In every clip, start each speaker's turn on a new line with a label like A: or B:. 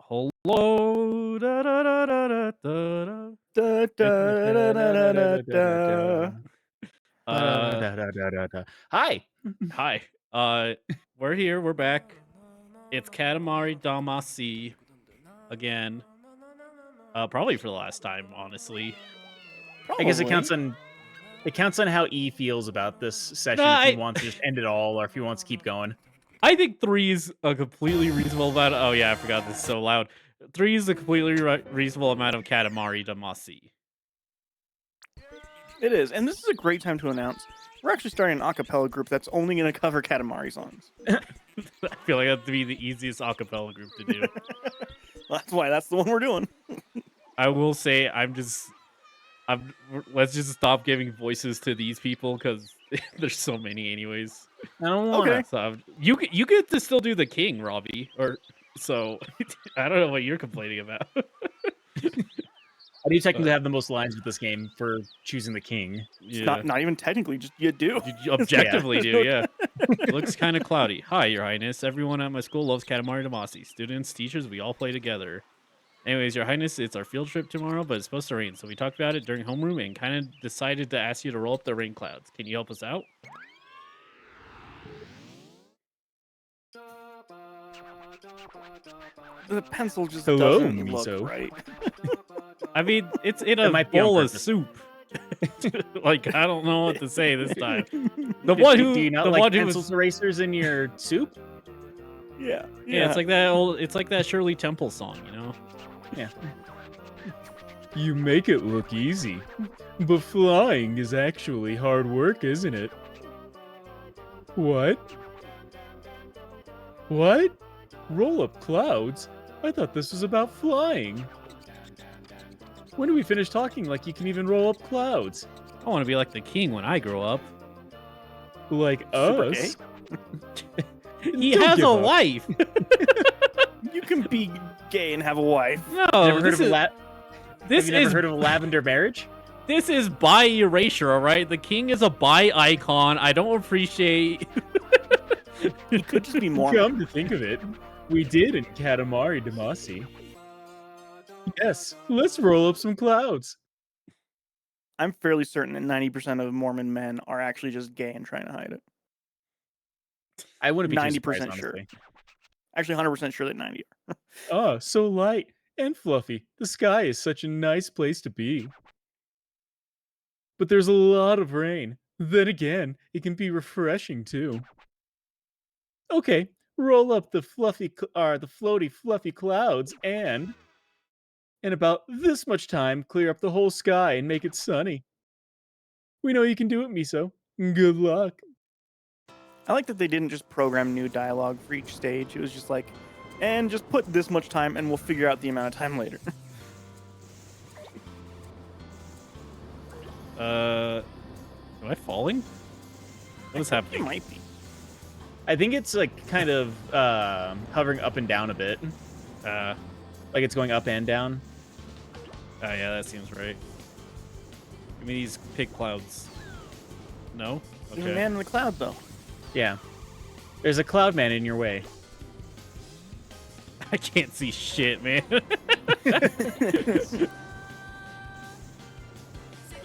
A: Hello. Da, da, da, da, da, da,
B: Da, da, da, da, da, da, da.
A: da. Uh,
B: Da-da-da-da-da-da. Hi.
A: Hi. We're here. We're back. It's Katamari Damacy again. Probably for the last time, honestly.
B: I guess
C: Probably.
B: it counts on how E feels about this
A: No,
B: session if he wants to just end it all or if he wants to keep going.
A: I think 3 is a completely reasonable amount. Oh yeah, I forgot this is so loud. 3 is a completely reasonable amount of Katamari Damacy.
C: It is, and this is a great time to announce we're actually starting an a cappella group that's only going to cover Katamari songs.
A: I feel like that'd be the easiest acapella group to do.
C: That's why that's the one we're doing.
A: I will say let's just stop giving voices to these people because there's so many anyways.
B: I don't want to.
C: Okay.
A: So you get to still do the king, Robbie, or so I don't know what you're complaining about.
B: I do technically have the most lines with this game for choosing the king.
C: It's
A: Yeah,
C: not even technically, just you do.
A: you objectively
C: There's
A: do.
C: no-
A: Yeah, it looks kind of cloudy. Hi, Your Highness. Everyone at my school loves Katamari Damacy. Students, teachers, we all play together. Anyways, Your Highness, it's our field trip tomorrow, but it's supposed to rain, so we talked about it during homeroom and kind of decided to ask you to roll up the rain clouds. Can you help us out?
C: The pencil just
B: Hello,
C: doesn't look
B: miso.
C: right.
A: I mean, it's in a
B: might be on
A: bowl of
B: purpose.
A: soup. Like, I don't know what to say this time.
B: Do you not like pencils
A: was
B: erasers in your soup?
C: Yeah.
A: yeah, it's like that old. It's like that Shirley Temple song, you know.
B: Yeah. You make it look easy, but flying is actually hard work, isn't it? What? What? Roll up clouds? I thought this was about flying. When do we finish talking like you can even roll up clouds?
A: I want to be like the king when I grow up.
B: Like
C: Super
B: us?
A: He
B: Don't
A: has
B: give
A: a
B: up.
A: wife.
C: You can be gay and have a wife.
A: No,
B: Never heard
A: this
B: of
A: is
B: Have you never heard of a lavender marriage?
A: this is bi erasure. All right, the king is a bi icon. I don't appreciate.
C: He could just be Mormon.
B: Come to think of it, we did in Katamari Damacy. Yes, let's roll up some clouds.
C: I'm fairly certain that 90% of Mormon men are actually just gay and trying to hide it.
B: I wouldn't be
C: 90%
B: 90%
C: sure. Actually, 100% sure that 90 are.
B: Oh, so light and fluffy. The sky is such a nice place to be. But there's a lot of rain. Then again, it can be refreshing too. Okay, roll up the the floaty fluffy clouds and in about this much time clear up the whole sky and make it sunny. We know you can do it, Miso. Good luck.
C: I like that they didn't just program new dialogue for each stage. It was just like, and just put this much time and we'll figure out the amount of time later.
A: Am I falling? What is
C: It
A: happening?
C: might be.
B: I think it's like kind of hovering up and down a bit. Like it's going up and down.
A: Oh yeah, that seems right. Give me these pig clouds. No?
C: There's a man in the cloud, though.
B: Yeah. There's a cloud man in your way.
A: I can't see shit, man.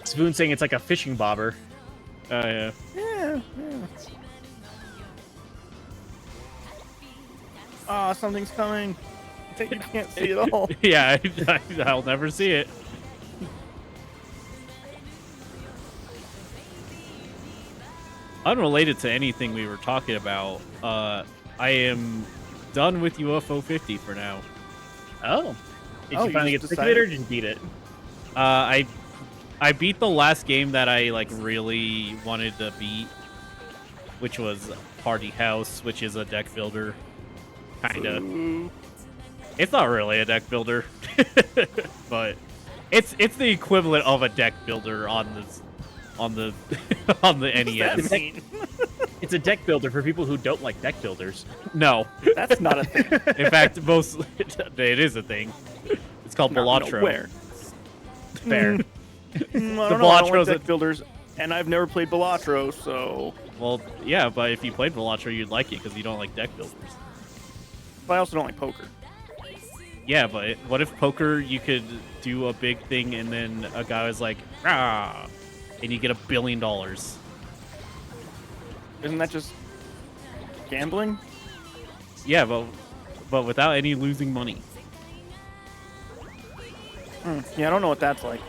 B: Spoon saying it's like a fishing bobber.
A: Oh yeah.
C: Yeah. Ah, something's coming. You can't see it all.
A: Yeah, I'll never see it. Unrelated to anything we were talking about, I am done with UFO 50 for now.
B: Oh. Did
C: Oh,
B: you
C: you
B: finally get
C: just
B: sick of it or did you beat it?
A: I beat the last game that I like really wanted to beat, which was Party House, which is a deck builder. Kinda.
C: Ooh.
A: It's not really a deck builder, but it's the equivalent of a deck builder on the on the NES.
B: It's a deck builder for people who don't like deck builders.
A: No,
C: That's not a thing.
A: in fact, it is a thing. It's called Balatro.
C: Where?
B: Fair.
C: I don't know. I don't
A: Balatro's
C: like deck builders, and I've never played Balatro, so.
A: Well, yeah, but if you played Balatro, you'd like it because you don't like deck builders.
C: But I also don't like poker.
A: Yeah, but what if poker you could do a big thing and then a guy was like, "Rah," and you get $1 billion?
C: Isn't that just gambling?
A: Yeah, but without any losing money.
C: Yeah, I don't know what that's like.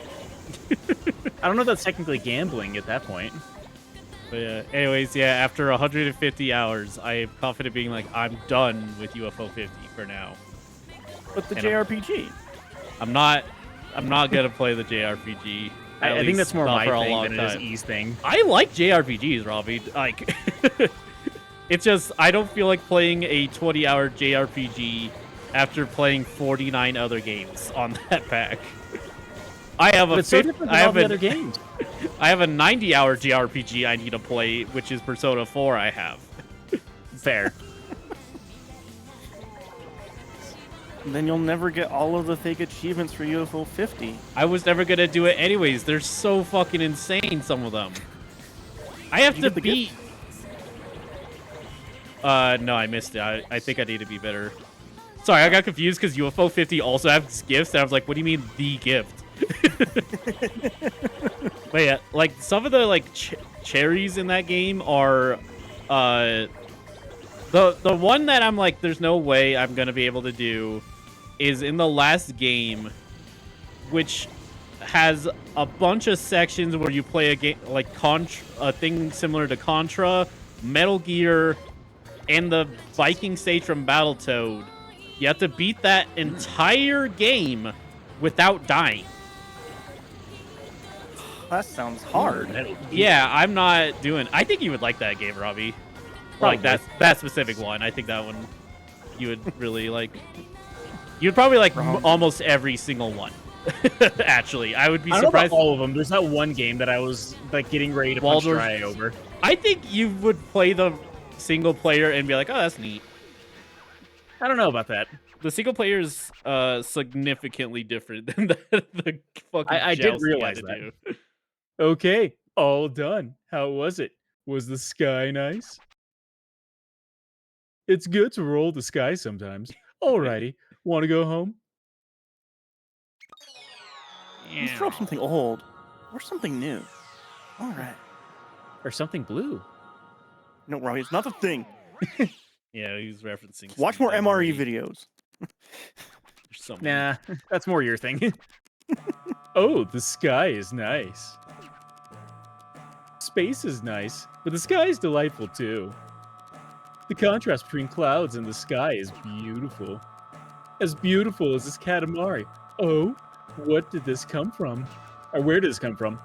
B: I don't know if that's technically gambling at that point.
A: But yeah, anyways, yeah, after 150 hours, I am confident being like, I'm done with UFO 50 for now.
C: But the
A: And
C: JRPG.
A: I'm not gonna play the JRPG.
B: I
A: at
B: think
A: least
B: that's more
A: not
B: my
A: for a
B: thing
A: long
B: than it is
A: time.
B: E's thing.
A: I like JRPGs, Robbie. Like, it's just I don't feel like playing a 20-hour JRPG after playing 49 other games on that pack. I have
B: But
A: a
B: it's so different than all the other games.
A: I have a 90-hour JRPG I need to play, which is Persona 4. I have.
B: Fair.
C: Then you'll never get all of the fake achievements for UFO 50.
A: I was never gonna do it anyways. They're so fucking insane, some of them. I have
C: You
A: to
C: get the
A: beat. No, I missed it. I think I need to be better. Sorry, I got confused because UFO 50 also has gifts, and I was like, what do you mean the gift? But yeah, like some of the like cherries in that game are, the one that I'm like, there's no way I'm gonna be able to do, is in the last game, which has a bunch of sections where you play a game like a thing similar to Contra, Metal Gear, and the Viking stage from Battletoad. You have to beat that entire game without dying.
C: That sounds hard.
A: Yeah, I'm not doing. I think you would like that game, Robbie. Like that specific one. I think that one you would really like. You'd probably like almost every single one. Actually, I would be
B: I don't know
A: surprised.
B: about all of them. There's that one game that I was like getting ready to punch dry over.
A: I think you would play the single player and be like, "Oh, that's neat."
B: I don't know about that.
A: The single player is significantly different than the fucking.
B: I did
A: jousting you
B: realize
A: had to
B: that.
A: do.
B: Okay, all done. How was it? Was the sky nice? It's good to roll the sky sometimes. Alrighty, want to go home?
C: Let's drop something old or something new. All right.
B: Or something blue?
C: No, Robbie, it's not the thing.
A: Yeah, he's referencing.
C: Watch more MRE videos.
A: There's so many.
B: Nah, that's more your thing. Oh, the sky is nice. Space is nice, but the sky is delightful too. The contrast between clouds and the sky is beautiful. As beautiful as this Katamari. Oh, what did this come from? Or where did this come from?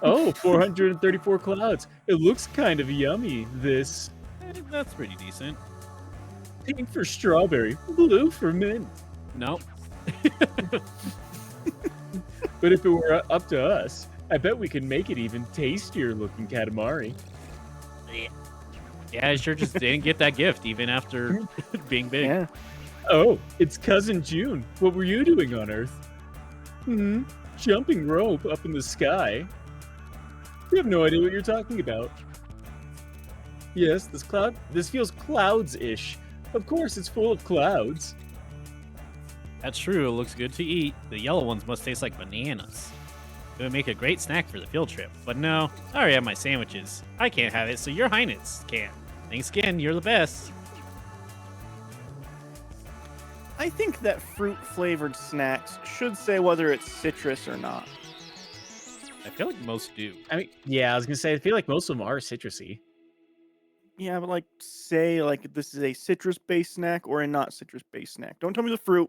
B: Oh, 434 clouds. It looks kind of yummy, this.
A: That's pretty decent.
B: Pink for strawberry, blue for mint.
A: Nope.
B: But if it were up to us, I bet we could make it even tastier looking Katamari.
A: Yeah, I sure just didn't get that gift even after being big.
C: Yeah.
B: Oh, it's Cousin June. What were you doing on Earth? Jumping rope up in the sky. We have no idea what you're talking about. Yes, this feels clouds-ish. Of course, it's full of clouds.
A: That's true. It looks good to eat. The yellow ones must taste like bananas. It would make a great snack for the field trip. But no, I already have my sandwiches. I can't have it, so your highness can. Thanks again. You're the best.
C: I think that fruit-flavored snacks should say whether it's citrus or not.
A: I feel like most do.
B: I mean, yeah, I was gonna say, I feel like most of them are citrusy.
C: Yeah, but like, say like this is a citrus-based snack or a not citrus-based snack. Don't tell me the fruit.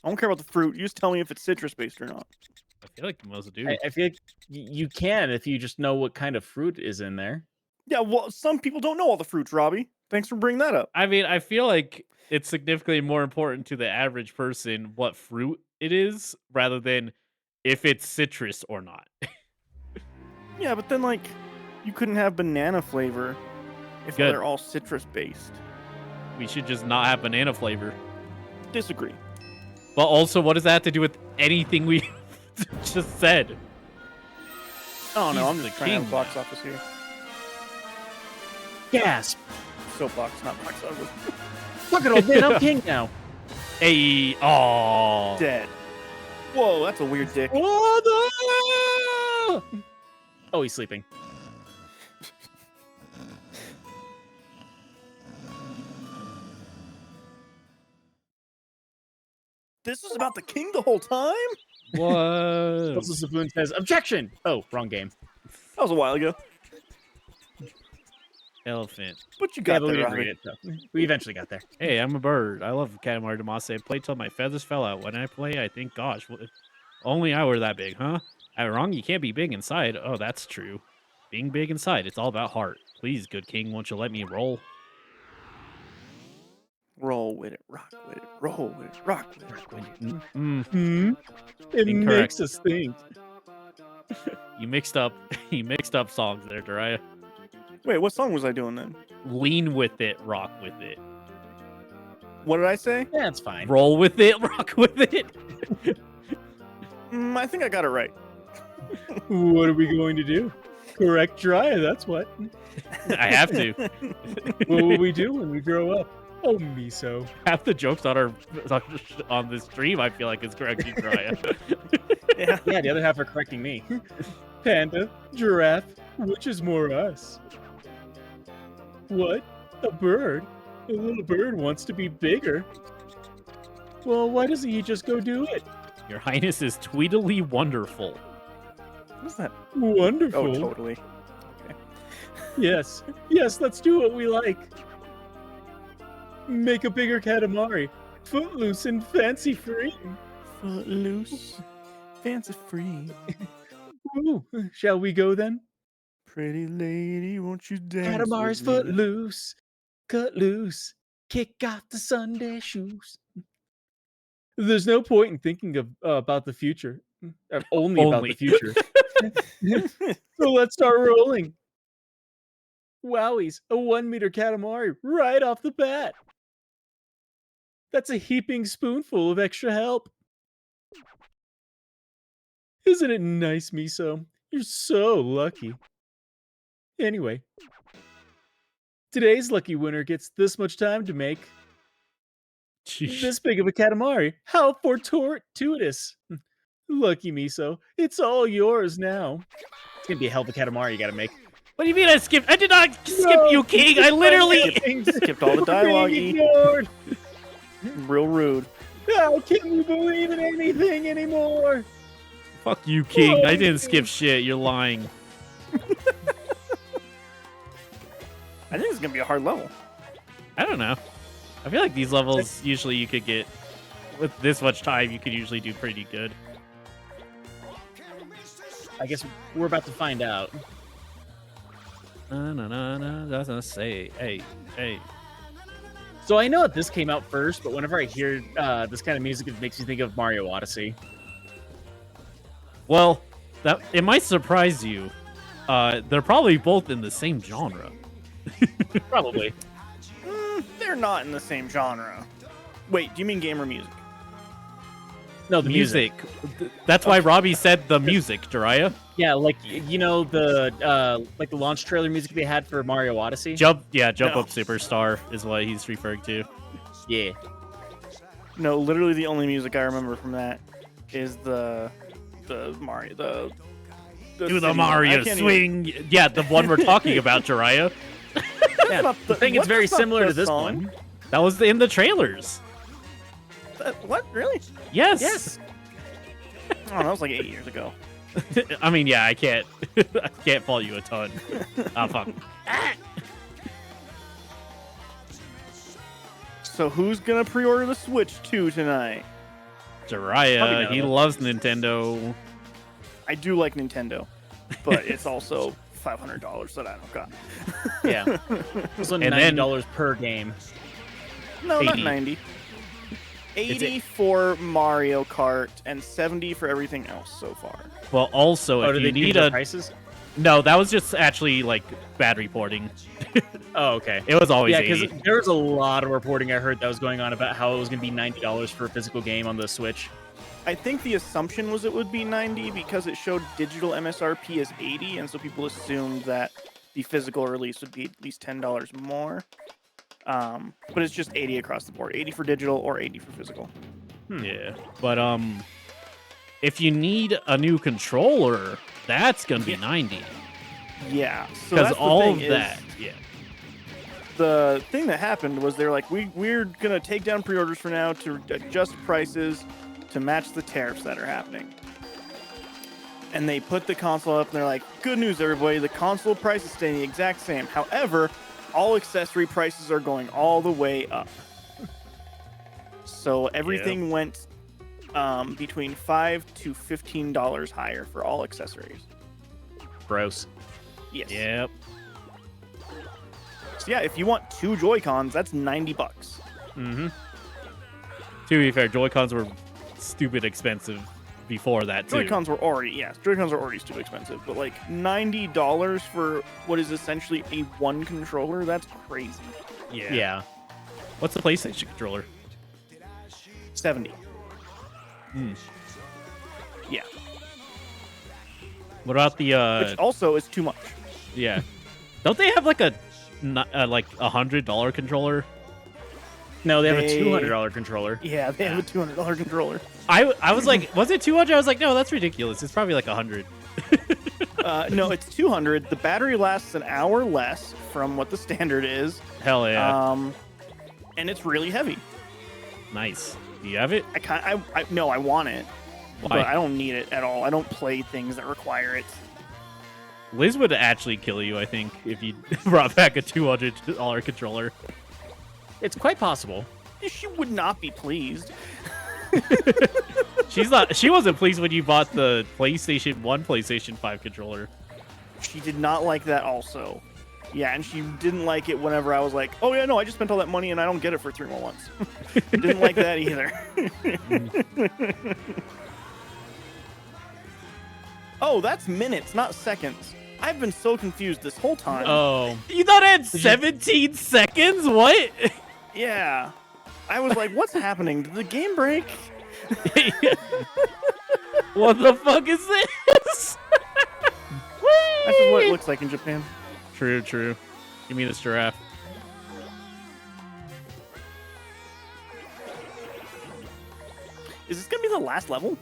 C: I don't care about the fruit. You just tell me if it's citrus-based or not.
A: I feel like most do.
B: I feel like you can if you just know what kind of fruit is in there.
C: Yeah, well, some people don't know all the fruits, Robbie. Thanks for bringing that up.
A: I mean, I feel like it's significantly more important to the average person what fruit it is rather than if it's citrus or not.
C: Yeah, but then like, you couldn't have banana flavor if
A: Good.
C: they're all citrus-based.
A: We should just not have banana flavor.
C: Disagree.
A: But also, what does that have to do with anything we just said?
C: Oh no, I'm
A: He's
C: just
A: the
C: trying to have
A: king
C: a box
A: now.
C: office here.
B: Gasp!
C: Soapbox, not box office.
B: Look at old man, I'm king now.
A: Hey, oh,
C: Dead. Whoa, that's a weird dick.
B: Oh, no! Oh, he's sleeping.
C: This was about the king the whole time?
A: what?
B: Also, Saboon says, objection! Oh, wrong game.
C: That was a while ago.
A: Elephant.
C: But you
B: Yeah,
C: got
B: but we
C: there,
B: didn't
C: Robbie.
B: read it, so we eventually got there.
A: Hey, I'm a bird. I love Katamari Damacy. I play till my feathers fell out. When I play, I think, gosh, if only I were that big, huh? I'm wrong. You can't be big inside. Oh, that's true. Being big inside, it's all about heart. Please, good king, won't you let me roll?
C: Roll with it, rock with it, roll with it, rock with it.
B: It
A: Incorrect.
B: makes us think.
A: You mixed up songs there, Dariah.
C: Wait, what song was I doing then?
A: Lean with it, rock with it.
C: What did I say?
B: Yeah, it's fine.
A: Roll with it, rock with it.
C: I think I got it right.
B: What are we going to do? Correct Dry, that's what.
A: I have to.
B: What will we do when we grow up? Oh, miso.
A: Half the jokes on this stream, I feel like, is correcting Dariah.
C: Yeah.
B: Yeah, the other half are correcting me. Panda, giraffe, which is more us? What? A bird? A little bird wants to be bigger. Well, why doesn't he just go do it?
A: Your Highness is tweedily wonderful.
C: What's that?
B: Wonderful.
C: Oh, totally.
B: Yes. Yes, let's do what we like. Make a bigger Katamari. Footloose and fancy free.
C: Footloose, fancy free.
B: Ooh, shall we go then?
C: Pretty lady, won't you dance
B: Katamari's
C: with me?
B: footloose. Cut loose. Kick off the Sunday shoes. There's no point in thinking of about the future. Only about the
A: Only.
B: future. So let's start rolling. Wowies, a 1 meter Katamari right off the bat. That's a heaping spoonful of extra help. Isn't it nice, Miso? You're so lucky. Anyway, today's lucky winner gets this much time to make
A: Sheesh.
B: this big of a Katamari. How fortuitous. Lucky Miso, it's all yours now. It's gonna be a hell of a Katamari you gotta make.
A: What do you mean I skipped? I did not skip
B: No,
A: you, King. I literally.
C: Skipped all the dialogue.
B: Being
C: E.
B: ignored.
C: Real rude.
B: How can you believe in anything anymore?
A: Fuck you, King. I didn't skip shit. You're lying.
C: I think it's gonna be a hard level.
A: I don't know. I feel like these levels usually you could get with this much time. You could usually do pretty good.
B: I guess we're about to find out.
A: Doesn't say. Hey.
B: So I know that this came out first, but whenever I hear this kind of music, it makes me think of Mario Odyssey.
A: Well, that it might surprise you. They're probably both in the same genre.
B: Probably.
C: They're not in the same genre. Wait, do you mean gamer music?
B: No, the music.
A: That's why Robbie said the music, Jiraiya.
B: Yeah, like you know the launch trailer music they had for Mario Odyssey.
A: Jump Up
C: No.
A: Superstar is what he's referring to.
B: Yeah.
C: No, literally the only music I remember from that is the Mario
A: Do
C: city
A: the
C: one.
A: Mario
C: I can't
A: swing. Yeah, the one we're talking about, Jiraiya.
B: Yeah,
C: not
B: the thing is
C: what's
B: very
C: not
B: similar
C: the
B: to this
C: song?
B: one.
A: That was in the trailers.
C: What? Really?
A: Yes.
B: Yes.
C: Oh, that was like 8 years ago.
A: I mean, yeah, I can't I can't fault you a ton. Ah, fuck.
C: So who's gonna pre-order the Switch 2 tonight?
A: Jiraiya,
B: Probably
A: he
B: not.
A: loves Nintendo.
C: I do like Nintendo, but it's also $500 that I don't got.
B: Yeah. Also
A: And then-
B: $90 per game.
C: No,
A: 80.
C: not 90. 80 for Mario Kart and 70 for everything else so far.
A: Well, also,
B: Oh,
A: if
B: do
A: you
B: they
A: need
B: do
A: a
B: prices?
A: no, that was just actually like bad reporting.
B: Oh, okay.
A: It was always
B: Yeah,
A: 80.
B: because there was a lot of reporting I heard that was going on about how it was going to be $90 for a physical game on the Switch.
C: I think the assumption was it would be 90 because it showed digital MSRP as 80, and so people assumed that the physical release would be at least $10 more. But it's just 80 across the board, 80 for digital or 80 for physical.
A: Yeah, but if you need a new controller, that's gonna be 90
C: Yeah, so
A: because
C: that's the
A: all
C: thing
A: of
C: is,
A: that. Yeah.
C: The thing that happened was they're like, we're gonna take down pre-orders for now to adjust prices to match the tariffs that are happening. And they put the console up, and they're like, good news, everybody, the console price is staying the exact same. However, all accessory prices are going all the way up. So everything went between $5 to $15 higher for all accessories.
B: Gross.
C: Yes.
A: Yep.
C: So yeah, if you want 2 Joy-Cons, that's $90.
B: Mm-hmm.
A: To be fair, Joy-Cons were stupid expensive before that too.
C: Joy-Cons were already, Joy-Cons are already too expensive, but like $90 for what is essentially a one controller, that's crazy.
A: Yeah.
B: Yeah.
A: What's the PlayStation controller?
C: 70.
A: Hmm.
C: Yeah.
A: What about the
C: Which also is too much.
A: yeah? Don't they have like a like $100 controller?
B: No, they have
C: They-
B: a $200 controller.
C: Yeah, they have a $200 controller.
A: I was like, was it 200? I was like, no, that's ridiculous. It's probably like 100.
C: No, it's 200. The battery lasts an hour less from what the standard is.
A: Hell yeah.
C: And it's really heavy.
A: Nice. Do you have it?
C: No, I want it.
A: Why?
C: but I don't need it at all. I don't play things that require it.
A: Liz would actually kill you, I think, if you brought back a $200 controller.
B: It's quite possible.
C: She would not be pleased.
A: She wasn't pleased when you bought the PlayStation 1, PlayStation 5 controller.
C: She did not like that also. Yeah, and she didn't like it whenever I was like, oh yeah, no, I just spent all that money and I don't get it for 3 more months. Didn't like that either. Oh, that's minutes, not seconds. I've been so confused this whole time.
B: Oh.
A: You thought it had 17 seconds? What?
C: Yeah. I was like, what's happening? Did the game break?
A: What the fuck is this?
C: That's just what it looks like in Japan.
A: True. Give me this giraffe.
C: Is this going to be the last level?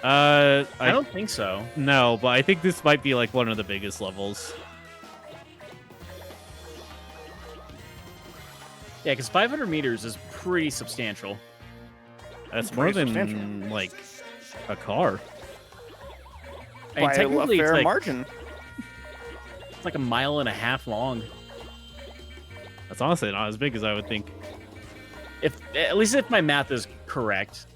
B: I don't think so.
A: No, but I think this might be like one of the biggest levels.
B: Yeah, because 500 meters is pretty substantial.
A: That's more than like a car.
B: I mean,
C: By a
B: technically,
C: fair
B: it's like,
C: margin.
B: it's like a mile and a half long.
A: That's honestly not as big as I would think.
B: At least if my math is correct.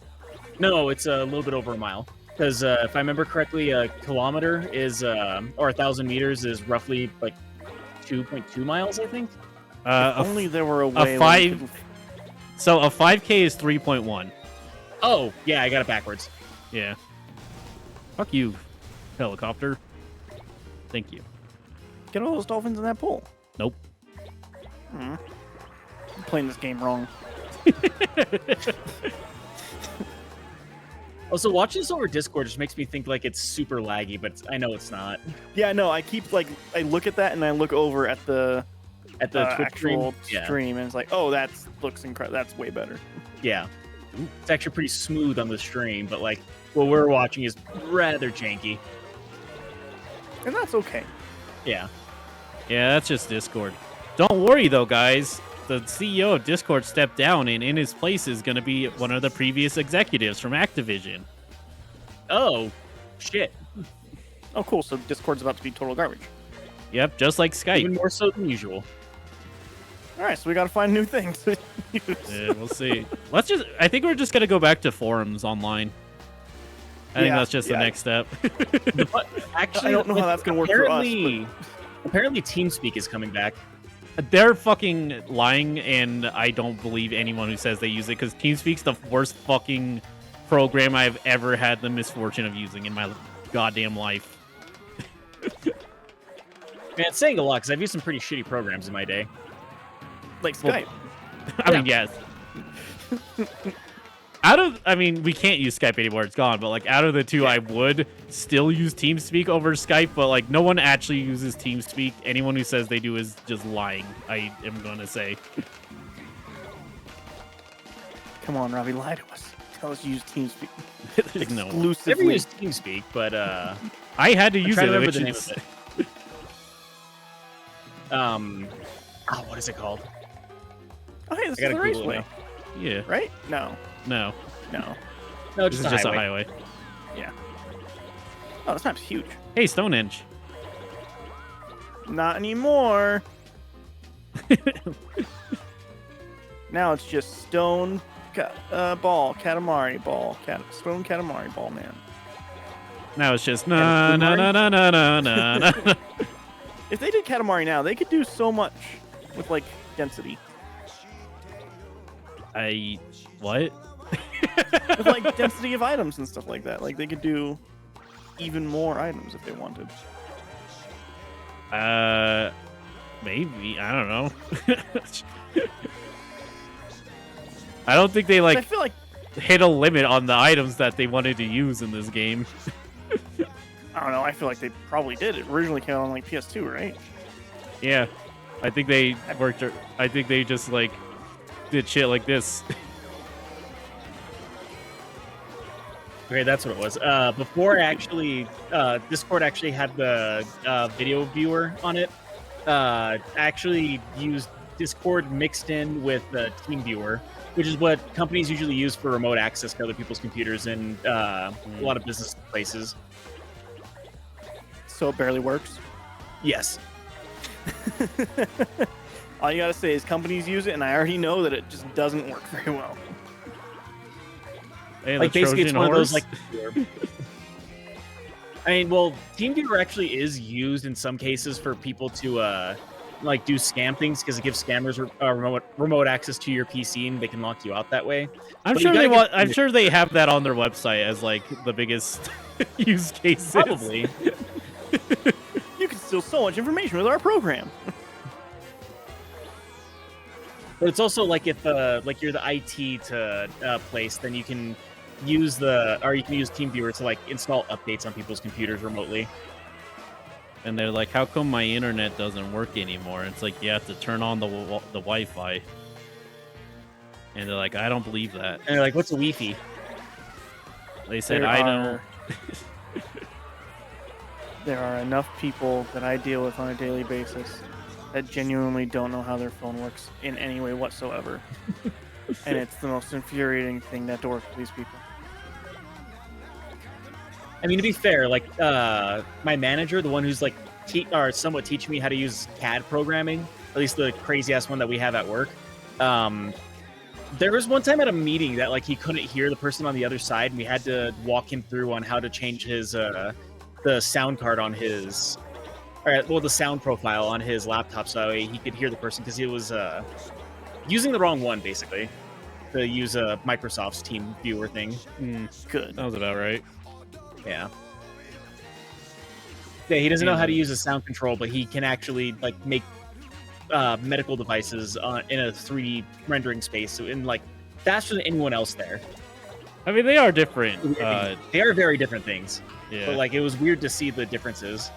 B: No, it's a little bit over a mile. Because if I remember correctly, a kilometer is, or 1,000 meters is roughly like 2.2 miles, I think.
C: If only there were a way.
A: So a 5K is 3.1.
B: Oh, yeah, I got it backwards.
A: Yeah. Fuck you, helicopter. Thank you.
C: Get all those dolphins in that pool.
A: Nope.
C: I'm playing this game wrong.
B: Also, watching this over Discord just makes me think like it's super laggy, but I know it's not.
C: Yeah, no, I keep like I look at that and I look over at the
B: Twitch
C: actual
B: stream.
C: stream and it's like, oh, that looks incredible. That's way better.
B: Yeah. It's actually pretty smooth on the stream, but like what we're watching is rather janky.
C: And that's okay.
B: Yeah.
A: Yeah, that's just Discord. Don't worry though, guys. The CEO of Discord stepped down, and in his place is going to be one of the previous executives from Activision.
B: Oh, shit.
C: Oh, cool. So Discord's about to be total garbage.
A: Yep, just like Skype.
B: Even more so than usual.
C: All right, so we got to find new things to use.
A: Yeah, we'll see. I think we're just going to go back to forums online. I think that's just the next step.
B: Actually,
C: I don't know how that's going to work for us.
B: Apparently, TeamSpeak is coming back.
A: They're fucking lying, and I don't believe anyone who says they use it, because TeamSpeak's the worst fucking program I've ever had the misfortune of using in my goddamn life.
B: Man, it's saying a lot, because I've used some pretty shitty programs in my day.
C: Like Skype.
A: I mean, yes. We can't use Skype anymore. It's gone. But, like, out of the two, I would still use TeamSpeak over Skype. But, like, no one actually uses TeamSpeak. Anyone who says they do is just lying, I am going to say.
C: Come on, Robbie, lie to us. Tell us you use TeamSpeak.
A: There's no one.
B: I've never
C: Exclusively.
B: used TeamSpeak, but
A: I had to use
B: trying
A: it.
B: to remember
A: Which
B: the name
A: is,
B: of it. What is it called?
C: Oh, hey, this
B: I
C: is
B: gotta
C: the
B: Google it
C: raceway.
A: yeah.
C: Right? No.
A: No.
C: No.
B: No,
A: This
B: just
A: is
B: a
A: just
B: highway.
A: a highway.
C: Yeah. Oh, this map's huge.
A: Hey, Stonehenge.
C: Not anymore. Now it's just stone ball, Katamari ball, stone Katamari ball, man.
A: Now it's just na na na na na na na na.
C: If they did Katamari now, they could do so much with like density.
A: What?
C: With like density of items and stuff like that. Like they could do even more items if they wanted.
A: Maybe. I don't know. I don't think they
C: I feel like
A: hit a limit on the items that they wanted to use in this game.
C: I don't know. I feel like they probably did. It originally came out on like PS2, right?
A: Yeah. I think they worked. I think they just like did shit like this.
B: Okay, that's what it was. Before actually, Discord actually had the video viewer on it. Actually used Discord mixed in with the TeamViewer which is what companies usually use for remote access to other people's computers in a lot of business places.
C: So it barely works.
B: Yes.
C: All you gotta say is companies use it, and I already know that it just doesn't work very well.
A: Hey,
B: Like,
A: the
B: basically, it's
A: Trojan
B: one of those,
A: horse?
B: like... I mean, well, TeamViewer actually is used in some cases for people to, like, do scam things, because it gives scammers remote access to your PC, and they can lock you out that way.
A: I'm
B: But you
A: sure
B: gotta
A: they
B: get-
A: want. I'm sure they have that on their website as like the biggest use cases.
B: Probably.
C: You can steal so much information with our program.
B: But it's also like if like you're the IT to place, then you can use TeamViewer to like install updates on people's computers remotely.
A: And they're like, "How come my internet doesn't work anymore?" It's like you have to turn on the Wi-Fi. And they're like, "I don't believe that."
B: And they're like, "What's a Wi-Fi?"
A: They said,
C: There
A: "I
C: are-
A: don't."
C: There are enough people that I deal with on a daily basis that genuinely don't know how their phone works in any way whatsoever. And it's the most infuriating thing to have to work with these people.
B: I mean, to be fair, like my manager, the one who's like somewhat teaching me how to use CAD programming, at least the crazy ass one that we have at work. There was one time at a meeting that like he couldn't hear the person on the other side, and we had to walk him through on how to change his the sound card on his, the sound profile on his laptop, so he could hear the person, because he was using the wrong one basically to use Microsoft's Team Viewer thing.
C: Good.
A: That was about right.
B: Yeah. Yeah, he doesn't know how to use a sound control, but he can actually like make medical devices in a 3D rendering space, so in like faster than anyone else there.
A: I mean, they are different.
B: They are very different things.
A: Yeah.
B: But like, it was weird to see the differences.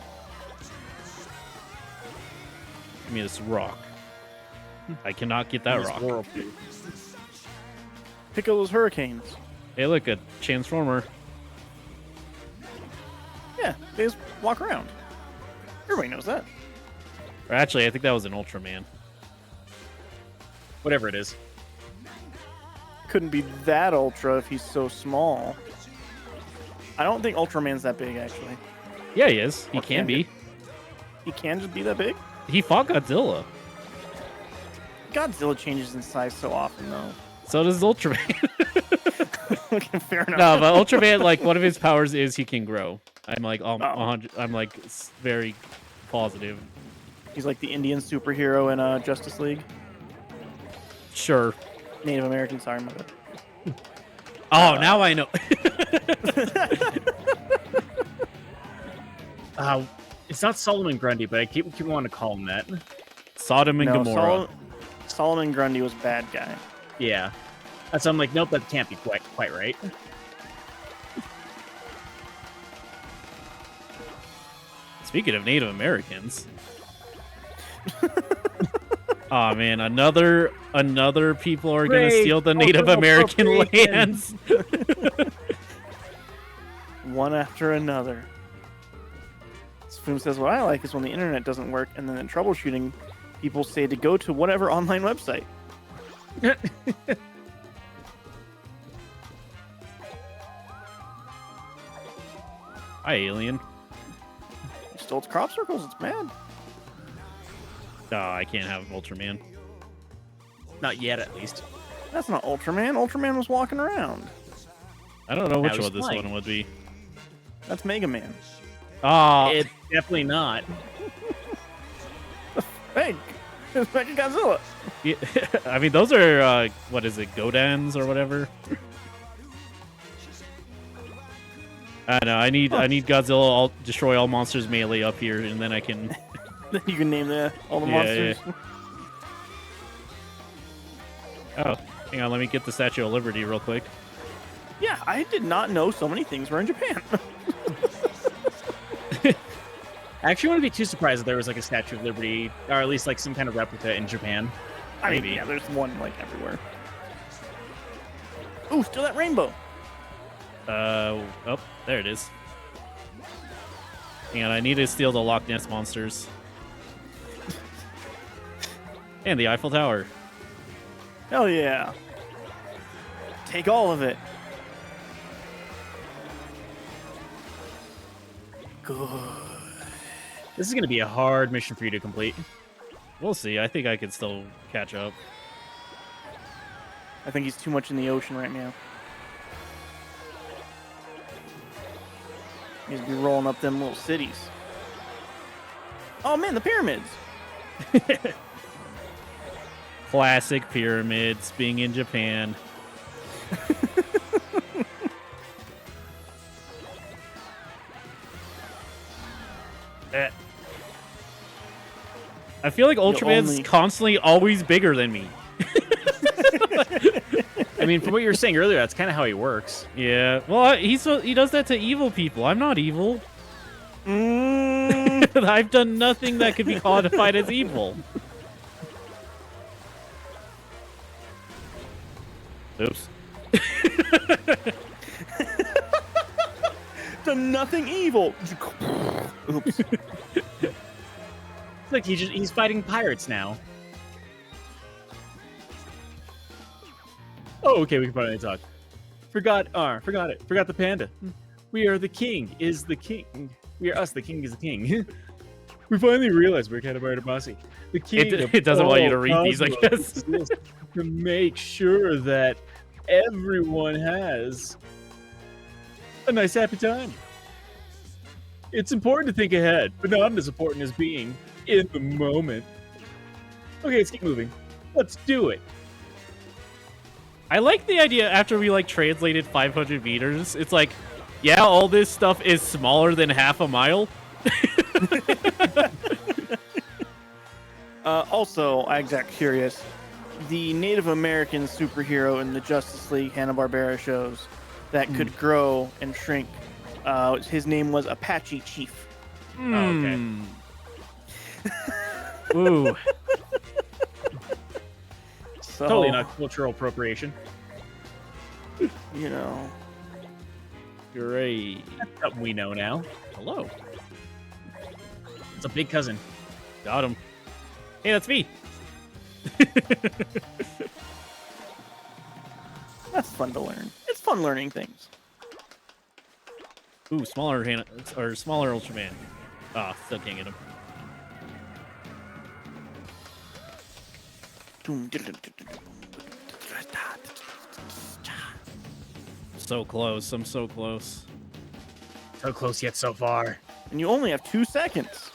A: I mean, it's rock. I cannot get that
B: It's
A: rock.
B: horrible.
C: Pick up those hurricanes.
A: Hey, look, a transformer.
C: Yeah, they just walk around. Everybody knows that.
A: Or actually, I think that was an Ultraman.
B: Whatever it is.
C: Couldn't be that ultra if he's so small. I don't think Ultraman's that big, actually.
A: Yeah, he is. He
C: Or
A: can
C: can
A: be.
C: He can just be that big?
A: He fought Godzilla.
C: Godzilla changes in size so often, though.
A: So does Ultraman.
C: Okay, fair enough.
A: No, but Ultraman, like, one of his powers is he can grow. I'm like,
C: Oh.
A: 100. I'm like very positive.
C: He's like the Indian superhero in Justice League.
A: Sure.
C: Native American, sorry, my bad.
A: Oh, now I know.
B: It's not Solomon Grundy, but I keep wanting to call him that.
A: Sodom and
C: No,
A: Gomorrah.
C: Solomon Grundy was bad guy.
B: Yeah. That's I'm like, nope, that can't be quite right.
A: Speaking of Native Americans. Oh man, another people are gonna
B: Great
A: steal the Native
B: cultural
A: American
B: appropriation.
A: lands.
C: One after another. Spoon says, what I like is when the internet doesn't work, and then in troubleshooting, people say to go to whatever online website.
A: Hi, alien.
C: You stole its crop circles, it's mad.
A: Oh, I can't have Ultraman.
B: Not yet, at least.
C: That's not Ultraman. Ultraman was walking around.
A: I don't know
B: Now
A: which
B: he's
A: one this
B: flying.
A: one would be.
C: That's Mega Man.
A: Ah,
B: It's definitely not.
C: Hey, it's Mecha Godzilla.
A: yeah, I mean, those are what is it, Godans or whatever. I know. I need Godzilla destroy all monsters melee up here, and then I can.
C: Then you can name all the
A: Yeah,
C: monsters.
A: Oh, hang on. Let me get the Statue of Liberty real quick.
C: Yeah, I did not know so many things were in Japan.
B: I actually wouldn't be too surprised if there was like a Statue of Liberty, or at least like some kind of replica in Japan.
C: I mean,
A: Maybe.
C: yeah, there's one like everywhere. Ooh, still that rainbow.
A: Oh, there it is. And I need to steal the Loch Ness monsters. And the Eiffel Tower.
C: Hell yeah. Take all of it. Good.
B: This is going to be a hard mission for you to complete.
A: We'll see. I think I can still catch up.
C: I think he's too much in the ocean right now. He's be rolling up them little cities. Oh man, the pyramids.
A: Classic pyramids being in Japan. I feel like Ultraman's constantly always bigger than me.
B: I mean, from what you were saying earlier, that's kind of how he works.
A: Yeah. Well, he does that to evil people. I'm not evil. I've done nothing that could be codified as evil. Oops.
C: Done nothing evil. Oops.
B: Look, he's fighting pirates now. Oh, okay, we can finally talk. Forgot it. Forgot the panda. We are the king, is the king. We are us, the king is the king. We finally realized we're Katamari Damacy. The king
A: It doesn't want you to read these, I guess.
B: To make sure that everyone has a nice happy time. It's important to think ahead, but not as important as being in the moment. Okay, let's keep moving. Let's do it.
A: I like the idea after we like translated 500 meters. It's like, yeah, all this stuff is smaller than half a mile.
C: Also, I got curious. The Native American superhero in the Justice League Hanna-Barbera shows that could grow and shrink. His name was Apache Chief.
B: Oh, okay.
A: Ooh.
C: So,
B: Totally not cultural appropriation.
C: you know.
A: Great.
B: That's something we know now.
A: Hello.
B: It's a big cousin.
A: Got him. Hey, that's me.
C: That's fun to learn. It's fun learning things.
A: Ooh, smaller Ultraman. Ah, still can't get him. So close. I'm so close.
B: So close yet so far.
C: And you only have 2 seconds.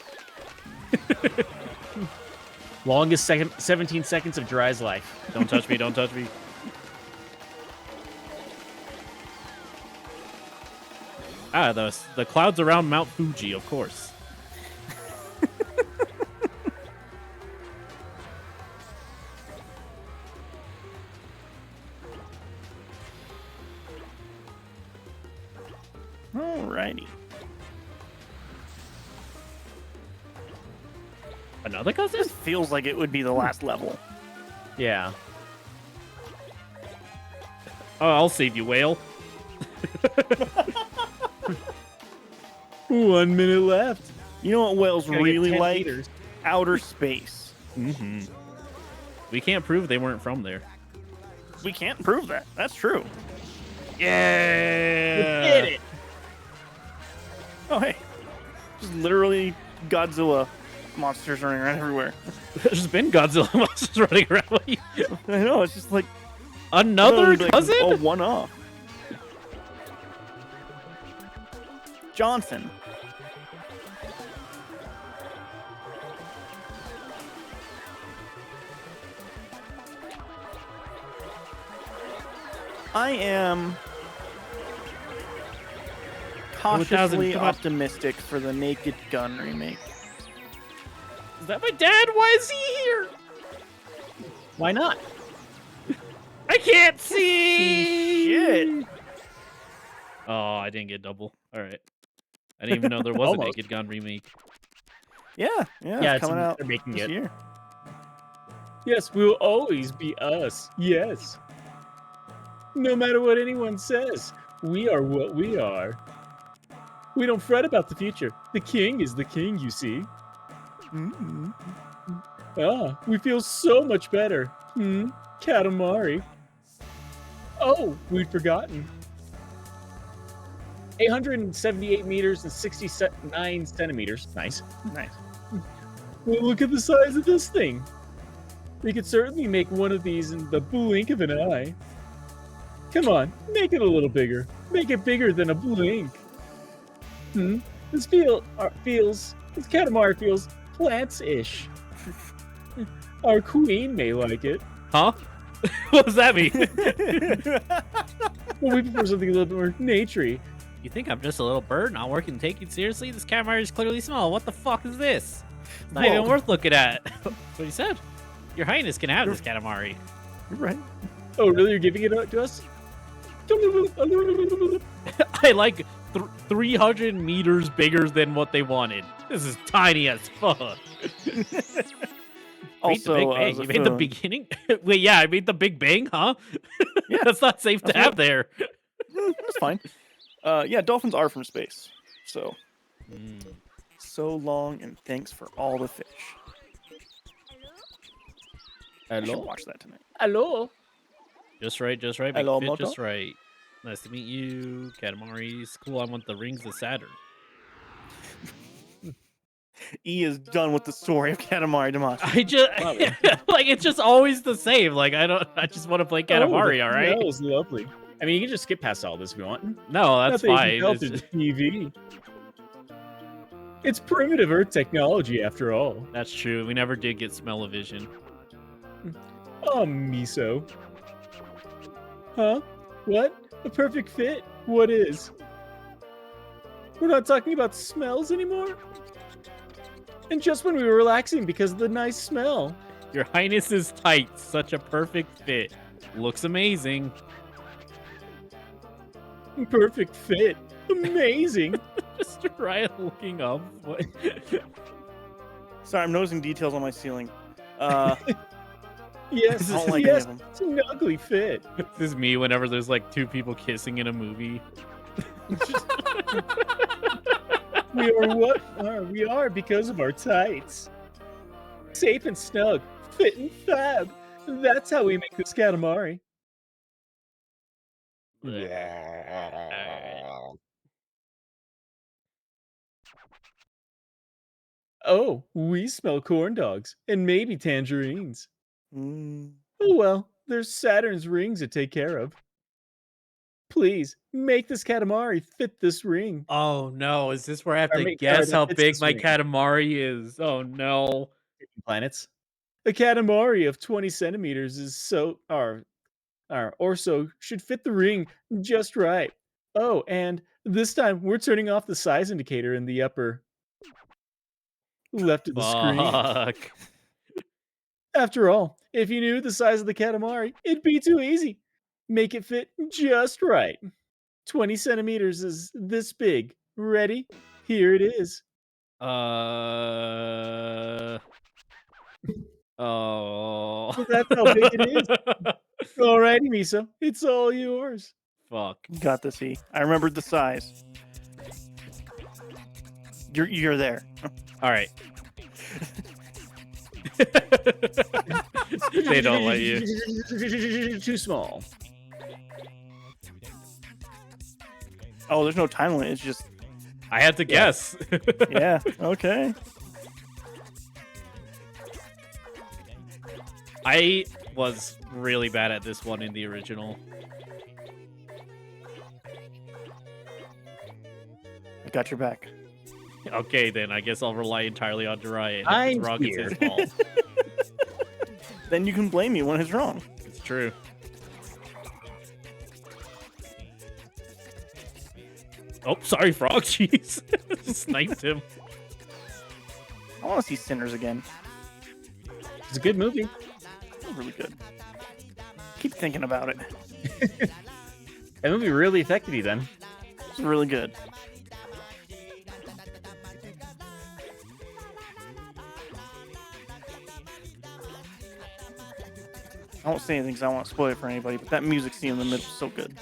B: Longest 17 seconds of Dry's life.
A: Don't touch me. Don't touch me. Ah, the clouds around Mount Fuji, of course.
C: Alrighty.
A: Another cousin?
C: This feels like it would be the last level.
B: Yeah.
A: Oh, I'll save you, whale.
B: 1 minute left.
C: You know what whales
B: Gotta get
C: really
B: 10
C: like?
B: meters.
C: Outer space.
A: Mm-hmm. We can't prove they weren't from there.
C: We can't prove that. That's true.
A: Yeah.
B: We did it.
C: Oh, hey. Just literally Godzilla monsters running around everywhere.
A: There's been Godzilla monsters running around. What are you-
C: I know, it's just like
A: Another
C: like
A: cousin?
C: a one-off. Johnson. I am cautiously
A: come on.
C: optimistic for the Naked Gun remake.
A: Is that my dad? Why is he here?
B: Why not?
A: I can't see.
C: Shit.
A: Oh, I didn't get double. All right. I didn't even know there was a
B: Almost.
A: Naked Gun remake.
C: Yeah, it's coming out
B: They're making
C: this
B: it.
C: year.
B: Yes, we will always be us. Yes. No matter what anyone says, we are what we are. We don't fret about the future. The king is the king, you see.
C: Mm-hmm.
B: Ah, we feel so much better. Katamari. Oh, we'd forgotten. 878 meters and 69 centimeters. Nice.
C: Nice.
B: Well, look at the size of this thing. We could certainly make one of these in the blink of an eye. Come on, make it a little bigger. Make it bigger than a blink. This Katamari feels plants-ish. Our queen may like it.
A: Huh? What does that mean?
B: Well, we prefer something a little bit more naturey.
A: You think I'm just a little bird not working to take you seriously? This Katamari is clearly small. What the fuck is this? It's not even worth looking at. That's what he said. Your Highness can have this Katamari.
C: You're right.
B: Oh, really? You're giving it to us?
A: I like 300 meters bigger than what they wanted. This is tiny as fuck.
C: Also,
A: you made the beginning? Wait, yeah, I made the Big Bang, huh?
C: Yeah,
A: that's not safe to have there.
C: That's fine. Yeah, dolphins are from space. So long, and thanks for all the fish. I should
B: Hello?
C: watch that tonight.
B: Hello?
A: Just right. Make
C: Hello,
A: it fit
C: Moto?
A: just right. Nice to meet you, Katamari's cool. I want the rings of Saturn.
C: E is done with the story of Katamari Damacy.
A: I just like it's just always the same. Like I just want to play Katamari. All right.
B: That was lovely. I mean, you can just skip past all this if you want.
A: No, that's
B: Nothing you
A: fine.
B: can tell
A: It's
B: through
A: just-
B: the TV. It's primitive Earth technology, after all.
A: that's true. We never did get smell-o-vision.
B: Oh, miso. Huh? What? A perfect fit? What is? We're not talking about smells anymore? And just when we were relaxing because of the nice smell.
A: Your Highness's tights, such a perfect fit. Looks amazing.
B: Perfect fit. Amazing.
A: Mr. Ryan looking up. What?
C: Sorry, I'm noticing details on my ceiling.
B: Yes,
C: I don't like
B: yes,
C: any of them.
B: it's an ugly fit.
A: This is me whenever there's like two people kissing in a movie.
B: We are what we are because of our tights. Safe and snug, fit and fab. That's how we make this Katamari. Oh, we smell corn dogs and maybe tangerines.
C: Mm.
B: Oh well, there's Saturn's rings to take care of. Please, make this Katamari fit this ring.
A: Oh no, is this where I have
B: Or
A: to
B: make- or
A: guess
B: that
A: how
B: fits
A: big
B: this
A: my
B: ring.
A: Katamari is? Oh no.
B: Planets. A Katamari of 20 centimeters is so or so should fit the ring just right. Oh, and this time we're turning off the size indicator in the upper left of the screen.
A: Fuck.
B: After all, if you knew the size of the Katamari, it'd be too easy. Make it fit just right. 20 centimeters is this big. Ready? Here it is.
A: Oh.
B: That's how big it is. Alrighty, Miso. It's all yours.
A: Fuck.
C: Got this, E. I remembered the size. You're there.
A: All right. They don't let you.
B: Too small.
C: Oh, there's no time limit. It's just
A: I had to guess.
C: yeah. Okay.
A: I was really bad at this one in the original.
C: I got your back.
A: Okay, then I guess I'll rely entirely on Jiraiya. If
B: I'm
A: it's wrong, it's
B: here.
A: his fault.
C: Then you can blame me when it's wrong.
A: It's true. Oh, sorry, Frog. Jeez. Sniped him.
C: I want to see Sinners again.
B: It's a good movie.
C: It's really good. Keep thinking about it.
B: That movie really affected you then.
C: It's really good. I won't say anything because I don't want to spoil it for anybody, but that music scene in the middle is so good.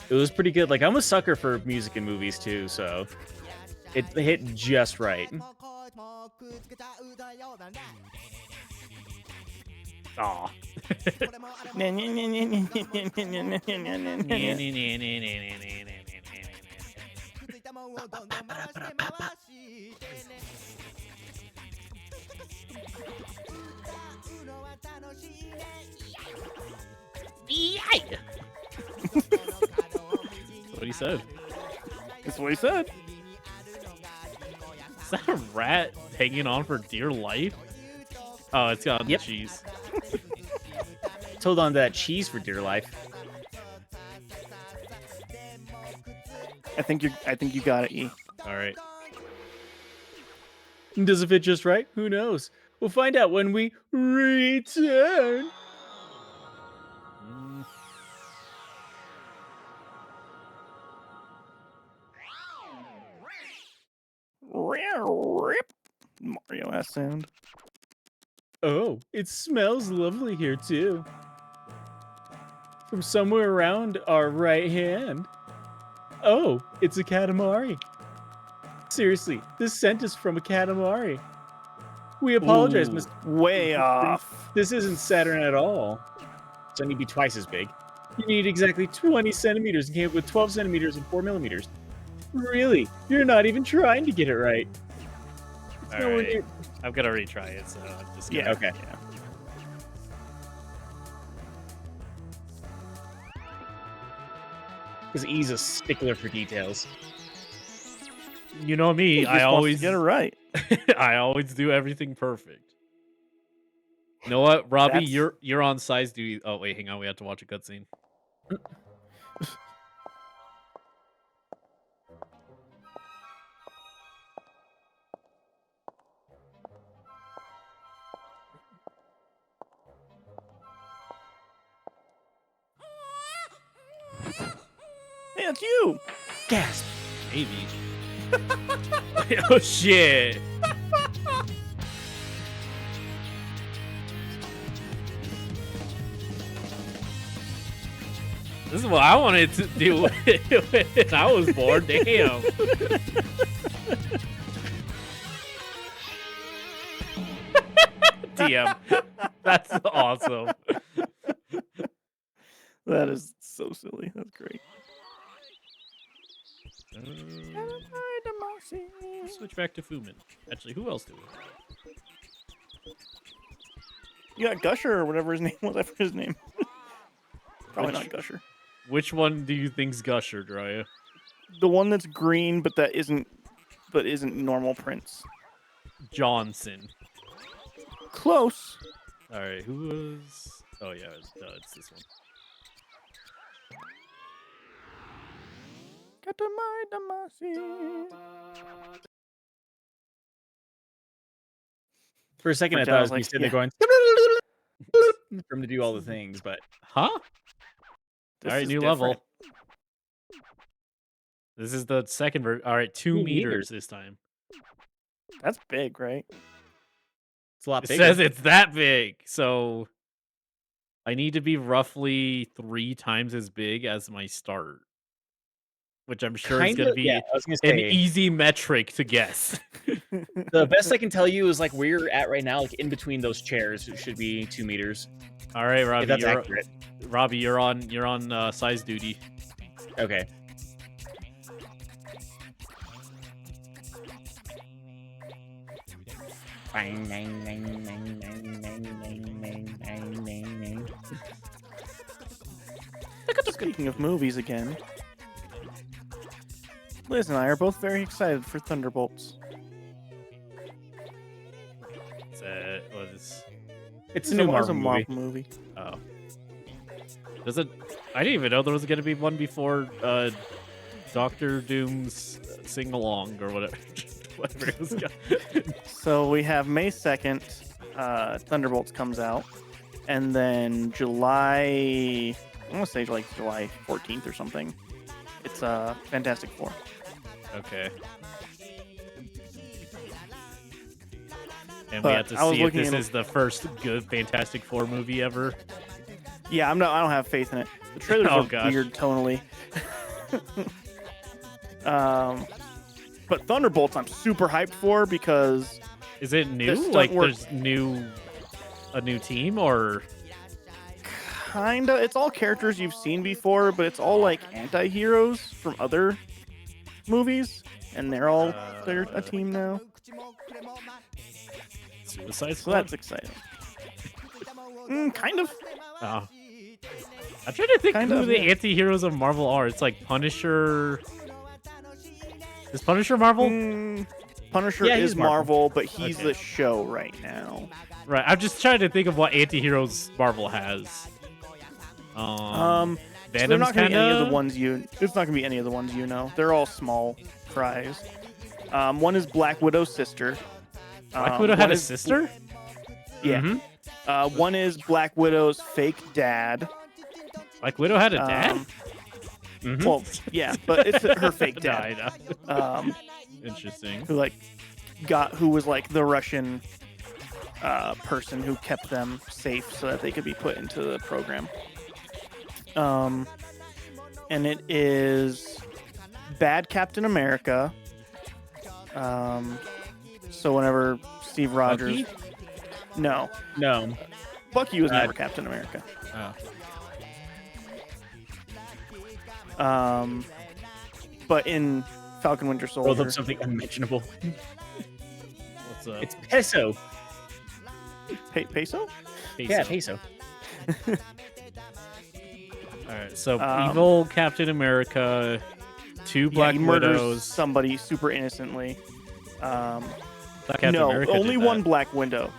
B: It was pretty good. Like, I'm a sucker for music in movies too, so it hit just right.
A: Aw. What he said.
C: That's what he said.
A: Is that a rat hanging on for dear life? Oh, it's got the
B: Yep.
A: cheese.
B: It's hold on to that cheese for dear life.
C: I think you got it, E.
A: All right.
B: Does it fit just right? Who knows? We'll find out when we return.
A: Mm.
C: Mario ass sound.
B: Oh, it smells lovely here too. From somewhere around our right hand. Oh, it's a Katamari. Seriously, this scent is from a Katamari. We apologize,
C: Ooh,
B: Mr.
C: Way off.
B: This isn't Saturn at all. So I need to be twice as big. You need exactly 20 centimeters and came up with 12 centimeters and 4 millimeters. Really? You're not even trying to get it right. It's
A: All
B: nowhere
A: right.
B: near-
A: I've got to retry it, so I'm just gonna...
C: Yeah.
B: Okay.
C: Yeah.
B: Because E's a stickler for details.
A: You know me,
C: He
A: I
C: just wants to
A: always
C: get it right.
A: I always do everything perfect. You know what, Robbie?
C: That's-
A: You're on size duty. Oh wait, hang on. We have to watch a cutscene.
C: Hey, it's you.
B: Gasp.
A: Maybe. Oh shit! This is what I wanted to do when I was born. Damn. DM. That's awesome.
C: That is so silly. That's great.
A: Switch back to Fumin. Actually, who else do we have?
C: You got Gusher or whatever his name was. I forget his name. Probably
A: Which-
C: not Gusher.
A: Which one do you think's Gusher, Drya?
C: The one that's green, but isn't normal Prince.
A: Johnson.
C: Close.
A: All right, who was? Oh yeah, it's this one.
B: For a second, I
C: For
B: thought it was
C: Giles,
B: me
C: like,
B: sitting there going for him to do all the things, but
A: Huh?
C: This
A: All right,
C: is
A: new
C: different.
A: level. This is the second version. All right, 2
B: 2
A: meters
B: meters.
A: this time.
C: That's big, right?
B: it's a lot
A: It
B: bigger.
A: says it's that big, so I need to be roughly 3 times as big as my start, which I'm sure is going to be
B: Yeah, I was gonna
A: an
B: say
A: easy metric to guess.
B: the best I can tell you is like where you're at right now, like in between those chairs, it should be 2 meters.
A: All right, Robbie,
B: If that's
A: you're,
B: accurate.
A: Robbie, you're on size duty.
B: Okay.
C: Speaking of movies again, Liz and I are both very excited for Thunderbolts.
A: What is?
B: It's a new
C: It's a
B: Marvel movie.
C: Marvel movie.
A: Oh, does it? I didn't even know there was going to be one before Doctor Doom's sing along or whatever. Whatever it was.
C: So we have May 2nd, Thunderbolts comes out, and then July, I want to say like July 14th or something. It's Fantastic Four.
A: Okay. And
C: But
A: we have to
C: I was
A: see if
C: looking
A: this
C: at-
A: is the first good Fantastic Four movie ever.
C: Yeah, I don't have faith in it. The trailers
A: Oh,
C: are
A: gosh.
C: weird tonally. But Thunderbolts I'm super hyped for because
A: Is it new?
C: stunt
A: Like
C: work-
A: there's new a new team or?
C: Kinda. It's all characters you've seen before, but it's all like anti-heroes from other movies, and they're a team now.
A: Suicide
C: So
A: Squad?
C: that's exciting. Kind of.
A: Oh. I'm trying to think
C: Kind
A: who
C: of,
A: the
C: yeah.
A: anti-heroes of Marvel are. It's like Punisher. Is Punisher Marvel?
C: Punisher
B: Yeah,
C: is
B: he's Marvel.
C: Marvel, but he's
A: Okay.
C: the show right now.
A: Right. I'm just trying to think of what anti-heroes Marvel has.
C: So they're
A: Venom's
C: not gonna be any of the
A: kinda-
C: ones you. It's not gonna be any of the ones you know. They're all small fries. One is Black Widow's sister.
A: Black Widow
C: one
A: had a
C: is-
A: sister?
C: Yeah.
A: Mhm.
C: One is Black Widow's fake dad.
A: Black Widow had a dad?
C: Um,
B: Mhm.
C: Well, yeah, but it's her fake
A: No,
C: dad.
A: I know. Interesting.
C: Who was like the Russian person who kept them safe so that they could be put into the program. And it is Bad Captain America. So whenever Steve Rogers,
A: Bucky?
C: no,
B: No.
C: Bucky was never Captain America.
A: Oh.
C: But in Falcon Winter
B: Rolled
C: Soldier,
B: up something unmentionable.
A: What's up?
B: It's peso.
C: Peso.
B: Yeah, peso.
A: Alright, so
C: Um,
A: evil Captain America, two Black
C: he murders
A: Widows.
C: somebody super innocently.
A: Black Captain
C: No,
A: America
C: only
A: did
C: one
A: that.
C: Black Widow.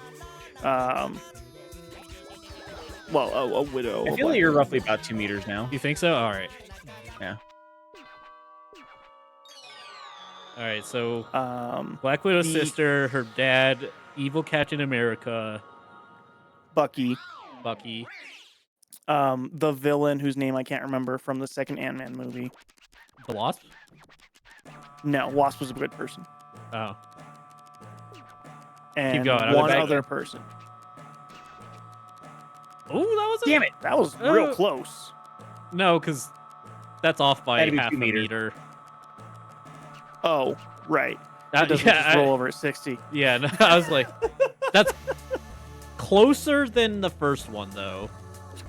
C: Well, a widow.
B: I
C: a
B: feel
C: black
B: like you're
C: widow.
B: roughly about 2 meters now.
A: You think so? Alright.
B: Yeah.
A: Alright, so
C: Black
A: Black Widow's
C: the-
A: sister, her dad, evil Captain America,
C: Bucky.
A: Bucky.
C: The villain whose name I can't remember from the second Ant-Man movie.
A: The Wasp?
C: No, Wasp was a good person.
A: Oh.
C: And
A: going, I'll go
C: one
A: back.
C: other person.
A: Oh, that was
B: Damn it!
C: That was real
A: Uh,
C: close.
A: No, because that's off by
B: Had to be
A: half a
B: 2 meters.
A: meter.
C: Oh, right.
A: That-
C: It doesn't
A: yeah,
C: just roll over at 60.
A: Yeah, no, I was like, that's closer than the first one, though,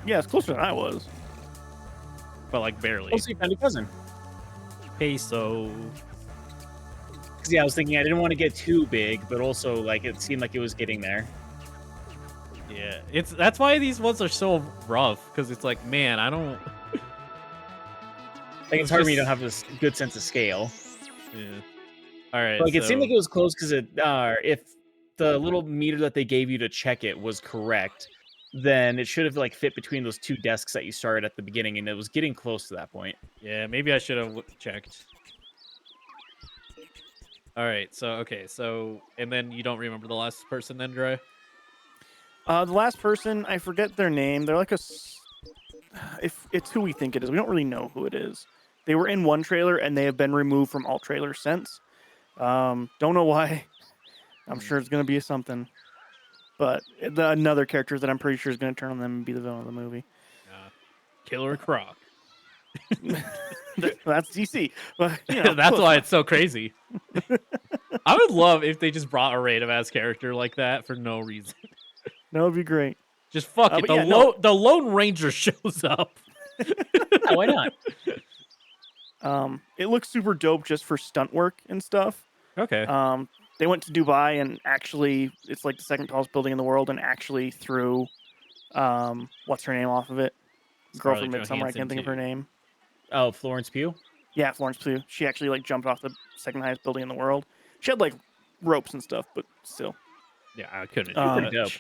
C: Yeah, it's closer than I was.
A: but like barely.
B: Also, you found a cousin.
A: Peso.
B: 'Cause, yeah, I was thinking I didn't want to get too big, but also like it seemed like it was getting there.
A: Yeah, that's why these ones are so rough, because it's like, man, I don't.
B: Like it's hard when you don't have this good sense of scale.
A: Yeah. All right.
B: Like it seemed
A: so-
B: like it was close because if the little meter that they gave you to check it was correct, then it should have like fit between those 2 desks that you started at the beginning, and it was getting close to that point.
A: Yeah, maybe I should have checked. All right. So okay. So and then you don't remember the last person, then, Dre?
C: The last person, I forget their name. They're like if it's who we think it is. We don't really know who it is. They were in one trailer and they have been removed from all trailers since. Don't know why. I'm sure it's gonna be something. But another character that I'm pretty sure is gonna turn on them and be the villain of the movie.
A: Killer Croc.
C: That's DC. But, you know,
A: That's
C: close
A: why
C: enough.
A: it's so crazy. I would love if they just brought a random ass character like that for no reason.
C: That would be great.
A: Just fuck it.
C: but yeah, no.
A: The Lone Ranger shows up.
B: Yeah, why not?
C: It looks super dope just for stunt work and stuff.
A: Okay.
C: They went to Dubai and actually, it's like the second tallest building in the world, and actually threw, what's her name off of it? Girl
A: Scarlett
C: from Midsummer. I can't think of her
A: Johansson,
C: name.
B: Oh, Florence Pugh.
C: Yeah, Florence Pugh. She actually like jumped off the second highest building in the world. She had like ropes and stuff, but still,
A: Yeah, I couldn't.
C: Um,
A: do that.
B: dope.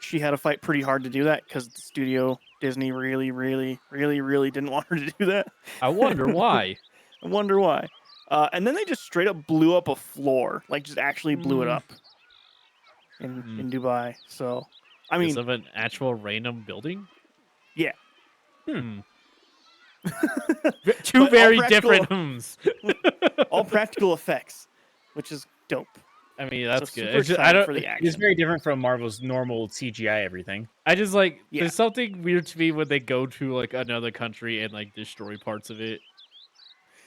C: she had to fight pretty hard to do that because the studio Disney really, really, really, really didn't want her to do that.
A: I wonder why.
C: I wonder why. And then they just straight up blew up a floor, like just actually blew it up in Dubai. So, I mean,
A: of an actual random building?
C: Yeah.
A: Hmm.
C: But
A: Two
C: all
A: very
C: practical-
A: different hms.
C: all practical effects, which is dope.
A: I mean, that's
C: so
A: good.
C: super
A: It's just, I
C: excited
A: don't.
C: for the
B: It's
C: action.
B: very different from Marvel's normal CGI everything.
A: I just like.
C: Yeah.
A: There's something weird to me when they go to like another country and like destroy parts of it,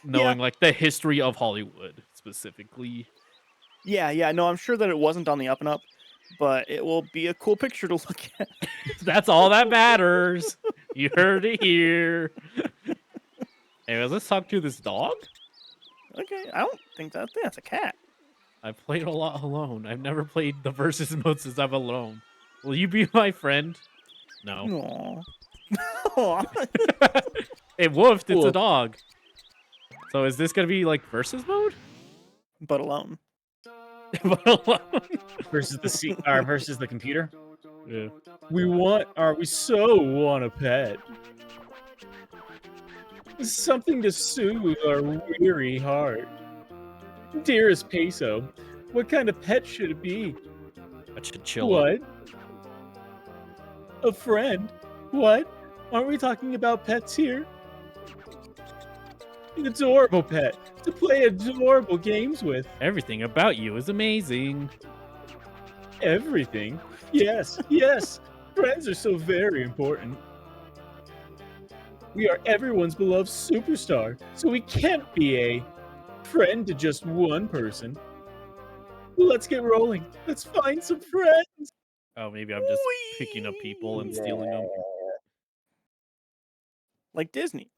A: knowing like the history of Hollywood specifically.
C: Yeah, no, I'm sure that it wasn't on the up and up, but it will be a cool picture to look at.
A: That's all that matters. You heard it here. Anyways, let's talk to this dog.
C: Okay, I don't think that's a cat.
A: I played a lot alone. I've never played the versus mode since I'm alone. Will you be my friend? No.
C: Aw.
A: It woofed. It's a
B: Woof.
A: dog. So is this gonna be like versus mode?
C: But alone.
A: But alone.
B: versus versus the computer.
A: Yeah.
B: We so want a pet. Something to soothe our weary heart. Dearest Peso, what kind of pet should it be?
A: A chinchilla.
B: What? A friend? What? Aren't we talking about pets here? An adorable pet to play adorable games with.
A: Everything about you is amazing.
B: Everything. Yes, yes. Friends are so very important. We are everyone's beloved superstar, so we can't be a friend to just one person. Let's get rolling. Let's find some friends.
A: Oh, maybe I'm just picking up people and stealing them.
C: Like Disney.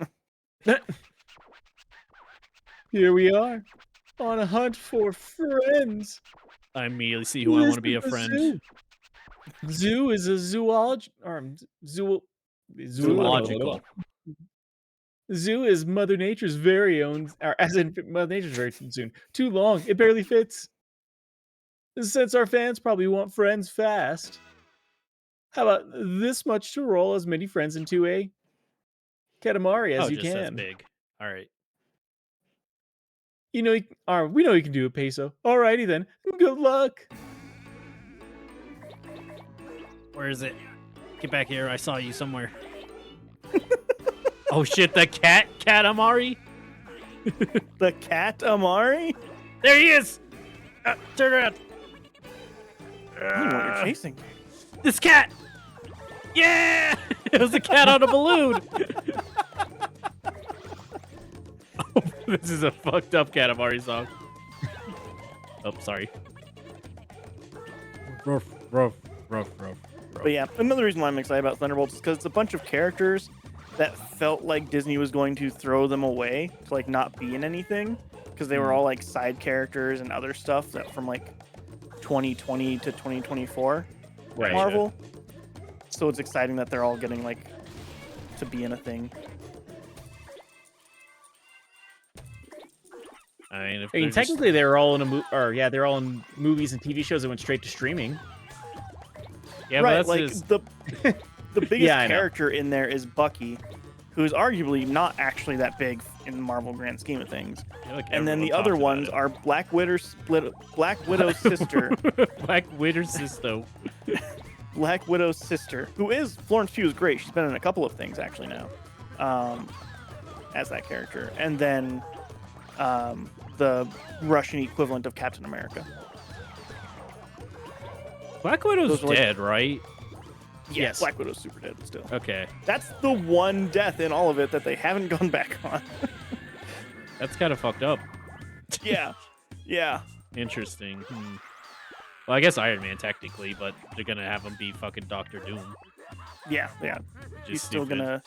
B: Here we are, on a hunt for friends.
A: I immediately see who I want to be a
B: Listen to
A: friend.
B: Zoo is a
A: Zoological.
B: Zoo is Mother Nature's very own, or as in Mother Nature's very soon. Too long, it barely fits. Since our fans probably want friends fast, how about this much to roll as many friends into a Katamari as you
A: just as
B: can?
A: big. All right.
B: You know, we know you can do it, Peso. Alrighty then. Good luck.
A: Where is it? Get back here. I saw you somewhere. Oh shit, the Katamari?
C: The cat Amari?
A: There he is! Turn around.
C: I don't know what you're chasing.
A: This cat! Yeah! It was a cat on a balloon! Oh, this is a fucked up Katamari song. Oh, sorry. Ruff, ruff, ruff, ruff.
C: But yeah, another reason why I'm excited about Thunderbolts is because it's a bunch of characters that felt like Disney was going to throw them away to like not be in anything because they were all like side characters and other stuff that from like 2020 to 2024
B: Right.
C: Marvel. So it's exciting that they're all getting like to be in a thing.
A: I mean, if
B: I mean,
A: they're just-
B: technically, they were all in they're all in movies and TV shows that went straight to streaming.
A: yeah,
C: right,
A: but that's
C: like
A: just,
C: the biggest
B: Yeah, I know.
C: character in there is Bucky, who's arguably not actually that big in the Marvel grand scheme of things.
A: I feel like
C: And then
A: everyone
C: the other
A: talks about
C: ones
A: it.
C: are Black Widow's sister,
A: Black Widow's sister.
C: Black Widow's sister, who is Florence Pugh is great. She's been in a couple of things actually now, as that character. And then the Russian equivalent of Captain America.
A: Black Widow's
C: Those are like-
A: dead, right?
B: Yes.
C: Black Widow's super dead still.
A: Okay.
C: That's the one death in all of it that they haven't gone back on.
A: That's kind of fucked up.
C: yeah, yeah.
A: Interesting. Well, I guess Iron Man technically, but they're gonna have him be fucking Doctor Doom.
C: Yeah, yeah.
A: Which
C: He's
A: is
C: still
A: stupid.
C: gonna.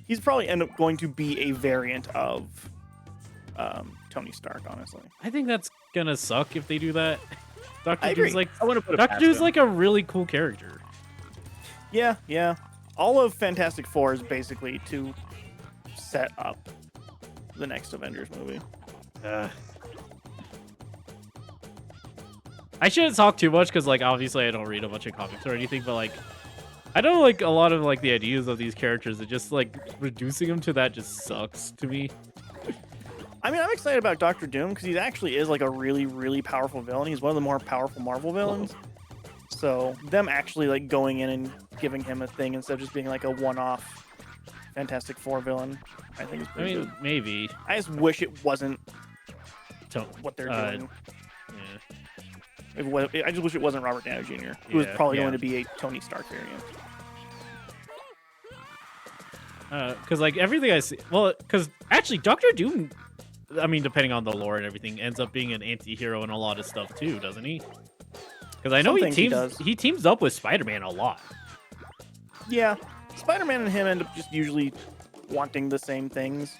C: He's probably end up going to be a variant of Tony Stark, honestly.
A: I think that's gonna suck if they do that. Doctor
C: I
A: Doom's
C: agree.
A: like
B: I want to put
A: Doctor Doom's like a really cool character.
C: Yeah, yeah. All of Fantastic Four is basically to set up the next Avengers movie.
A: I shouldn't talk too much because, like, obviously I don't read a bunch of comics or anything, but like, I don't like a lot of like the ideas of these characters. It just like reducing them to that just sucks to me.
C: I mean, I'm excited about Doctor Doom because he actually is like a really, really powerful villain. He's one of the more powerful Marvel villains. So them actually like going in and giving him a thing instead of just being like a one-off Fantastic Four villain, I think is
A: I
C: pretty
A: mean,
C: good.
A: maybe.
C: I just wish it wasn't what they're doing.
A: Yeah.
C: I just wish it wasn't Robert Downey Jr., who was
A: Yeah,
C: probably
B: yeah.
C: going to be a Tony Stark variant.
A: Because like everything I see, well, because actually Doctor Doom, I mean, depending on the lore and everything, ends up being an anti-hero in a lot of stuff too, doesn't he? Because I know
C: Some things he does.
A: he teams up with Spider-Man a lot.
C: Yeah, Spider-Man and him end up just usually wanting the same things.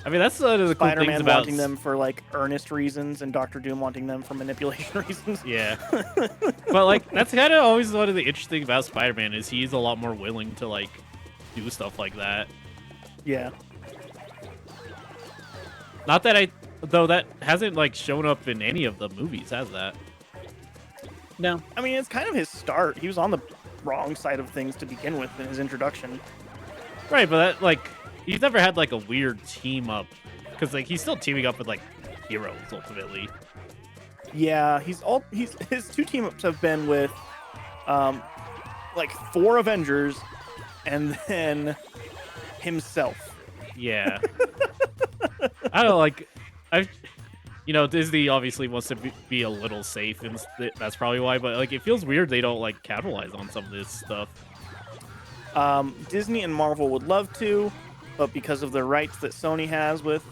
A: I mean, that's one of the cool things
C: Spider-Man
A: about
C: wanting them for like earnest reasons, and Doctor Doom wanting them for manipulation reasons.
A: Yeah. But like that's kind of always one of the interesting about Spider-Man is he's a lot more willing to like do stuff like that.
C: Yeah.
A: Not that though that hasn't like shown up in any of the movies, has that?
B: No.
C: I mean, it's kind of his start. He was on the wrong side of things to begin with in his introduction.
A: Right, but that like he's never had like a weird team up because like he's still teaming up with like heroes ultimately.
C: Yeah, his two team ups have been with like 4 Avengers and then himself.
A: Yeah. I don't know, like Disney obviously wants to be a little safe, and that's probably why. But like, it feels weird they don't like capitalize on some of this stuff.
C: Disney and Marvel would love to, but because of the rights that Sony has with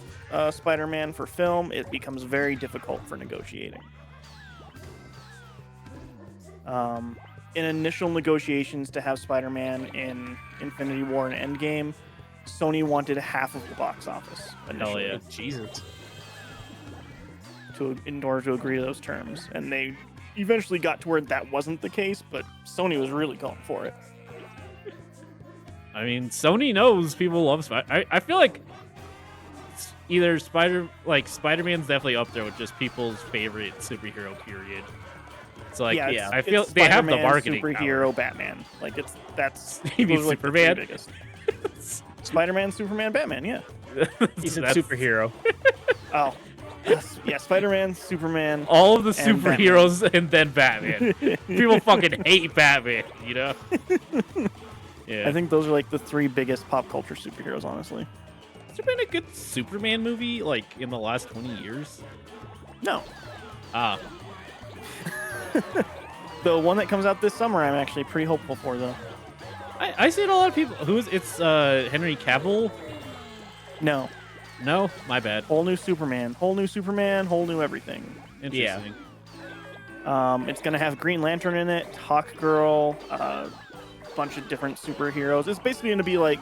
C: Spider-Man for film, it becomes very difficult for negotiating. In initial negotiations to have Spider-Man in Infinity War and Endgame, Sony wanted half of the box office initially.
A: Hell yeah.
B: Jesus.
C: In order to agree to those terms, and they eventually got to where that wasn't the case, but Sony was really going for it.
A: I mean, Sony knows people love I feel like either Spider-Man's definitely up there with just people's favorite superhero period. So like,
C: yeah,
A: I feel
C: it's
A: they have the
C: Spider-Man,
A: marketing
C: superhero,
A: power.
C: Batman. Like that's
A: You mean
C: those are, like, the
A: Superman?
C: three biggest. Spider-Man, Superman, Batman. Yeah.
B: He said
A: That's-
B: superhero.
C: Oh, yes, yeah. Spider-Man, Superman.
A: All of the
C: And
A: superheroes and then Batman. People fucking hate Batman, you know? Yeah.
C: I think those are like the 3 biggest pop culture superheroes, honestly.
A: Has there been a good Superman movie like in the last 20 years?
C: No,
A: Ah,
C: the one that comes out this summer, I'm actually pretty hopeful for, though.
A: I see it a lot of people. It's Henry Cavill?
C: No,
A: No, my bad.
C: whole new Superman, whole new everything.
A: Interesting.
C: It's gonna have Green Lantern in it, Hawk Girl, bunch of different superheroes. It's basically gonna be like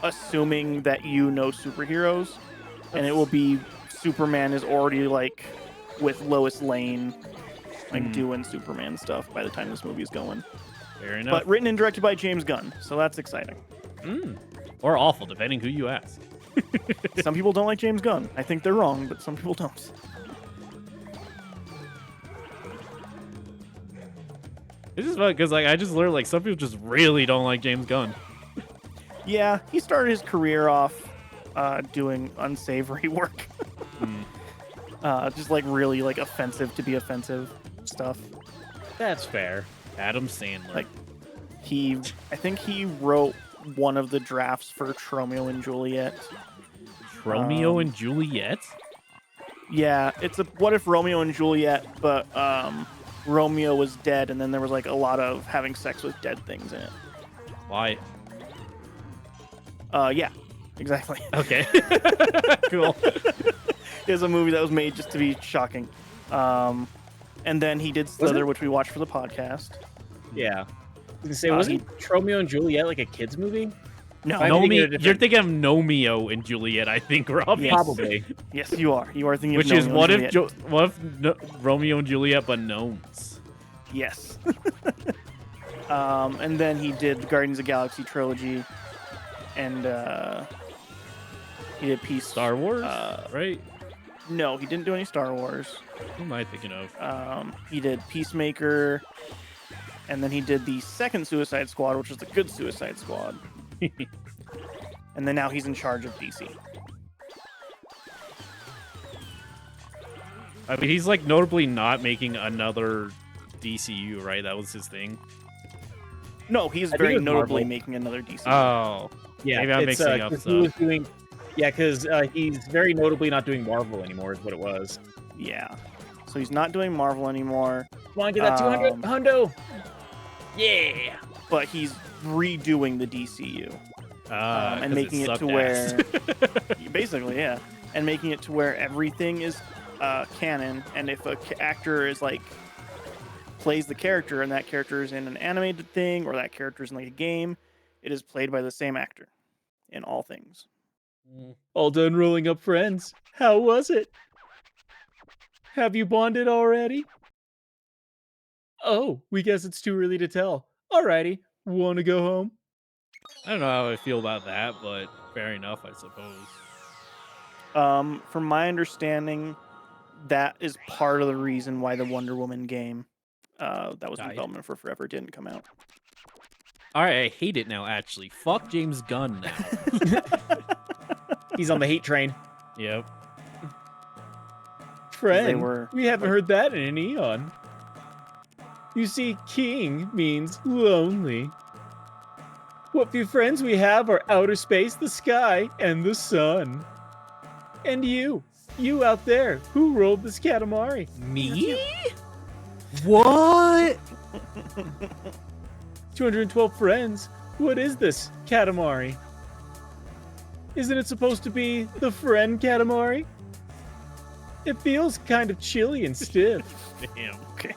C: assuming that you know superheroes, and it will be Superman is already like with Lois Lane, like doing Superman stuff by the time this movie is going.
A: Fair enough.
C: But written and directed by James Gunn, so that's exciting.
A: Or awful, depending who you ask.
C: Some people don't like James Gunn. I think they're wrong, but some people don't.
A: This is fun because like I just learned like some people just really don't like James Gunn.
C: Yeah, he started his career off doing unsavory work. Just like really like offensive to be offensive stuff.
B: That's fair.
A: Adam Sandler.
C: Like I think he wrote one of the drafts for Romeo and Juliet.
A: Romeo and Juliet?
C: Yeah, it's a what if Romeo and Juliet, but Romeo was dead, and then there was like a lot of having sex with dead things in it.
A: Why?
C: Yeah, exactly.
A: Okay. Cool.
C: It's a movie that was made just to be shocking. And then he did Slither, which we watched for the podcast.
B: Yeah. I was gonna say, wasn't Romeo and Juliet like a kids movie?
C: No,
B: I'm thinking of a
A: You're
B: different-
A: thinking of Nomeo and Juliet, I think, Rob.
C: Yes.
B: Probably.
C: Yes, you are. You are thinking
A: Which
C: of
A: is
C: Romeo
A: what
C: and
A: if
C: Juliet.
A: Romeo and Juliet but gnomes?
C: Yes. And then he did the Guardians of the Galaxy trilogy, and he did
A: Star Wars, right?
C: No, he didn't do any Star Wars.
A: Who am I thinking of?
C: He did Peacemaker, and then he did the second Suicide Squad, which was the good Suicide Squad. And then now he's in charge of DC.
A: I mean, he's like notably not making another DCU, right? That was his thing.
C: No, he's
B: think
C: very
B: it was
C: notably
B: Marvel.
C: making another DC.
A: Oh,
B: Yeah,
A: maybe I'm
B: it's,
A: mixing up
B: 'cause
A: stuff.
B: he was doing, yeah, because he's very notably not doing Marvel anymore, is what it was.
C: Yeah. So he's not doing Marvel anymore,
B: Come on, get that 200 hundo. Yeah.
C: but he's redoing the DCU. And
A: 'cause
C: making it
A: sucked
C: to
A: ass.
C: where basically, yeah, and making it to where everything is canon, and if a actor is like plays the character and that character is in an animated thing or that character is in like a game, it is played by the same actor in all things.
A: Mm.
B: All done rolling up friends. How was it? Have you bonded already? Oh, we guess it's too early to tell. Alrighty, wanna go home?
A: I don't know how I feel about that, but fair enough, I suppose.
C: From my understanding, that is part of the reason why the Wonder Woman game that was in
A: Died.
C: development for forever didn't come out.
A: All right, I hate it now. Actually, fuck James Gunn now.
B: He's on the hate train.
A: Yep.
B: Friend,
C: were,
B: we haven't
C: like-
B: heard that in an eon. You see, king means lonely. What few friends we have are outer space, the sky, and the sun. And you out there, who rolled this Katamari?
A: Me? What?
B: 212 friends. What is this Katamari? Isn't it supposed to be the friend Katamari? It feels kind of chilly and stiff.
A: Damn.
C: Okay.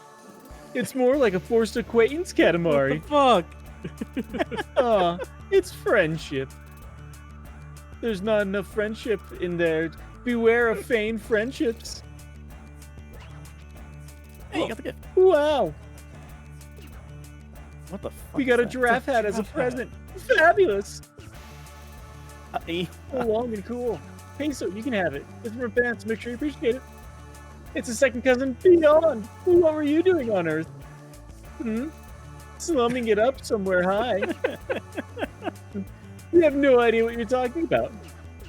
B: It's more like a forced acquaintance
A: What
B: Katamari.
A: the fuck?
B: Aw, it's friendship. There's not enough friendship in there. Beware of feigned friendships.
C: Hey, you got the gift.
B: Wow,
C: What the fuck?
B: we
C: is
B: got a
C: that?
B: giraffe hat as a present. Fabulous.
C: E.
B: So long and cool. Hey, so you can have it. It's from fans. Make sure you appreciate it. It's a second cousin beyond. What were you doing on Earth? Slumming it up somewhere high. We have no idea what you're talking about.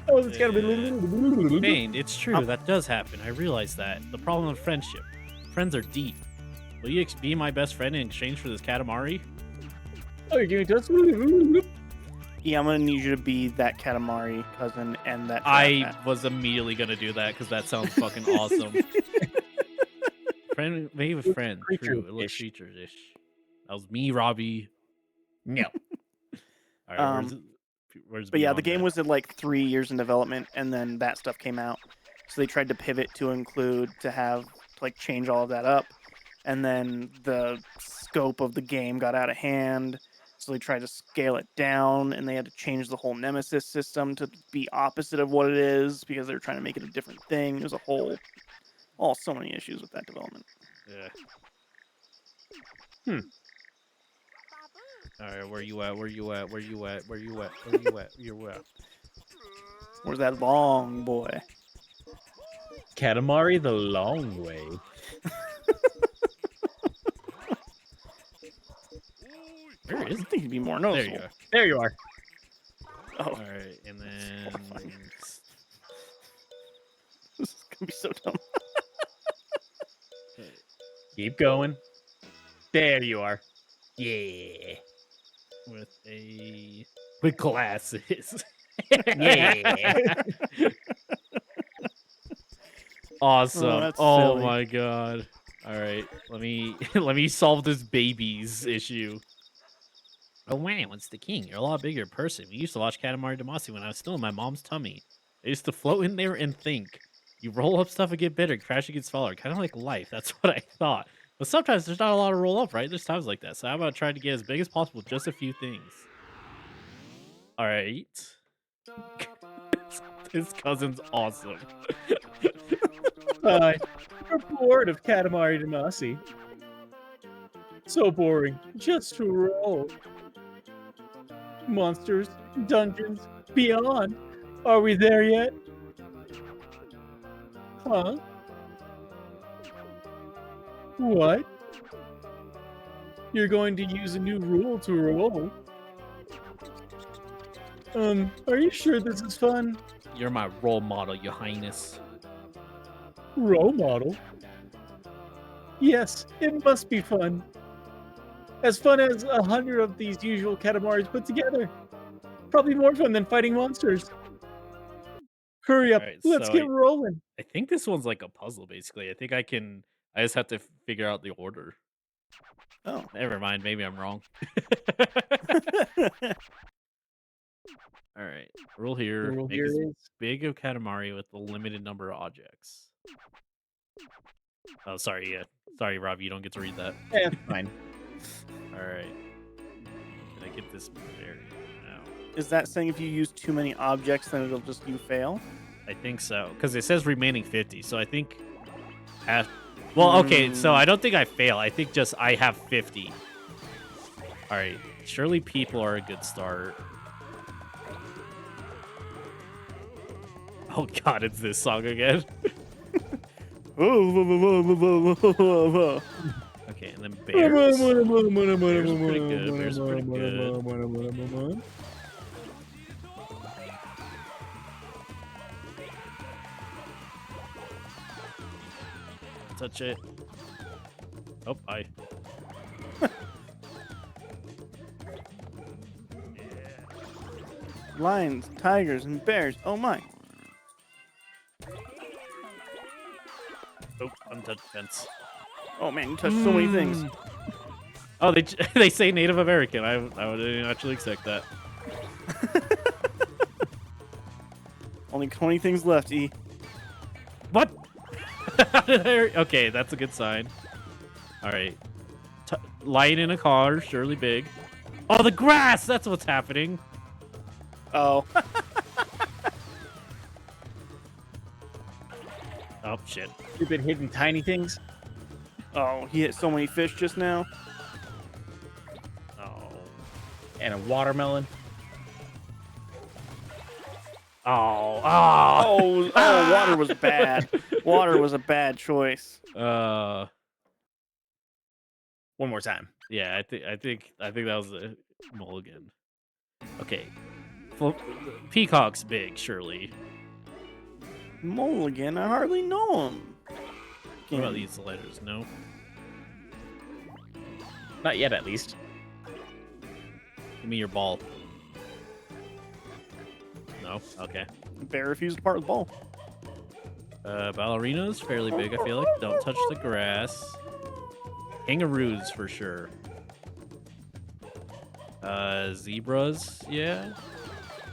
B: Oh, it's gotta be.
A: Bane, it's true. That does happen. I realize that. The problem with friendship. Friends are deep. Will you be my best friend in exchange for this Katamari?
B: Oh, you're giving to us?
C: E, I'm gonna need you to be that Katamari cousin and that. giraffe
A: I
C: hat.
A: was immediately gonna do that because that sounds fucking awesome. Friend, maybe with friend. True. It looks
B: Creature-ish.
A: creature-ish. That was me, Robbie.
B: No.
A: All right,
C: Um,
A: where's
C: But yeah, the
A: Beyond
C: game
A: at?
C: was at like 3 years in development, and then that stuff came out. So they tried to pivot to include to have to like change all of that up, and then the scope of the game got out of hand. So they tried to scale it down, and they had to change the whole Nemesis system to be opposite of what it is because they were trying to make it a different thing. There's a whole, so many issues with that development.
A: Yeah.
B: Hmm.
A: All right, where you at? Where you at? Where you at? Where you at? Where you at? You at?
C: Where's that long boy?
B: Katamari the long way.
A: Where is
C: I think he'd be more
A: There
C: noticeable.
A: you are.
B: There you are.
C: Oh,
A: All right, and then
C: horrifying. this is gonna be so dumb.
B: Keep going. There you are. Yeah.
A: with glasses.
B: Yeah.
A: Awesome.
C: that's
A: Oh
C: silly.
A: my god. All right, let me let me solve this babies issue. Oh man, what's the king? You're a lot bigger person. We used to watch Katamari Damacy when I was still in my mom's tummy. I used to float in there and think. You roll up stuff and get bitter, crash and get smaller. Kind of like life. That's what I thought. But sometimes there's not a lot of roll up, right? There's times like that. So I'm gonna try to get as big as possible with just a few things. All right. This cousin's awesome.
B: Hi. We're bored of Katamari Damacy. So boring. Just to roll. Monsters, dungeons, beyond. Are we there yet? Huh? What? You're going to use a new rule to roll? Are you sure this is fun?
A: You're my role model, Your Highness.
B: Role model? Yes, it must be fun. As fun as 100 of these usual Katamaris put together. Probably more fun than fighting monsters. Hurry up,
A: Alright,
B: let's
A: so
B: get rolling.
A: I think this one's like a puzzle, basically. I think I can. I just have to figure out the order.
C: Oh.
A: Never mind. Maybe I'm wrong. All right. Rule here.
B: The rule
A: Make
B: here
A: as
B: is
A: big of Katamari with a limited number of objects. Oh, sorry. Yeah, sorry, Rob. You don't get to read that.
B: Yeah, fine.
A: All right. Can I get this bear? No.
C: Is that saying if you use too many objects, then it'll just you fail?
A: I think so, because it says remaining 50. So I think. Well, okay. So I don't think I fail. I think just I have 50. All right. Surely people are a good start. Oh God, it's this song again. Okay, and then bears. Bears are pretty good. Bears are pretty good. Touch it. Oh, I.
C: Lions, tigers, and bears. Oh my.
A: Oh, untouched fence.
C: Oh man, you touched so many things.
A: Oh, they they say Native American. I would actually expect that.
C: Only 20 things left, E.
A: What? Okay, that's a good sign. All right. Lion in a car, surely big. Oh, the grass! That's what's happening.
C: Oh.
A: Oh, shit.
B: Stupid hidden tiny things.
C: Oh, he hit so many fish just now.
A: Oh.
B: And a watermelon.
A: Oh. Oh.
C: Oh, water was bad. Water was a bad choice.
B: One more time.
A: Yeah, I think that was a mulligan. Okay. Peacock's big, surely.
C: Mulligan, I hardly know him.
A: What about these letters? No.
B: Not yet, at least.
A: Give me your ball. No? Okay.
C: Bear refused to part with the ball.
A: Ballerinas, fairly big, I feel like. Don't touch the grass. Kangaroos, for sure. Zebras, yeah.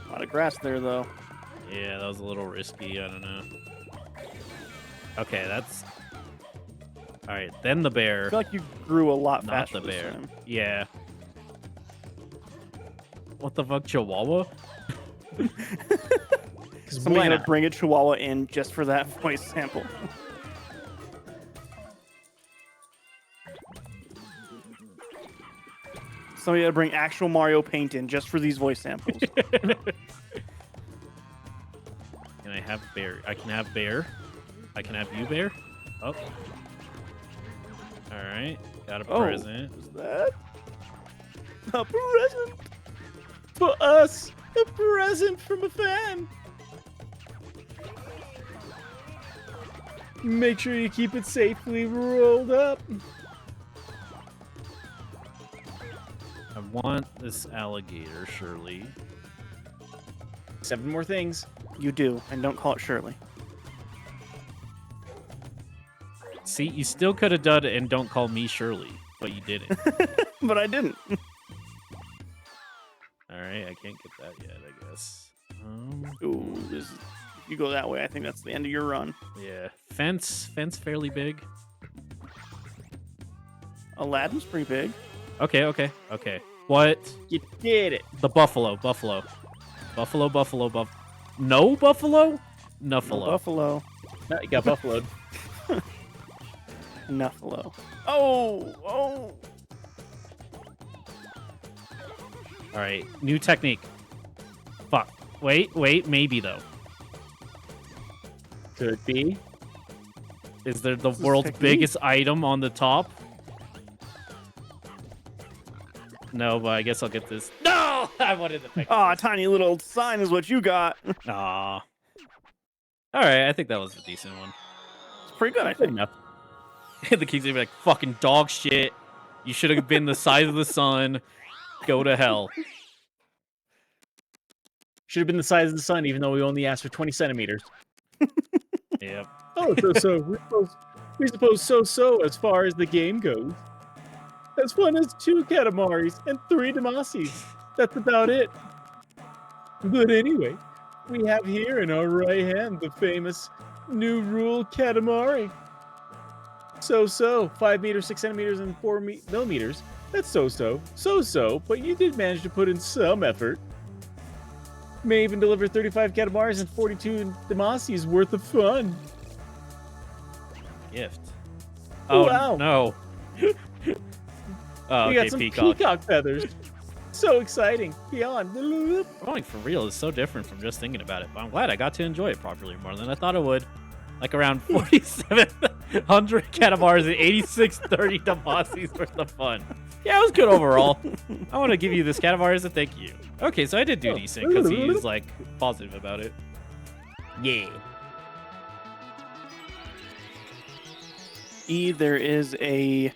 C: A lot of grass there, though.
A: Yeah, that was a little risky. I don't know. Okay, that's... Alright, then the
C: I
A: bear.
C: feel like you grew a lot
A: Not
C: faster
A: the
C: this
A: bear.
C: time.
A: Yeah. What the fuck, Chihuahua?
C: Somebody had to bring a Chihuahua in just for that voice sample. Somebody had to bring actual Mario paint in just for these voice samples.
A: Can I have bear? I can have bear. I can have you, bear. Oh. All right. Got a present.
C: Is that a present?
B: For us, a present from a fan. Make sure you keep it safely rolled up.
A: I want this alligator, surely.
B: 7 more things.
C: You do, and don't call it Shirley.
A: See, you still could have done it and don't call me Shirley, but you didn't.
C: But I didn't.
A: All right, I can't get that yet, I guess.
C: Ooh, if you go that way, I think that's the end of your run.
A: Yeah. Fence fairly big.
C: Aladdin's pretty big.
A: Okay. What?
B: You did it.
A: The buffalo. No buffalo?
C: No
A: Nuffalo.
C: buffalo.
B: No, you got buffaloed.
C: Nuffalo. Oh!
A: All right, new technique. Fuck. Wait, maybe though.
B: Could be.
A: Is there the
C: This is
A: world's
C: technique.
A: biggest item on the top? No, but I guess I'll get this. No! I wanted the pick.
C: Ah, tiny little sign is what you got.
A: Aw. Alright, I think that was a decent one.
C: It's pretty good, I
B: Good
C: think.
B: enough.
A: The king's gonna be like, fucking dog shit. You should have been the size of the sun. Go to hell.
B: Should have been the size of the sun, even though we only asked for 20 centimeters.
A: Yep.
B: Oh, we suppose so as far as the game goes. As fun as 2 Katamaris and 3 Damasis. That's about it. But anyway, we have here in our right hand the famous New Rule Katamari. So, 5 meters, 6 centimeters, and 4 millimeters. That's so, but you did manage to put in some effort. May even deliver 35 Katamars and 42 Demacies worth of fun.
A: Gift. Oh,
B: Wow.
A: no. Oh,
B: We got
A: okay,
B: some
A: peacock.
B: feathers. So exciting. Beyond.
A: Rolling for real is so different from just thinking about it, but I'm glad I got to enjoy it properly more than I thought I would. Like around 4,700 Katamars and 8630 Demacies worth of fun. Yeah, it was good overall. I want to give you this Katamar as a thank you. Okay, so I did do decent because he's like positive about it.
B: Yeah.
C: E, there is a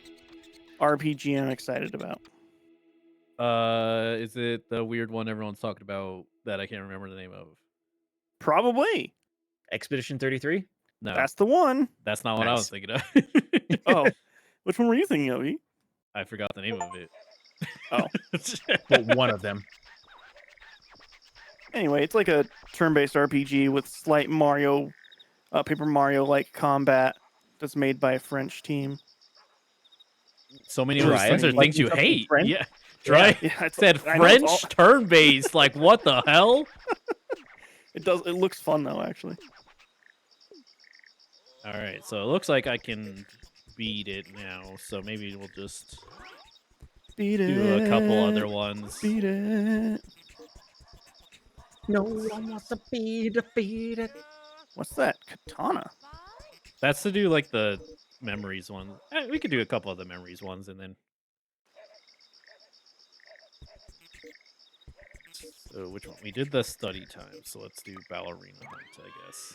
C: RPG I'm excited about.
A: Is it the weird one everyone's talking about that I can't remember the name of?
C: Probably.
B: Expedition 33?
A: No,
C: That's the one.
A: that's not what I was
B: Nice.
A: thinking of.
C: Oh, which one were you thinking of, E?
A: I forgot the name of it.
C: Oh.
B: But one of them.
C: Anyway, it's like a turn-based RPG with slight Paper Mario-like combat that's made by a French team.
A: So many of those
B: Try
A: things
B: it.
A: are things you
B: Like something
A: hate.
B: French?
A: Yeah, try.
C: Yeah,
A: It said
C: I know it's
A: French turn-based. Like what the hell?
C: It does. It looks fun though, actually.
A: All right, so it looks like I can beat it now. So maybe we'll just
C: Beat it.
A: do a couple other ones.
C: Beat it.
B: No one wants to beat it.
C: What's that? Katana.
A: That's to do like the memories one. We could do a couple of the memories ones and then. So which one? We did the study time, so let's do ballerina hunt, I guess.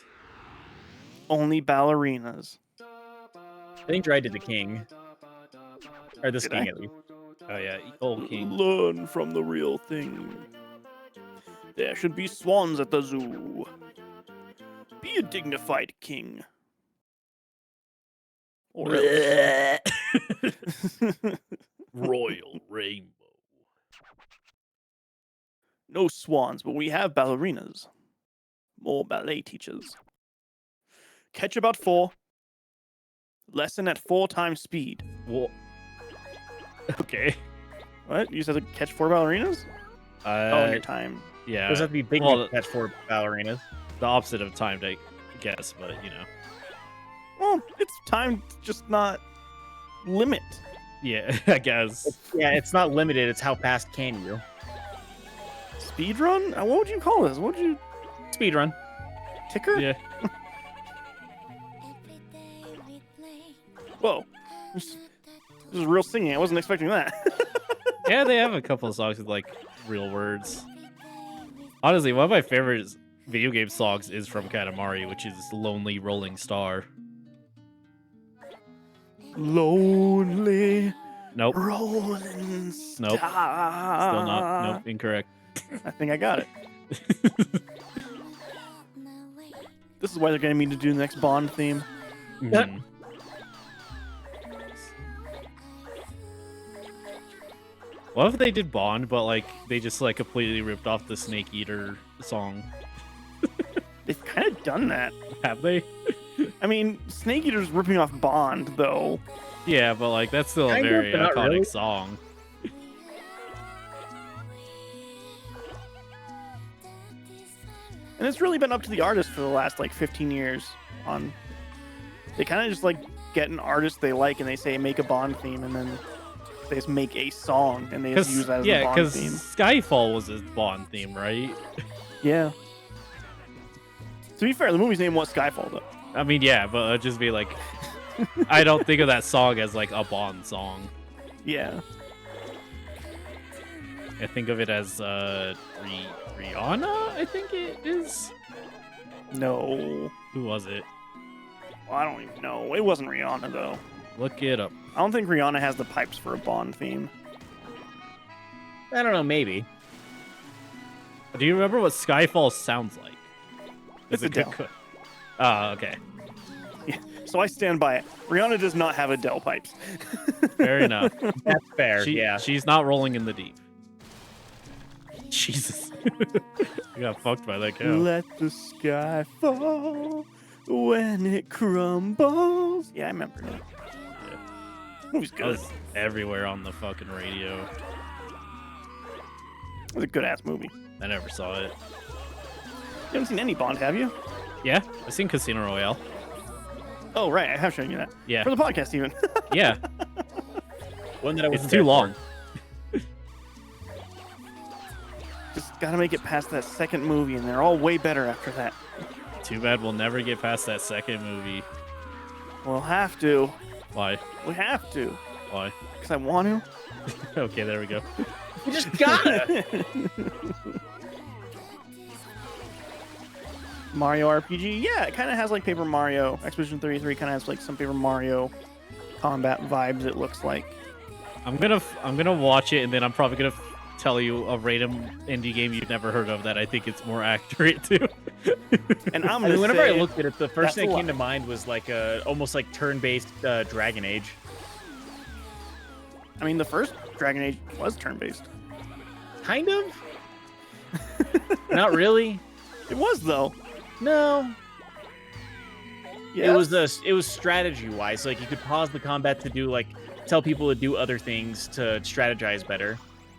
C: Only ballerinas.
B: I think Dry did the king. Or this
C: Did
B: king,
C: I?
B: at least.
A: Oh yeah, old king.
C: Learn from the real thing. There should be swans at the zoo. Be a dignified king. Or else.
A: Royal rainbow.
C: No swans, but we have ballerinas. More ballet teachers. Catch about 4. Lesson at 4 times speed.
A: Well, okay.
C: What? You said to catch 4 ballerinas? Oh, in your time.
A: Yeah.
B: Those have to be big
A: well,
B: to catch 4 ballerinas.
A: the opposite of timed, I guess, but you know.
C: Well, it's time, just not limit.
A: Yeah, I guess.
B: Yeah, it's not limited. It's how fast can you.
C: Speed run? What would you call this? What would you...
B: Speed run.
C: Ticker?
A: Yeah.
C: Whoa. This is real singing. I wasn't expecting that.
A: Yeah, they have a couple of songs with like real words. Honestly, one of my favorite video game songs is from Katamari, which is Lonely Rolling Star.
C: Lonely
A: Nope.
C: rolling star.
A: Nope. Still not. Nope. Incorrect.
C: I think I got it. This is why they're getting me to do the next Bond theme.
A: Mhm. What if they did Bond, but like they just like completely ripped off the Snake Eater song?
C: They've kind of done that.
A: Have they?
C: I mean, Snake Eater's ripping off Bond, though.
A: Yeah, but like that's still a
B: Kind of,
A: very
B: but not
A: iconic
B: really.
A: song.
C: And it's really been up to the artist for the last, like, 15 years. They kind of just, like, get an artist they like and they say, make a Bond theme, and then they just make a song and they just use that as a Bond theme.
A: Skyfall was a Bond theme, right?
C: Yeah. To be fair, the movie's name was Skyfall, though.
A: I mean, yeah, but it'd just be like, I don't think of that song as like a Bond song.
C: Yeah.
A: I think of it as Rihanna. I think it is.
C: No.
A: Who was it?
C: Well, I don't even know. It wasn't Rihanna, though.
A: Look it up.
C: I don't think Rihanna has the pipes for a Bond theme.
B: I don't know, maybe.
A: Do you remember what Skyfall sounds like?
C: It's Adele.
A: Oh, okay.
C: So I stand by it. Rihanna does not have Adele pipes.
A: Fair enough.
B: That's fair, yeah.
A: She's not rolling in the deep. Jesus. I got fucked by that cow.
C: Let the sky fall when it crumbles. Yeah, I remember that. Movie's
A: I
C: good.
A: was everywhere on the fucking radio.
C: It was a good ass movie.
A: I never saw it.
C: You haven't seen any Bond, have you?
A: Yeah, I've seen Casino Royale.
C: Oh right, I have shown you that.
A: Yeah.
C: For the podcast, even.
A: Yeah,
B: One that I
A: it's
B: wasn't
A: too
B: there for.
A: long.
C: Just gotta make it past that second movie, and they're all way better after that.
A: Too bad we'll never get past that second movie.
C: We'll have to.
A: Why?
C: We have to.
A: Why?
C: Because I want to.
A: Okay, there we go.
B: You just gotta.
C: Mario RPG, yeah, it kind of has like Paper Mario. Expedition 33 kind of has like some Paper Mario combat vibes. It looks like.
A: I'm gonna watch it, and then I'm probably gonna tell you a random indie game you've never heard of that I think it's more accurate to.
C: And I'm
B: I
C: gonna
B: mean, whenever I
C: say
B: looked at it, the first
C: that's
B: thing
C: a
B: that came
C: lot.
B: to mind was like almost like turn-based Dragon Age.
C: I mean, the first Dragon Age was turn-based.
B: Kind of. Not really.
C: It was though.
B: No.
C: Yeah.
B: It was strategy wise. Like you could pause the combat to do like tell people to do other things to strategize better,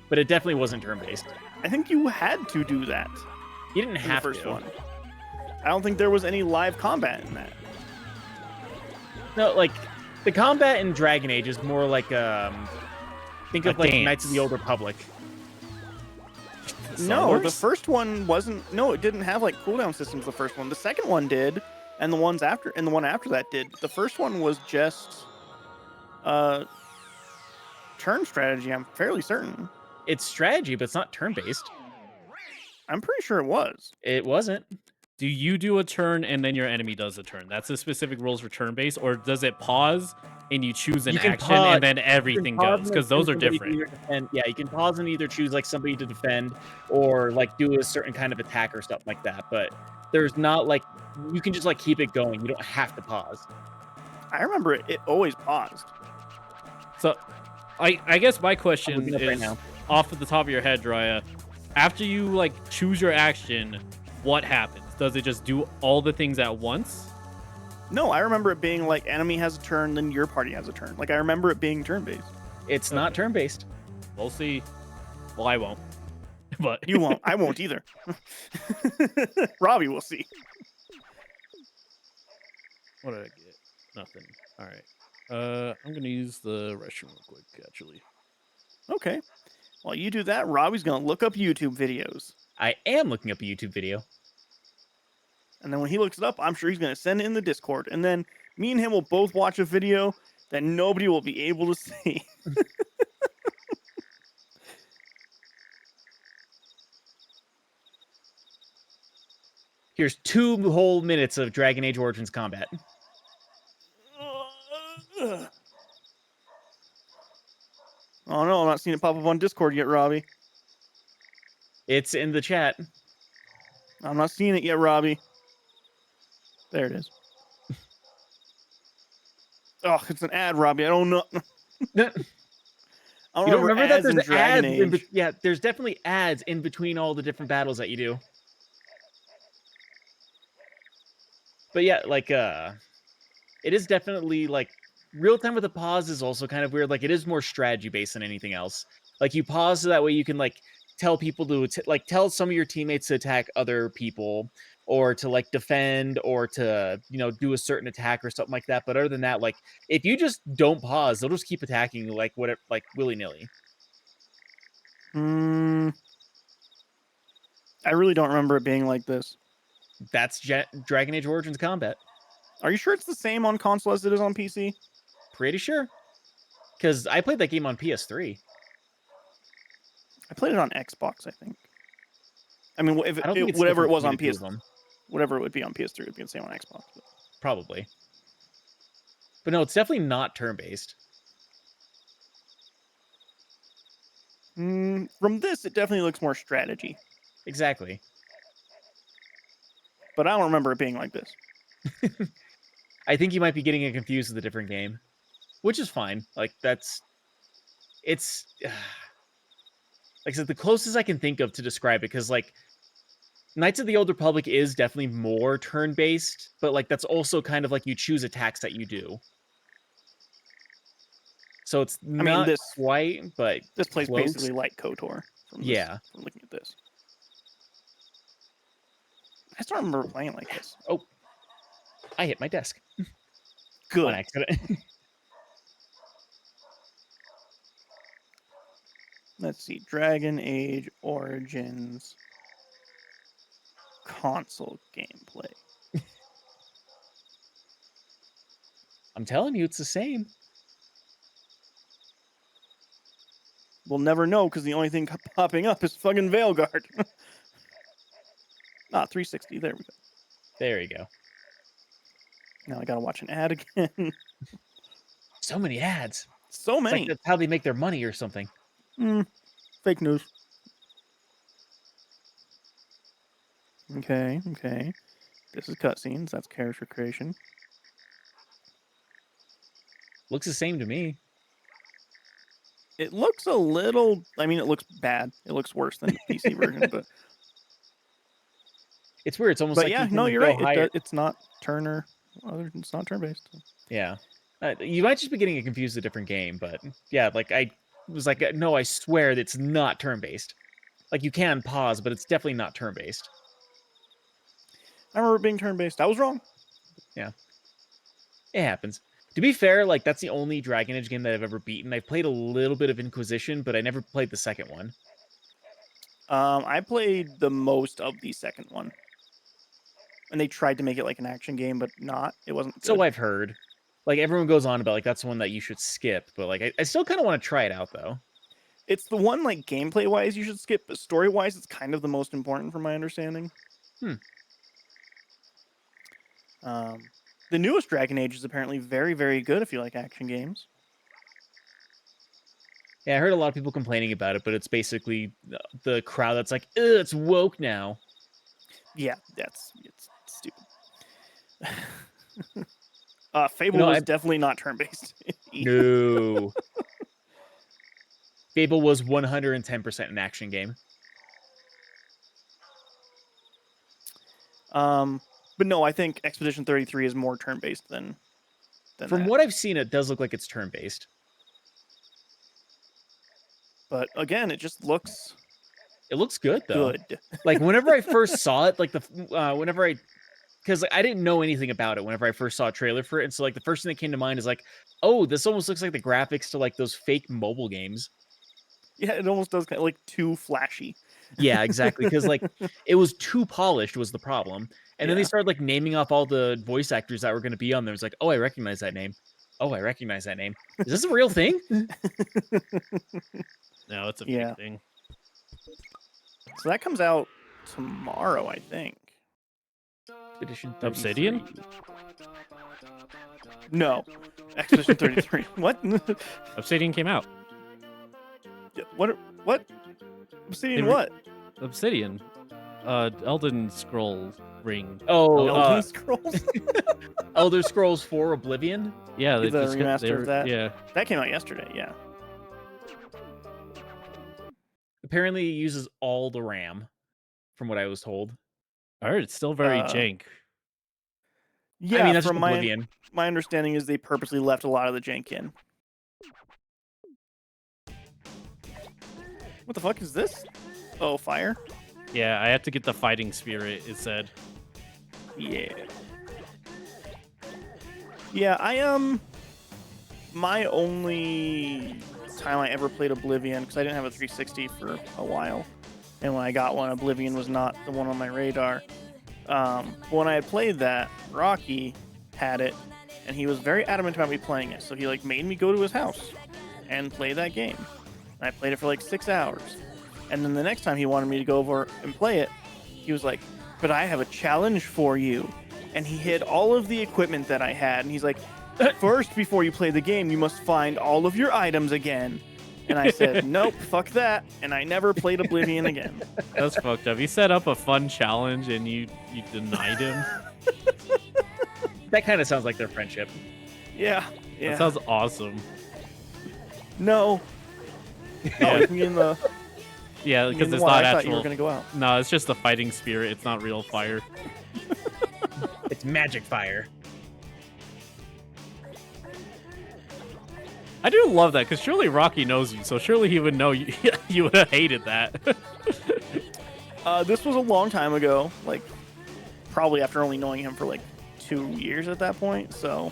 B: but it definitely wasn't turn-based.
C: I think you had to do that
B: You didn't
C: in the
B: have
C: first
B: to.
C: one. I don't think there was any live combat in that.
B: No, like the combat in Dragon Age is more like think of
A: A
B: like
A: dance.
B: Knights of the Old Republic.
A: Star
C: No,
A: Wars?
C: the first one wasn't. No, it didn't have like cooldown systems. The first one, the second one did, and the one after that did. The first one was just turn strategy. I'm fairly certain.
B: It's strategy, but it's not turn-based.
C: I'm pretty sure it was.
B: It wasn't.
A: Do you do a turn and then your enemy does a turn? That's the specific rules for turn-based, or does it pause and you choose an
B: You can
A: action
B: pause-
A: and then everything goes? Because those are different.
B: Yeah, you can pause and either choose like somebody to defend or like do a certain kind of attack or stuff like that. But there's not like you can just like keep it going. You don't have to pause.
C: I remember it always paused.
A: So, I guess my
B: I'm
A: question
B: looking up right
A: is
B: now.
A: off of the top of your head, Drya. After you like choose your action, what happens? Does it just do all the things at once?
C: No, I remember it being like enemy has a turn, then your party has a turn. Like I remember it being turn-based.
B: It's not turn-based.
A: We'll see. Well, I won't. But
C: You won't. I won't either. Robbie will see.
A: what did I get? Nothing. All right. I'm gonna use the restroom real quick, actually.
C: Okay. While you do that, Robbie's gonna look up YouTube videos.
B: I am looking up a YouTube video.
C: And then when he looks it up, I'm sure he's going to send it in the Discord. And then me and him will both watch a video that nobody will be able to see.
B: Here's 2 whole minutes of Dragon Age Origins combat.
C: Oh no, I'm not seeing it pop up on Discord yet, Robbie.
B: It's in the chat.
C: I'm not seeing it yet, Robbie. There it is. Oh, it's an ad, Robbie. I don't know. I don't
B: You don't remember that
C: ads in
B: there's
C: Dragon
B: ads in
C: Age.
B: yeah, there's definitely ads in between all the different battles that you do. But yeah, like it is definitely like real time with the pause is also kind of weird. Like it is more strategy based than anything else. Like you pause so that way you can like tell people to like tell some of your teammates to attack other people or to like defend or to do a certain attack or something like that. But other than that, like if you just don't pause, they'll just keep attacking you like whatever, like willy-nilly.
C: I really don't remember it being like this.
B: That's Dragon Age Origins combat.
C: Are you sure it's the same on console as it is on PC?
B: Pretty sure. Because I played that game on PS3.
C: I played it on Xbox, I think. I mean, if
B: I don't think it's
C: whatever it
B: different
C: was on
B: between the
C: PS,
B: two of them.
C: whatever it would be on PS3, it would be the same on Xbox. But.
B: Probably. But no, it's definitely not turn-based.
C: From this, it definitely looks more strategy.
B: Exactly.
C: But I don't remember it being like this.
B: I think you might be getting it confused with a different game. Which is fine. Like, it's... like I said, the closest I can think of to describe it, because, like, Knights of the Old Republic is definitely more turn-based, but, like, that's also kind of like you choose attacks that you do. So it's
C: mean,
B: not
C: this-
B: quite, but
C: This plays
B: close.
C: basically like KOTOR. From
B: Yeah.
C: From looking at this. I still remember playing like this.
B: Oh, I hit my desk on
C: Good.
B: accident.
C: Let's see. Dragon Age Origins console gameplay.
B: I'm telling you, it's the same.
C: We'll never know because the only thing popping up is fucking Veilguard. 360. There we go.
B: There you go.
C: Now I gotta watch an ad again.
B: So many ads.
C: So
B: It's
C: many.
B: like that's how they make their money or something.
C: Fake news. Okay. This is cutscenes. That's character creation.
B: Looks the same to me.
C: It looks a little. I mean, it looks bad. It looks worse than the PC version, but
B: It's weird. It's almost
C: but
B: like
C: yeah,
B: you
C: no,
B: can
C: you're
B: go
C: right.
B: higher.
C: It's not turn it's not turn based.
B: Yeah. You might just be getting it confused with a different game, but yeah, like I was like, no, I swear that it's not turn-based. Like you can pause, but it's definitely not turn-based.
C: I remember it being turn based. I was wrong.
B: Yeah. It happens. To be fair, like that's the only Dragon Age game that I've ever beaten. I've played a little bit of Inquisition, but I never played the second one.
C: I played the most of the second one, and they tried to make it like an action game, but not. It wasn't. Good.
B: So I've heard. Like everyone goes on about like that's the one that you should skip, but like I still kind of want to try it out though.
C: It's the one like gameplay wise you should skip, but story wise it's kind of the most important from my understanding. The newest Dragon Age is apparently very, very good if you like action games.
B: Yeah, I heard a lot of people complaining about it, but it's basically the crowd that's like, ugh, it's woke now.
C: Yeah, it's stupid. Fable was definitely not turn based.
B: No. Fable was 110% an action game.
C: But no, I think Expedition 33 is more turn based than
B: From
C: that.
B: what I've seen, it does look like it's turn based.
C: But again, it just looks
B: It looks good though.
C: good.
B: Like whenever I first saw it, like because I didn't know anything about it whenever I first saw a trailer for it, and so like the first thing that came to mind is like, oh, this almost looks like the graphics to like those fake mobile games.
C: Yeah, it almost does kind of like too flashy.
B: Yeah, exactly. Because like it was too polished was the problem, and then they
C: Yeah.
B: started like naming off all the voice actors that were going to be on there. It's like, oh, I recognize that name. Oh, I recognize that name. Is this a real thing?
A: No, it's a
C: Yeah.
A: big thing.
C: So that comes out tomorrow, I think.
B: Edition
A: Obsidian?
B: 33.
C: No, Expedition 33. What?
A: Obsidian came out.
C: What? Obsidian
A: They re-
C: what?
A: Obsidian. Elden Scroll ring.
B: Oh,
C: Elden Scrolls?
B: Elder Scrolls 4 Oblivion.
A: Yeah,
C: The
A: just got-
C: remaster of that?
A: Yeah.
C: That came out yesterday, yeah.
B: Apparently, it uses all the RAM, from what I was told.
A: I heard it's still very
C: Uh,
A: jank.
C: Yeah,
B: I mean, that's
C: from
B: just
C: my
B: Oblivion.
C: understanding is they purposely left a lot of the jank in. What the fuck is this? Oh, fire?
A: Yeah, I have to get the fighting spirit, it said.
C: Yeah. Yeah, my only time I ever played Oblivion, because I didn't have a 360 for a while, and when I got one, Oblivion was not the one on my radar. When I had played that, Rocky had it, and he was very adamant about me playing it, so he like made me go to his house and play that game. And I played it for like 6 hours. And then the next time he wanted me to go over and play it, he was like, but I have a challenge for you. And he hid all of the equipment that I had, and he's like, first, before you play the game, you must find all of your items again. And I said, nope, fuck that. And I never played Oblivion again.
A: That's fucked up. He set up a fun challenge and you denied him.
B: That kind of sounds like their friendship.
C: Yeah.
A: That sounds awesome.
C: No.
A: Yeah.
C: Oh, me and the.
A: Yeah, because it's
C: I
A: not
C: thought you were
A: actual.
C: gonna go out.
A: No, it's just the fighting spirit. It's not real fire.
B: It's magic fire.
A: I do love that because surely Rocky knows you, so surely he would know you. You would have hated that.
C: This was a long time ago, like probably after only knowing him for like 2 years at that point. So,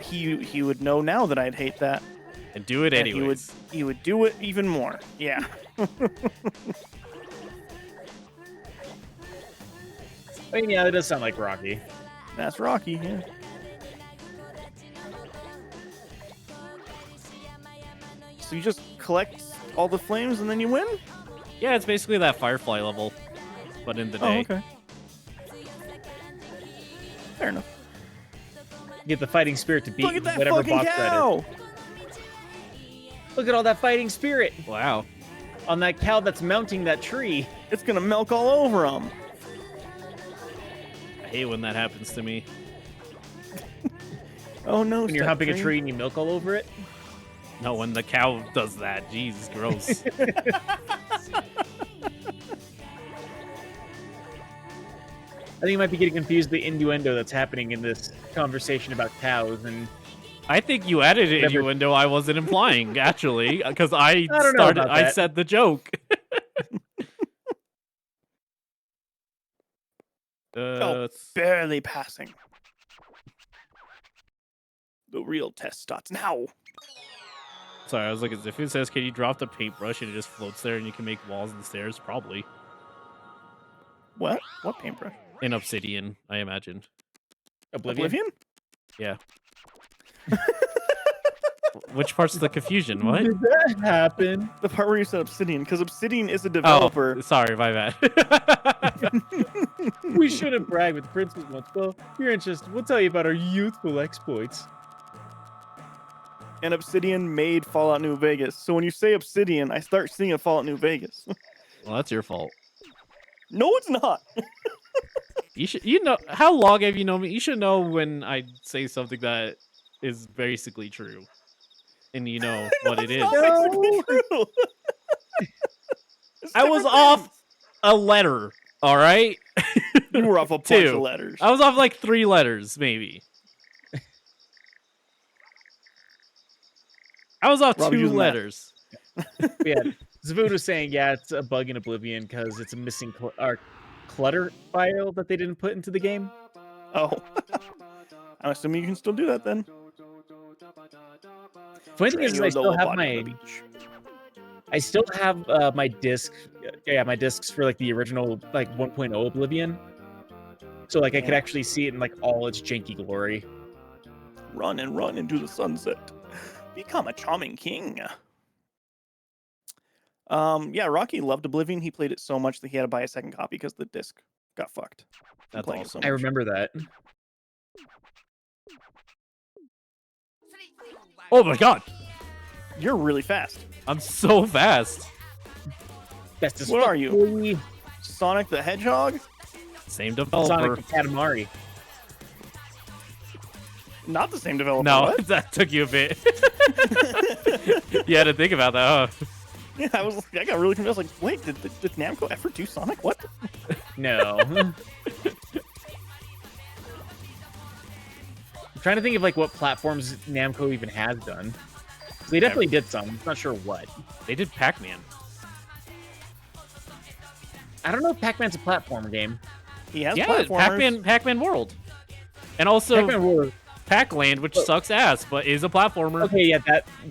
C: he would know now that I'd hate that,
A: And do it
C: and
A: anyways.
C: he would do it even more. Yeah.
B: I mean, yeah, that does sound like Rocky.
C: That's Rocky. Yeah. So you just collect all the flames and then you win?
A: Yeah, it's basically that Firefly level, but in the day.
C: Oh, okay. Fair enough.
B: Get the fighting spirit to beat
C: Look at that
B: whatever
C: fucking
B: boss that
C: cow!
B: is. Look at all that fighting spirit
A: Wow.
B: on that cow that's mounting that tree.
C: It's gonna milk all over him.
A: I hate when that happens to me.
C: Oh no!
B: When you're
C: step
B: humping a
C: three.
B: tree and you milk all over it.
A: No, when the cow does that. Jeez, gross.
B: I think you might be getting confused with the innuendo that's happening in this conversation about cows, and
A: I think you added an
B: Whatever.
A: innuendo I wasn't implying, actually, because I
B: don't know about
A: I
B: that.
A: said the joke. It's-
C: Barely passing. The real test starts now.
A: Sorry, I was like, as if it says, can you drop the paintbrush and it just floats there and you can make walls and stairs? Probably.
C: What? What paintbrush?
A: In Obsidian, I imagine.
B: Oblivion.
A: Yeah. Which part's the confusion? What?
B: Did that happen?
C: The part where you said Obsidian, because Obsidian is a
A: Oh,
C: developer.
A: sorry, my bad.
B: We shouldn't brag with the princess once. Well, if you're interested, we'll tell you about our youthful exploits.
C: And Obsidian made Fallout New Vegas. So when you say Obsidian, I start seeing a Fallout New Vegas.
A: Well, that's your fault.
C: No, it's not.
A: You know, how long have you known me? You should know when I say something that is basically true. And you know what it is.
C: That's not basically true. It's
A: I was
C: different
A: off
C: things.
A: a letter, all right?
C: You were off a bunch
A: Two.
C: of letters.
A: I was off like 3 letters, maybe. I was off
C: Rob,
A: 2
C: use the math.
A: letters.
B: Yeah, Zavood was saying, yeah, it's a bug in Oblivion because it's a missing clutter file that they didn't put into the game.
C: Oh. I'm assuming you can still do that then.
B: Funny thing is, I still have my disc. Yeah, my discs for like the original like 1.0 Oblivion. So like I could
C: Yeah.
B: actually see it in like all its janky glory.
C: Run and run into the sunset. Become a charming king. Yeah, Rocky loved Oblivion. He played it so much that he had to buy a second copy because the disc got fucked. from
A: That's
C: playing it
A: awesome.
C: so
B: I
C: much.
B: remember that.
A: Oh my god,
C: You're really fast.
A: I'm so fast.
B: That's just
C: What are you?
B: fully
C: Sonic the Hedgehog?
A: Same
B: Sonic
A: developer.
B: the Katamari.
C: Not the same developer.
A: No,
C: What?
A: that took you a bit. You had to think about that, huh?
C: Yeah, I got really confused. I was like, wait, did Namco ever do Sonic? What?
B: No. I'm trying to think of like what platforms Namco even has done. They definitely did some. I'm not sure what.
A: They did Pac-Man.
B: I don't know if Pac-Man's a platform game.
C: He has
A: Yeah,
C: platformers.
A: Pac-Man World. And also
B: Pac-Man World.
A: Pac-Land, which sucks ass, but is a platformer.
B: Okay, yeah,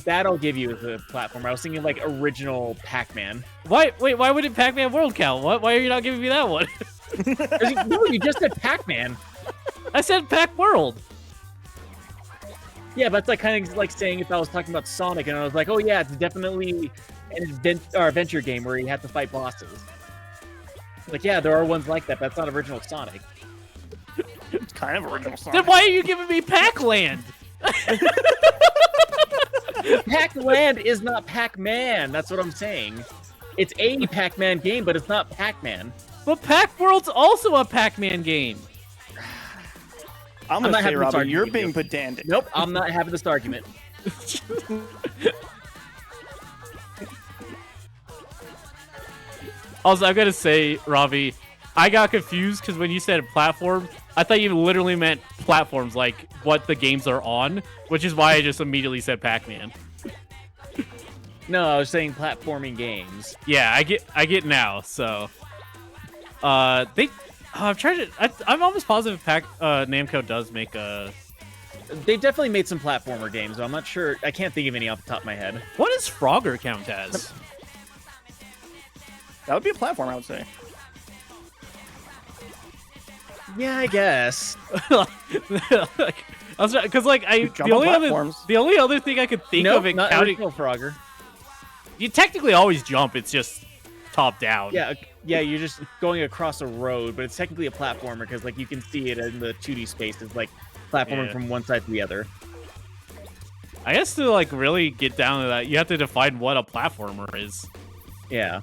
B: that I'll give you as a platform. I was thinking like original Pac-Man.
A: Why wouldn't Pac-Man World count? Why are you not giving me that one?
B: No, you just said Pac-Man.
A: I said Pac World.
B: Yeah, but it's like kind of like saying if I was talking about Sonic and I was like, oh yeah, it's definitely an adventure game where you have to fight bosses. Like, yeah, there are ones like that, but that's not original Sonic.
C: It's kind of original Sonic.
A: Then why are you giving me Pac-Land?
B: Pac-Land is not Pac-Man. That's what I'm saying. It's a Pac-Man game, but it's not Pac-Man.
A: But Pac World's also a Pac-Man game.
C: I'm
B: I'm
C: gonna
B: not
C: say,
B: having this
C: Robbie,
B: argument
C: you're
B: with
C: being
B: you.
C: pedantic.
B: Nope, I'm not having this argument.
A: Also, I'm gonna say, Ravi, I got confused because when you said platform, I thought you literally meant platforms, like what the games are on, which is why I just immediately said Pac-Man.
B: No, I was saying platforming games.
A: Yeah, I get now. So, I've tried to. I'm almost positive Namco does make a.
B: They definitely made some platformer games, but I'm not sure. I can't think of any off the top of my head.
A: What does Frogger count as?
C: That would be a platform, I would say.
B: Yeah, I guess.
A: Because
C: jump on platforms.
A: the only other thing I could think
B: Nope,
A: of it
B: not
A: counting.
B: original Frogger.
A: You technically always jump. It's just top down.
B: Yeah, you're just going across a road, but it's technically a platformer because like you can see it in the 2D space. It's like platforming from one side to the other.
A: I guess to like really get down to that, you have to define what a platformer is.
B: Yeah,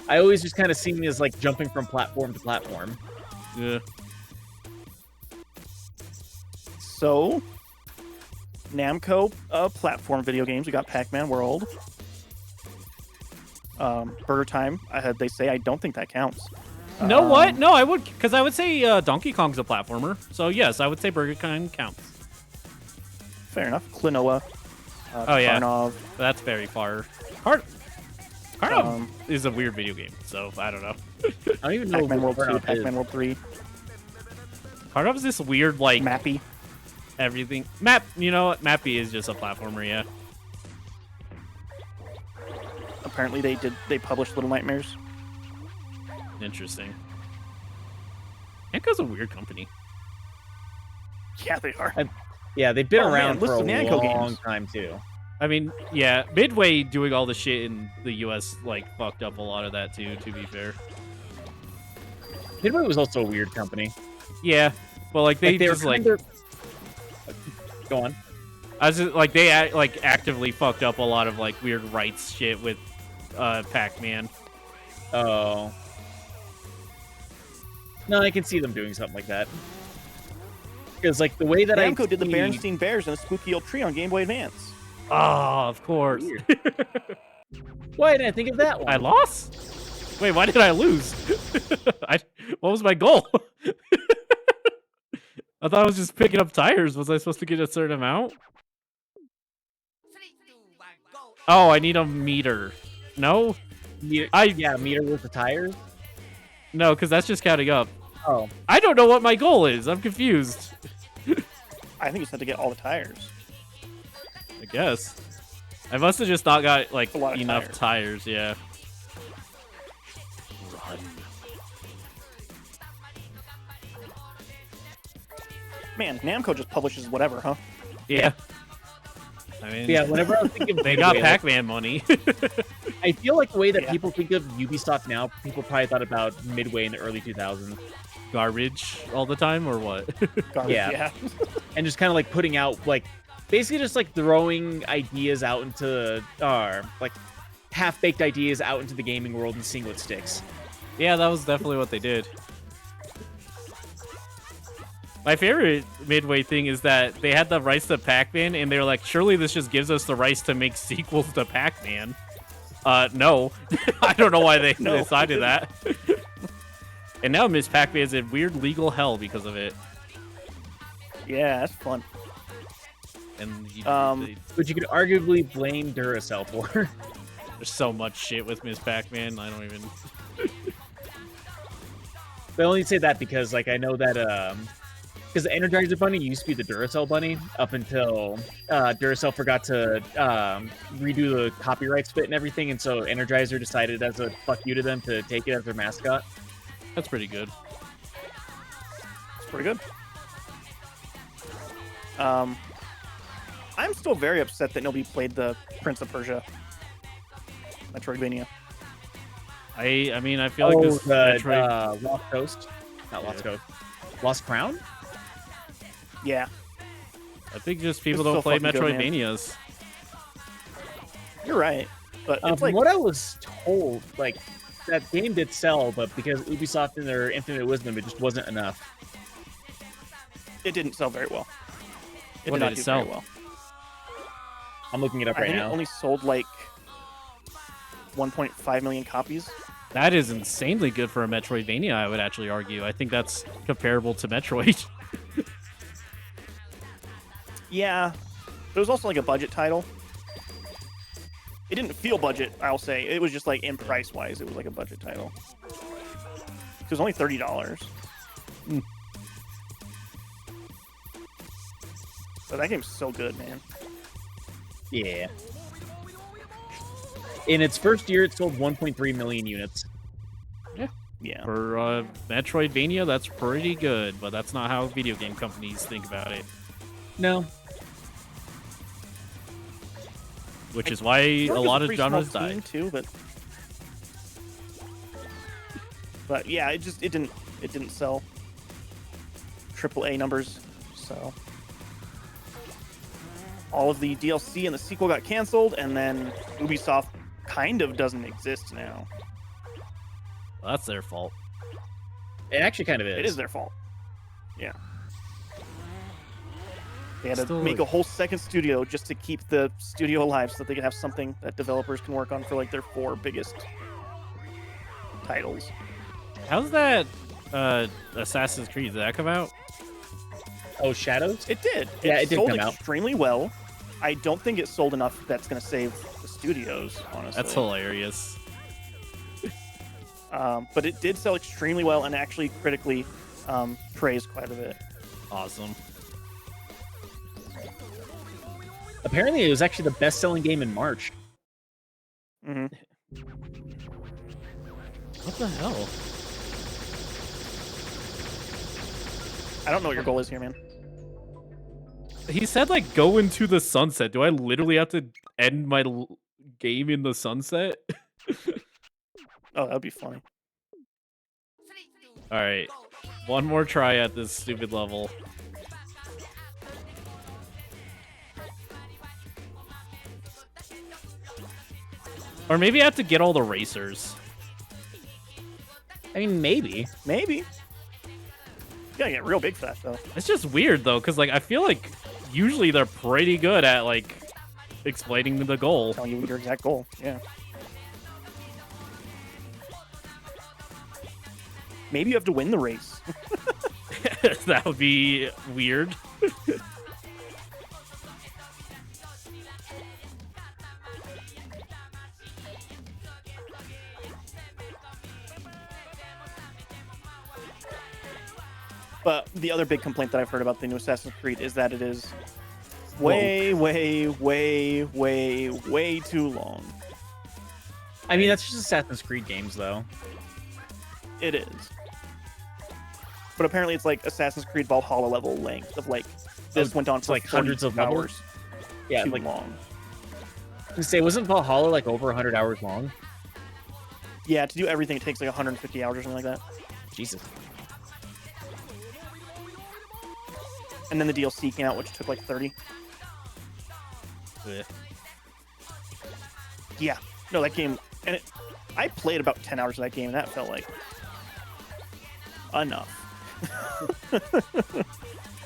B: I always just kind of see me as like jumping from platform to platform.
A: Yeah.
C: So, Namco platform video games. We got Pac-Man World. Burger Time. They say I don't think that counts.
A: No, what? No, I would, because I would say Donkey Kong's a platformer. So yes, I would say Burger King counts.
C: Fair enough. Klonoa.
A: Oh yeah,
C: Karnov.
A: that's very far. Karnov is a weird video game, so I don't know.
B: I don't even know
C: Pac-Man World 2,
B: Karnov
C: Pac-Man
B: is.
C: World 3,
A: Karnov is this weird like
C: Mappy.
A: everything. You know what? Mappy is just a platformer, yeah.
C: Apparently they published Little Nightmares.
A: Interesting. Namco's a weird company.
C: Yeah, they are.
B: Yeah, they've been
C: Oh, man,
B: around for a
C: list of Namco
B: long
C: games.
B: time too.
A: I mean, yeah, Midway doing all the shit in the U.S. like fucked up a lot of that too. To be fair.
B: Midway was also a weird company.
A: Yeah, but like they
B: were
A: just like.
B: kinda- Go on.
A: I was just, like they actively fucked up a lot of like weird rights shit with Pac-Man.
B: Oh. No, I can see them doing something like that. Because like the way that
C: Namco did the
B: see-
C: Berenstein Bears and the Spooky Old Tree on Game Boy Advance.
A: Oh, of course.
B: Weird. Why didn't I think of that one?
A: I lost? Wait, why did I lose? What was my goal? I thought I was just picking up tires. Was I supposed to get a certain amount? Oh, I need a meter. No?
B: Meter, meter worth of tires.
A: No, because that's just counting up.
B: Oh,
A: I don't know what my goal is. I'm confused.
C: I think you just had to get all the tires.
A: I guess. I must have just not got like
C: A lot of
A: enough tires, yeah. Run.
C: Man, Namco just publishes whatever, huh?
A: Yeah. I mean,
B: yeah. Whenever I was thinking, of
A: they got
B: Midway, like,
A: Pac-Man money.
B: I feel like the way that
C: Yeah.
B: people think of Ubisoft now, people probably thought about Midway in the early 2000s,
A: Garbage all the time, or what?
C: Garbage,
B: Yeah.
C: yeah.
B: and just kind of like putting out like, basically just like throwing ideas out into, like half-baked ideas out into the gaming world and seeing what sticks.
A: Yeah, that was definitely what they did. My favorite Midway thing is that they had the rights to Pac-Man, and they were like, surely this just gives us the rights to make sequels to Pac-Man. No. I don't know why they
C: No,
A: decided
C: it
A: that. And now Miss Pac-Man's in weird legal hell because of it.
C: Yeah, that's fun.
A: And
B: Which you could arguably blame Duracell for.
A: there's so much shit with Miss Pac-Man, I don't even...
B: I only say that because like I know that because the Energizer Bunny used to be the Duracell Bunny up until Duracell forgot to redo the copyright split and everything, and so Energizer decided as a fuck you to them to take it as their mascot.
A: That's pretty good.
C: It's pretty good. I'm still very upset that nobody played the Prince of Persia Metroidvania.
A: I mean, I feel like this Metroid...
B: Lost Coast, not Lost
A: Yeah.
B: Coast, Lost Crown.
C: Yeah,
A: I think just people
C: It's
A: don't
C: so
A: play
C: fucking good, man.
A: Metroidvanias.
C: you're right. But it's
B: From
C: like,
B: what I was told, like that game did sell, but because Ubisoft in their infinite wisdom, it just wasn't enough.
C: it didn't sell very well. It
A: What
C: did not
A: did it
C: do
A: sell?
C: very well.
B: I'm looking it up
C: I
B: right
C: think
B: now.
C: it only sold like 1.5 million copies.
A: That is insanely good for a Metroidvania, I would actually argue. I think that's comparable to Metroid.
C: Yeah, there was also like a budget title. It didn't feel budget, I'll say. It was just like in price wise, it was like a budget title. It was only $30. But that game's so good, man.
B: Yeah. In its first year, it sold 1.3 million units.
C: Yeah.
A: For Metroidvania, that's pretty good, but that's not how video game companies think about it.
B: No.
A: Which is why a lot of genres died.
C: Too, but yeah, it didn't sell AAA numbers, so all of the DLC and the sequel got canceled, and then Ubisoft kind of doesn't exist now.
A: Well, that's their fault.
B: It actually kind of is.
C: It is their fault. Yeah. They had to
A: Still
C: make a whole second studio just to keep the studio alive so that they could have something that developers can work on for like their 4 biggest titles.
A: How's that Assassin's Creed? Did that come out?
B: Oh, Shadows?
C: It did.
B: Yeah, it did
C: sold
B: come out.
C: extremely well. I don't think it sold enough that's going to save the studios, honestly.
A: That's hilarious.
C: But it did sell extremely well and actually critically praised quite a bit.
A: Awesome.
B: Apparently, it was actually the best-selling game in March.
C: Mm-hmm.
A: What the hell?
C: I don't know what your goal is here, man.
A: He said, like, go into the sunset. Do I literally have to end my game in the sunset?
C: Oh, that would be funny.
A: All right. One more try at this stupid level. Or maybe I have to get all the racers.
B: I mean, maybe.
C: Maybe. You gotta get real big for that, though.
A: It's just weird, though, because, like, I feel like usually they're pretty good at, like, explaining the goal.
C: Telling you your exact goal. Yeah. Maybe you have to win the race.
A: That would be weird.
C: But the other big complaint that I've heard about the new Assassin's Creed is that it is way too long.
B: I mean, that's just Assassin's Creed games, though.
C: It is. But apparently it's like Assassin's Creed Valhalla level length of like this went on for
B: like hundreds of
C: hours.
B: levels? Yeah,
C: Too
B: like
C: long.
B: I say, wasn't Valhalla like over 100 hours long?
C: Yeah, to do everything it takes like 150 hours or something like that.
B: Jesus.
C: And then the DLC came out, which took like 30.
A: Ugh.
C: Yeah. No, that game, and I played about 10 hours of that game, and that felt like enough.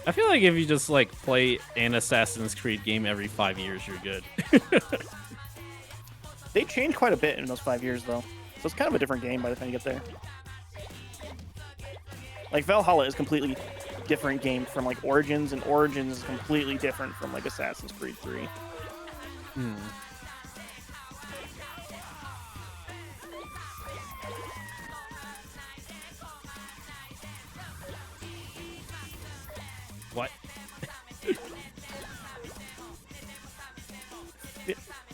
A: I feel like if you just, like, play an Assassin's Creed game every 5 years, you're good.
C: They changed quite a bit in those 5 years, though. So it's kind of a different game by the time you get there. Like, Valhalla is completely different game from, like, Origins, and Origins is completely different from, like, Assassin's Creed 3.
A: What?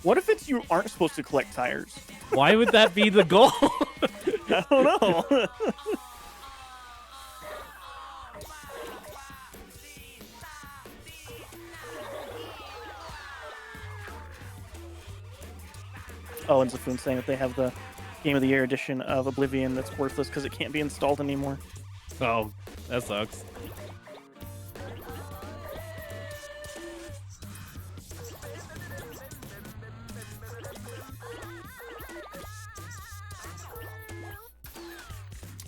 C: What if it's you aren't supposed to collect tires?
A: Why would that be the goal?
C: I don't know. Oh, and Zafoon saying that they have the Game of the Year edition of Oblivion that's worthless because it can't be installed anymore.
A: Oh, that sucks.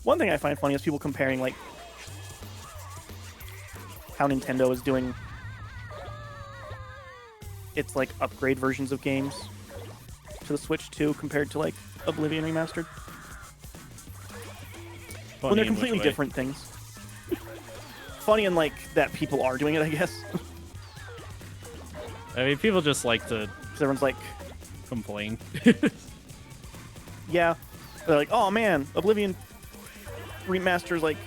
C: One thing I find funny is people comparing like how Nintendo is doing its like upgrade versions of games to the Switch 2 compared to like Oblivion Remastered. When they're completely different things. Funny in like that people are doing it, I guess.
A: I mean, people just like to
C: Because everyone's like,
A: complain.
C: yeah. They're like, oh man, Oblivion remasters, like,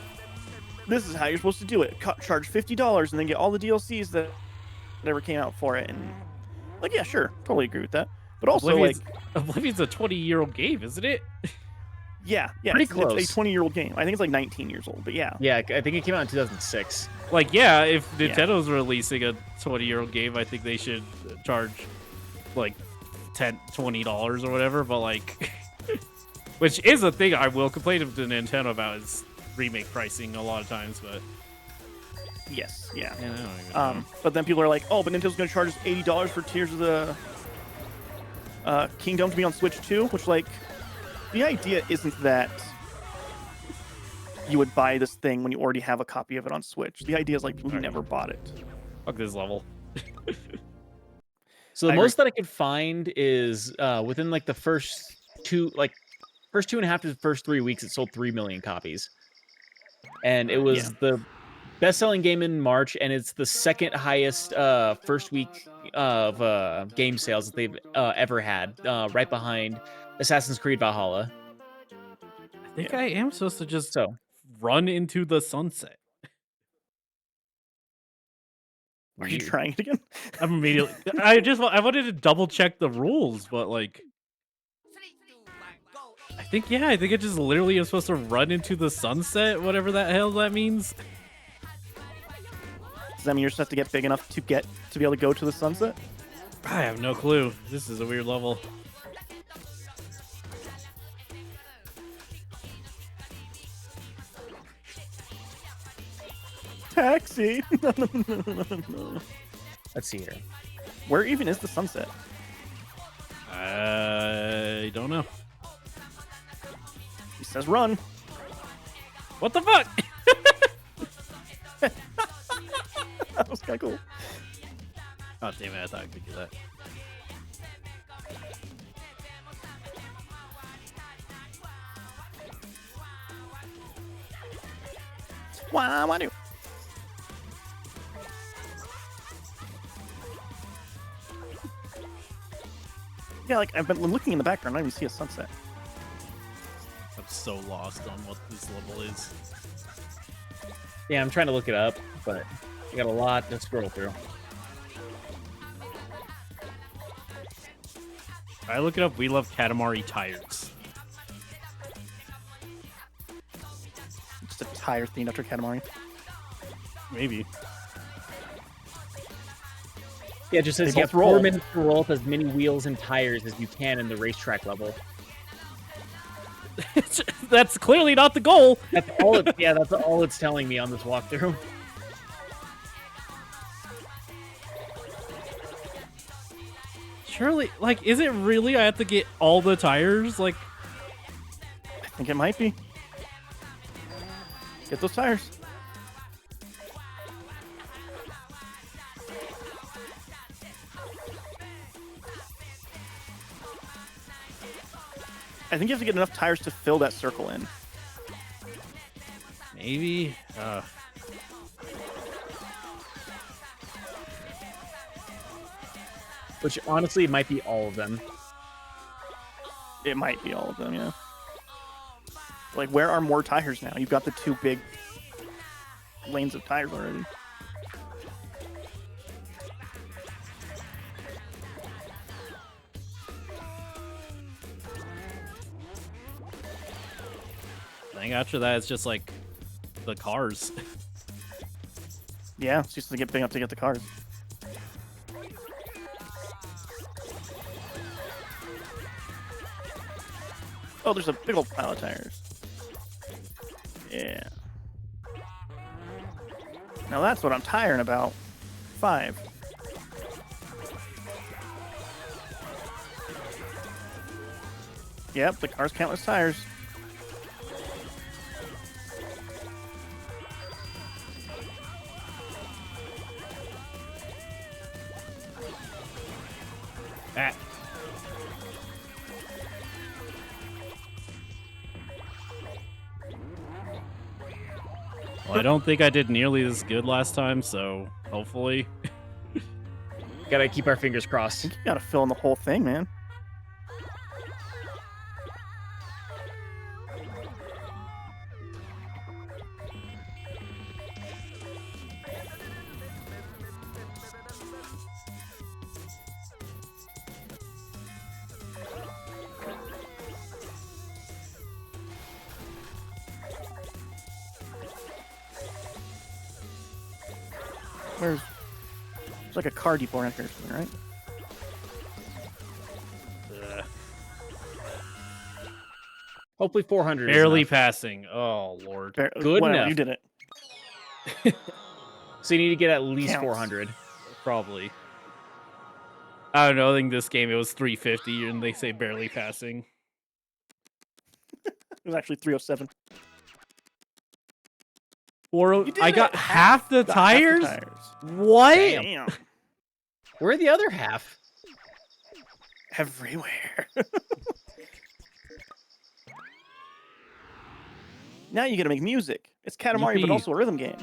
C: this is how you're supposed to do it. Charge $50 and then get all the DLCs that ever came out for it. And, like, yeah, sure. Totally agree with that. But also,
A: Oblivion's a 20-year-old game, isn't it?
C: yeah,
B: Pretty
C: it's
B: close.
C: a 20-year-old game. I think it's like 19 years old, but yeah.
B: Yeah, I think it came out in 2006.
A: Like, yeah, if
C: Yeah.
A: Nintendo's releasing a 20-year-old game, I think they should charge like $20 or whatever. But like, which is a thing I will complain to Nintendo about is remake pricing a lot of times. But
C: Yes, yeah.
A: yeah, I don't even know.
C: But then people are like, oh, but Nintendo's going to charge us $80 for Tears of the Kingdom to be on Switch too, which, like, the idea isn't that you would buy this thing when you already have a copy of it on Switch. The idea is, like, people who never bought it.
A: Fuck this level.
B: So the
C: I
B: most that I could find is within like the first 2.5 to the first 3 weeks, it sold 3 million copies, and it was the best-selling game in March, and it's the second highest first week of game sales that they've ever had, right behind Assassin's Creed Valhalla.
A: I think I am supposed to just
B: So
A: run into the sunset.
C: Are you
B: weird.
C: trying it again?
A: I'm immediately. I wanted to double check the rules, but like, I think I just literally am supposed to run into the sunset, whatever that hell that means.
C: Does that mean you're just have to get big enough to be able to go to the sunset?
A: I have no clue. This is a weird level.
C: Taxi.
B: Let's see here.
C: Where even is the sunset?
A: I don't know.
C: He says run.
A: What the fuck?
C: That was kind of cool.
A: Oh damn it! I thought I could do that.
C: Why do? Yeah, like, I've been looking in the background. I don't even see a sunset.
A: I'm so lost on what this level is.
B: Yeah, I'm trying to look it up, but I got a lot to scroll through.
A: I look it up. We love Katamari tires.
C: Just a tire themed after Katamari.
A: Maybe.
B: Yeah, it just says
C: They
B: you have
C: both roll.
B: 4 minutes to roll with as many wheels and tires as you can in the racetrack level.
A: That's clearly not the goal.
B: That's all. That's all it's telling me on this walkthrough.
A: Surely, like, is it really? I have to get all the tires? Like,
C: I think it might be. Get those tires. I think you have to get enough tires to fill that circle in.
A: maybe.
B: Which honestly might be all of them.
C: It might be all of them, yeah. Like, where are more tires now? You've got the 2 big lanes of tires already.
A: I think after that, it's just like the cars.
C: Yeah, it's just to get big enough to get the cars. Oh, there's a big old pile of tires. Yeah. Now that's what I'm tiring about. 5. Yep, the car's countless tires.
A: Ah. Well, I don't think I did nearly as good last time, so hopefully.
B: Gotta keep our fingers crossed.
C: You gotta fill in the whole thing, man. There's like a car depot around here or something, right?
A: Ugh.
B: Hopefully 400 is
A: Barely
B: enough.
A: passing. Oh lord.
B: Good
C: Whatever,
B: enough.
C: you did it.
B: So you need to get at least
C: Counts.
B: 400.
A: Probably. I don't know. I think this game it was 350, and they say barely passing.
C: It was actually 307.
A: Or
C: You did
A: I
C: it.
A: got half the
C: Got half the
A: tires.
C: tires.
A: What?
C: Damn.
B: Where are the other half?
C: Everywhere. Now you gotta make music. It's Katamari, but
A: Yippee.
C: also a rhythm game.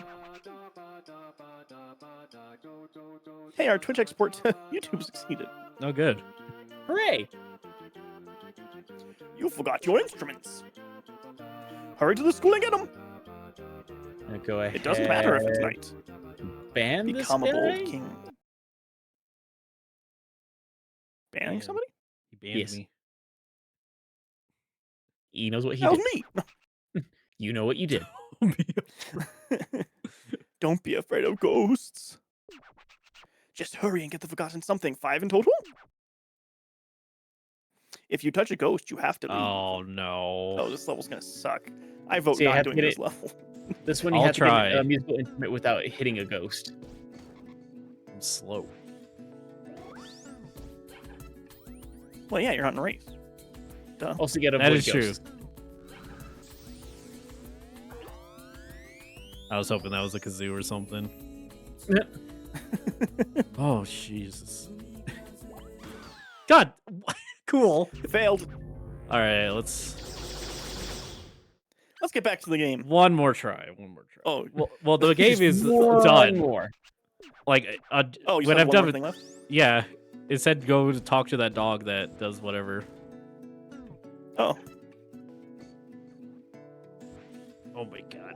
C: Hey, our Twitch export to YouTube succeeded.
A: No good.
B: Hooray!
C: You forgot your instruments. Hurry to the school and get them.
B: Go ahead.
C: It doesn't matter if it's night.
B: Ban this
C: Become a
B: guy?
C: bold king. Banning
A: Yeah.
C: somebody?
A: He banned
B: Yes.
A: me.
B: He knows what he
C: That was
B: did.
C: me.
B: You know what you did.
C: Don't be afraid of ghosts. Just hurry and get the forgotten something. 5 in total? If you touch a ghost, you have to leave.
A: Oh no.
C: Oh, this level's gonna suck. I vote
B: See, I
C: not
B: have to
C: doing
B: get
C: this
B: it-
C: level.
B: This one you
A: I'll
B: have to
A: try.
B: get a musical instrument without hitting a ghost.
A: I'm slow.
C: Well, yeah, you're hunting a race. Duh.
B: Also get a
A: That
B: void
A: is true.
B: ghost.
A: I was hoping that was a kazoo or something. Oh Jesus. God. Cool.
C: Failed.
A: All right, let's
C: Let's get back to the game.
A: one more try. One more try.
C: Oh,
A: Well, the game is
B: One
A: done.
B: more.
A: Like,
C: oh, you
A: when
C: still have
A: I've
C: one
A: done
C: more
A: it,
C: thing left?
A: yeah, it said go to talk to that dog that does whatever.
C: Oh,
A: Oh my god.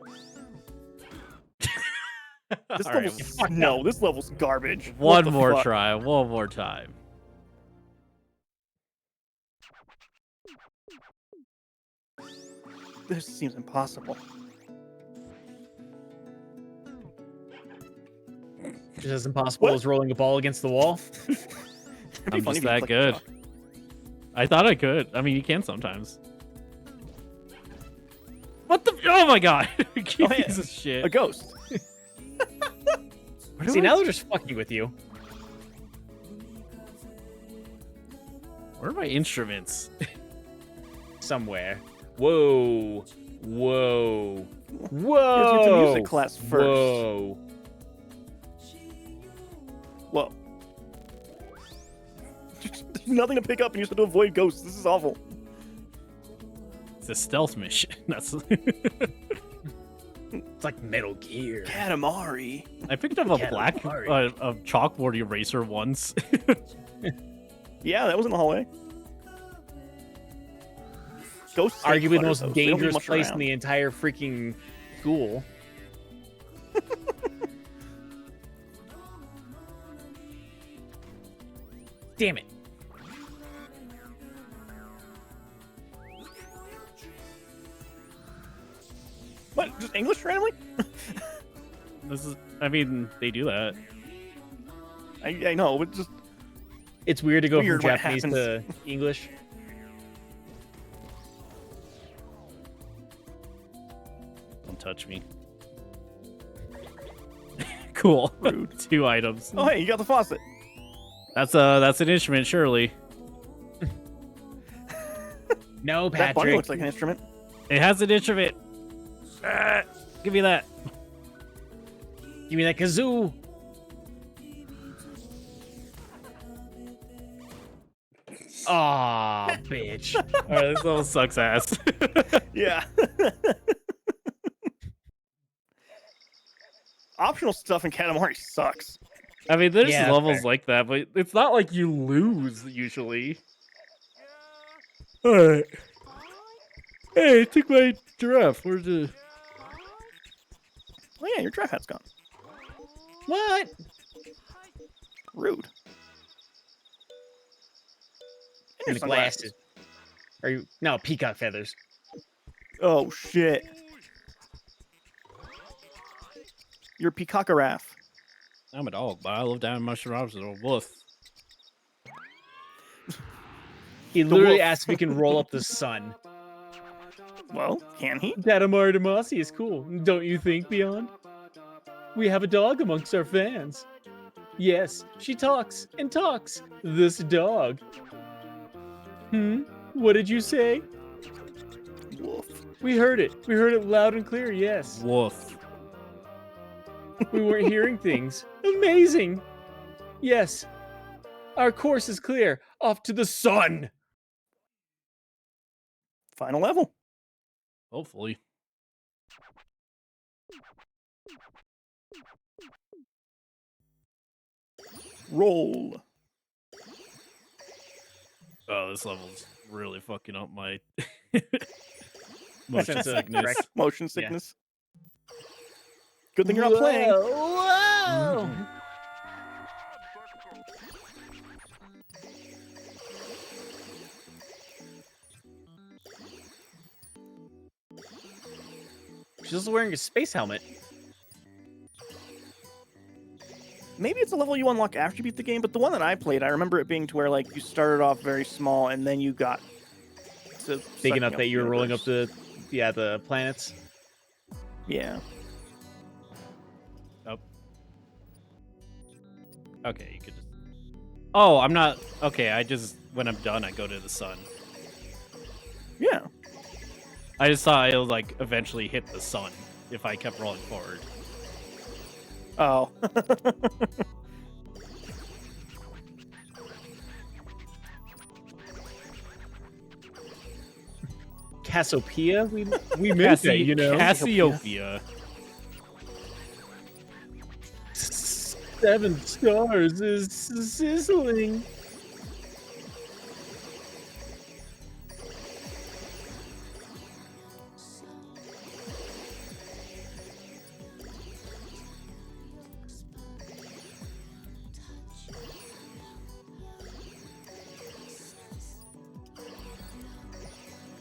C: this
A: All right,
C: level's no, this level's garbage. What
A: one
C: the
A: more
C: fuck?
A: try. One more time.
C: This seems impossible.
B: Just as impossible
C: What?
B: as rolling a ball against the wall.
C: It'd be
A: I'm
C: funny
A: just
C: if you
A: that
C: clicked
A: good.
C: talk.
A: I thought I could. I mean, you can sometimes. What the? Oh my god! You
C: Oh, yeah.
A: piece of shit.
C: A ghost.
A: Where do
B: See,
A: I-
B: now they're just fucking with you.
A: Where are my instruments?
B: Somewhere. Whoa. Whoa.
C: You have to
B: Whoa.
C: get to music class first.
B: Whoa.
C: Whoa. There's nothing to pick up, and you just have to avoid ghosts. This is awful.
A: It's a stealth mission. That's.
B: It's like Metal Gear.
C: Katamari.
A: I picked up a
B: Katamari.
A: a chalkboard eraser once.
C: Yeah, that was in the hallway. Ghosts. hate
B: Arguably the
C: clutter,
B: most
C: though, so they don't leave
B: dangerous
C: much
B: place in
C: around.
B: the entire freaking school. Damn it.
C: What? Just English randomly?
A: This is. I mean, they do that.
C: I know, but just
B: It's weird to go
C: Weird
B: from
C: what
B: Japanese
C: happens.
B: to English.
A: Don't touch me. Cool.
C: Rude.
A: 2 items.
C: oh hey, you got the faucet.
A: That's an instrument, surely.
B: No,
C: That bunny
B: Patrick.
C: looks like an instrument.
A: It has an instrument. Ah, give me that.
B: Give me that kazoo. Aw, bitch.
A: All right, this level sucks ass.
C: Yeah. Optional stuff in Katamari sucks.
A: I mean, there's
B: Yeah,
A: levels
B: fair.
A: like that, but it's not like you lose usually. Alright. Hey, I took my giraffe. Where's the...
C: Oh yeah, your giraffe hat's gone.
B: What?
C: Rude. And
B: And
C: your
B: the glasses. Are you no peacock feathers?
C: Oh shit. You're a peacock-a-raff.
A: I'm a dog, but I love down mushrooms and a wolf.
B: He
C: The
B: literally
C: wolf.
B: asked if he can roll up the sun.
C: Well, can he?
B: Katamari Damacy is cool, don't you think, Beyond? We have a dog amongst our fans. Yes, she talks and talks. This dog. What did you say?
C: Wolf.
B: We heard it. We heard it loud and clear, yes.
A: Wolf.
B: We weren't hearing things. Amazing. Yes. Our course is clear. Off to the sun.
C: Final level.
A: Hopefully.
C: Roll.
A: Oh, this level's really fucking up my
B: Sense
A: motion
B: of
A: sickness.
B: correct.
C: Motion sickness. Good thing you're not playing.
B: Whoa. She's also wearing a space helmet.
C: Maybe it's a level you unlock after you beat the game, but the one that I played, I remember it being to where like you started off very small and then you got to
B: Big
C: sucking
B: enough
C: up
B: that you were
C: the
B: rolling up
C: universe.
B: the planets.
C: Yeah.
A: Oh. Okay, you could just... Oh, I'm not... Okay, I just... When I'm done, I go to the sun.
C: Yeah.
A: I just thought it'll, like, eventually hit the sun if I kept rolling forward.
C: Oh.
B: Cassiopeia? We made that, you know.
A: Cassiopeia.
B: 7 stars is sizzling.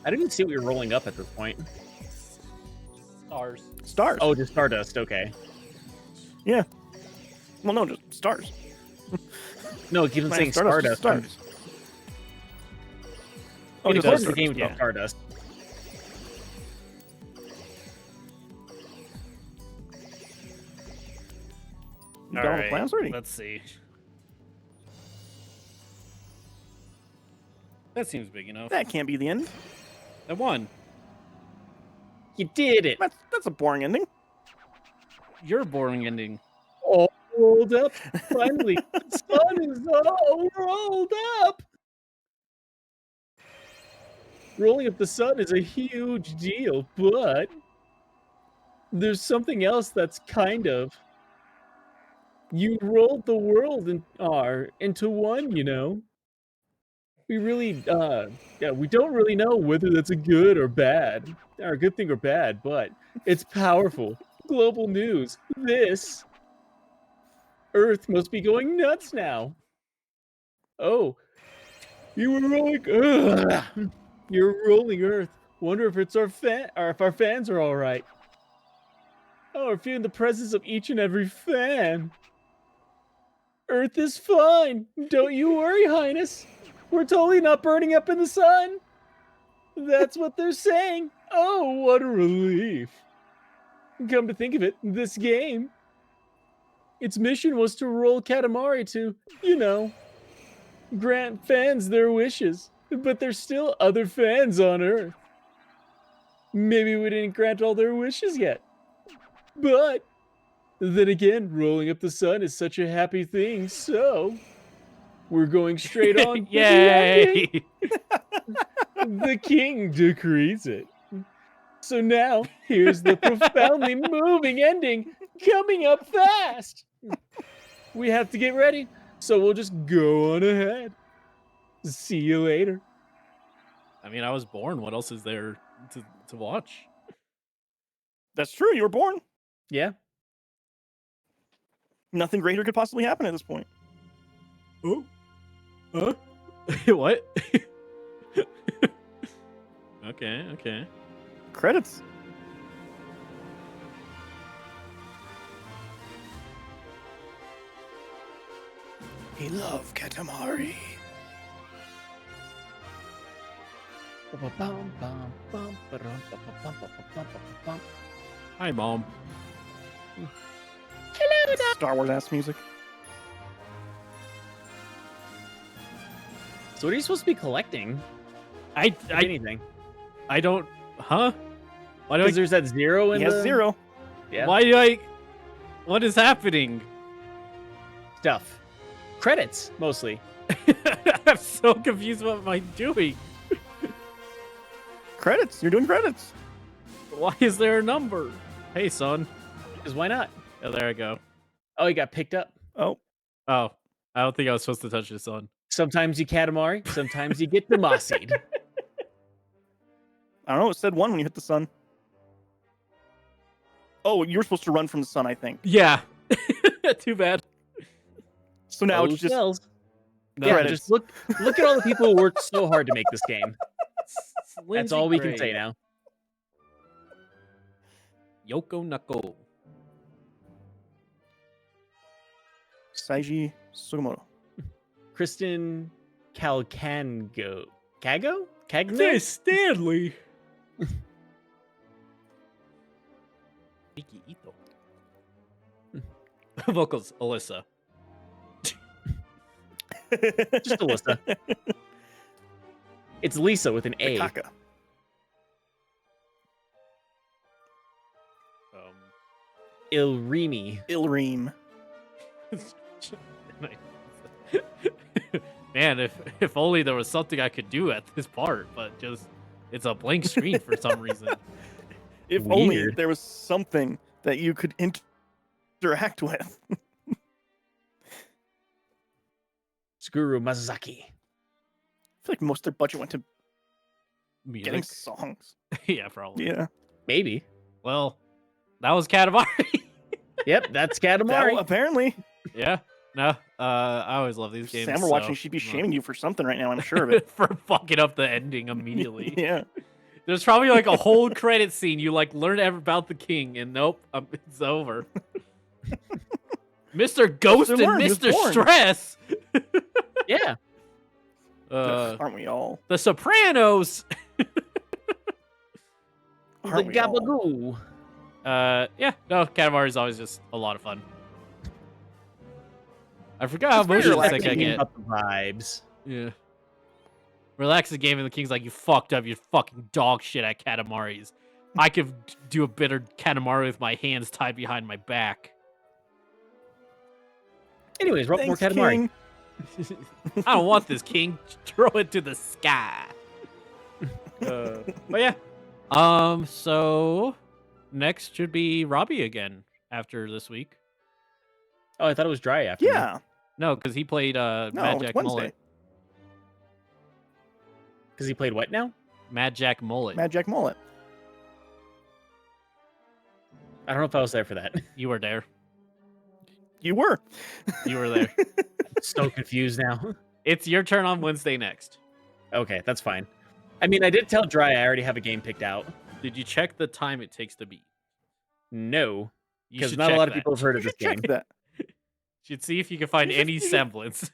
B: I didn't even see what we were rolling up at this point.
A: Stars.
C: Stars.
B: Oh, just Stardust. Okay.
C: Yeah. Well, no, just stars.
B: No, it keeps on saying Stardust.
C: Stars.
B: Oh,
C: it
B: of
C: does
B: course the
C: stars,
B: game is
C: yeah.
B: called Stardust.
C: You done with the plans already?
A: Let's see. That seems big enough.
C: That can't be the end.
A: I won.
B: You did it.
C: That's a boring ending.
A: Your boring ending.
B: All rolled up. Finally, the sun is all rolled up. Rolling up the sun is a huge deal, but there's something else that's kind of. You rolled the world into one, you know. We really, we don't really know whether that's a good or bad, or a good thing or bad, but it's powerful. Global news. This Earth must be going nuts now. Oh, you were rolling. You're rolling Earth. Wonder if it's our or if our fans are all right. Oh, we're feeling the presence of each and every fan. Earth is fine. Don't you worry, Highness. We're totally not burning up in the sun. That's what they're saying. Oh, what a relief. Come to think of it, this game, its mission was to roll Katamari to, you know, grant fans their wishes. But there's still other fans on Earth. Maybe we didn't grant all their wishes yet. But then again, rolling up the sun is such a happy thing, so we're going straight on.
A: Yay!
B: The king decrees it. So now, here's the profoundly moving ending coming up fast. We have to get ready, so we'll just go on ahead. See you later.
A: I mean, I was born. What else is there to watch?
C: That's true. You were born.
B: Yeah.
C: Nothing greater could possibly happen at this point.
A: Oh. Huh? What? Okay.
C: Credits. We love Katamari.
A: Hi, Mom.
C: Star Wars ass music.
B: So what are you supposed to be collecting?
A: I
B: Anything?
A: I don't. Huh? Why do
B: Because there's that zero in
C: He has
B: the
C: 0.
B: Yeah.
A: Why do I? What is happening?
B: Stuff. Credits mostly.
A: I'm so confused. What am I doing?
C: Credits. You're doing credits.
A: Why is there a number? Hey, son.
B: Because why not?
A: Oh, there I go.
B: Oh, he got picked up.
C: Oh.
A: Oh, I don't think I was supposed to touch this on.
B: Sometimes you Katamari, sometimes you get Demasi'd.
C: I don't know. It said 1 when you hit the sun. Oh, you were supposed to run from the sun, I think.
A: Yeah. Too bad.
C: So now
B: Those
C: it's just
B: cells.
A: No,
B: Yeah,
C: credits.
B: just look at all the people who worked so hard to make this game. That's
A: Lindsay
B: all we can
A: Gray.
B: say now.
A: Yoko Nako.
C: Saiji Sugimoto.
B: Kristen Calcango. Kago? Cagno?
A: Hey, Stanley. Miki Ito. Vocals, Alyssa.
B: Just Alyssa. It's Lisa with an A.
C: Akaka.
B: Ilrimi.
C: Ilreem.
A: Man, if only there was something I could do at this part, but just it's a blank screen for some reason.
C: If only
B: Weird.
C: there was something that you could interact with.
B: Tsuguru Masazaki.
C: I feel like most of their budget went to
A: Music.
C: getting songs.
A: Yeah, probably.
C: Yeah.
B: Maybe.
A: Well, that was Katamari.
B: Yep, that's
C: That,
B: Katamari.
C: apparently.
A: Yeah. No. I always love these
C: If
A: games.
C: Sam were watching, she'd be shaming you for something right now, I'm sure of it.
A: for fucking up the ending immediately.
C: Yeah.
A: There's probably like a whole credit scene. You like learn about the king, and nope, it's over. Mr. Ghost and
C: learn, he was
A: Mr.
C: born.
A: Stress.
B: Yeah.
C: Aren't we all?
A: The Sopranos.
C: Aren't
B: The
C: we all?
B: Gabagoo.
A: Yeah, no, Katamari is always just a lot of fun. I forgot how
C: It's very
A: motion sick I
C: relaxing.
A: get.
B: About the vibes.
A: Yeah. Relax the game, and the king's like, you fucked up. You're fucking dog shit at Katamari's. I could do a better Katamari with my hands tied behind my back.
B: Anyways, we're up more
C: Thanks,
B: Katamari.
C: King.
A: I don't want this, king. Throw it to the sky. But yeah. So next should be Robbie again after this week.
B: Oh, I thought it was dry after.
C: Yeah.
A: No, because he played Mad
C: it's
A: Jack
C: Wednesday.
A: Mullet.
B: Because he played what now?
A: Mad Jack Mullet.
C: Mad Jack Mullet.
B: I don't know if I was there for that.
A: You were there.
C: You were.
A: You were there.
B: So confused now.
A: It's your turn on Wednesday next.
B: Okay, that's fine. I mean, I did tell Dry I already have a game picked out.
A: Did you check the time it takes to beat?
B: No,
A: You
B: because
A: should
B: not a
A: check
B: lot of
A: that.
B: people have heard of this game.
C: Check that.
A: Should see if you can find any semblance.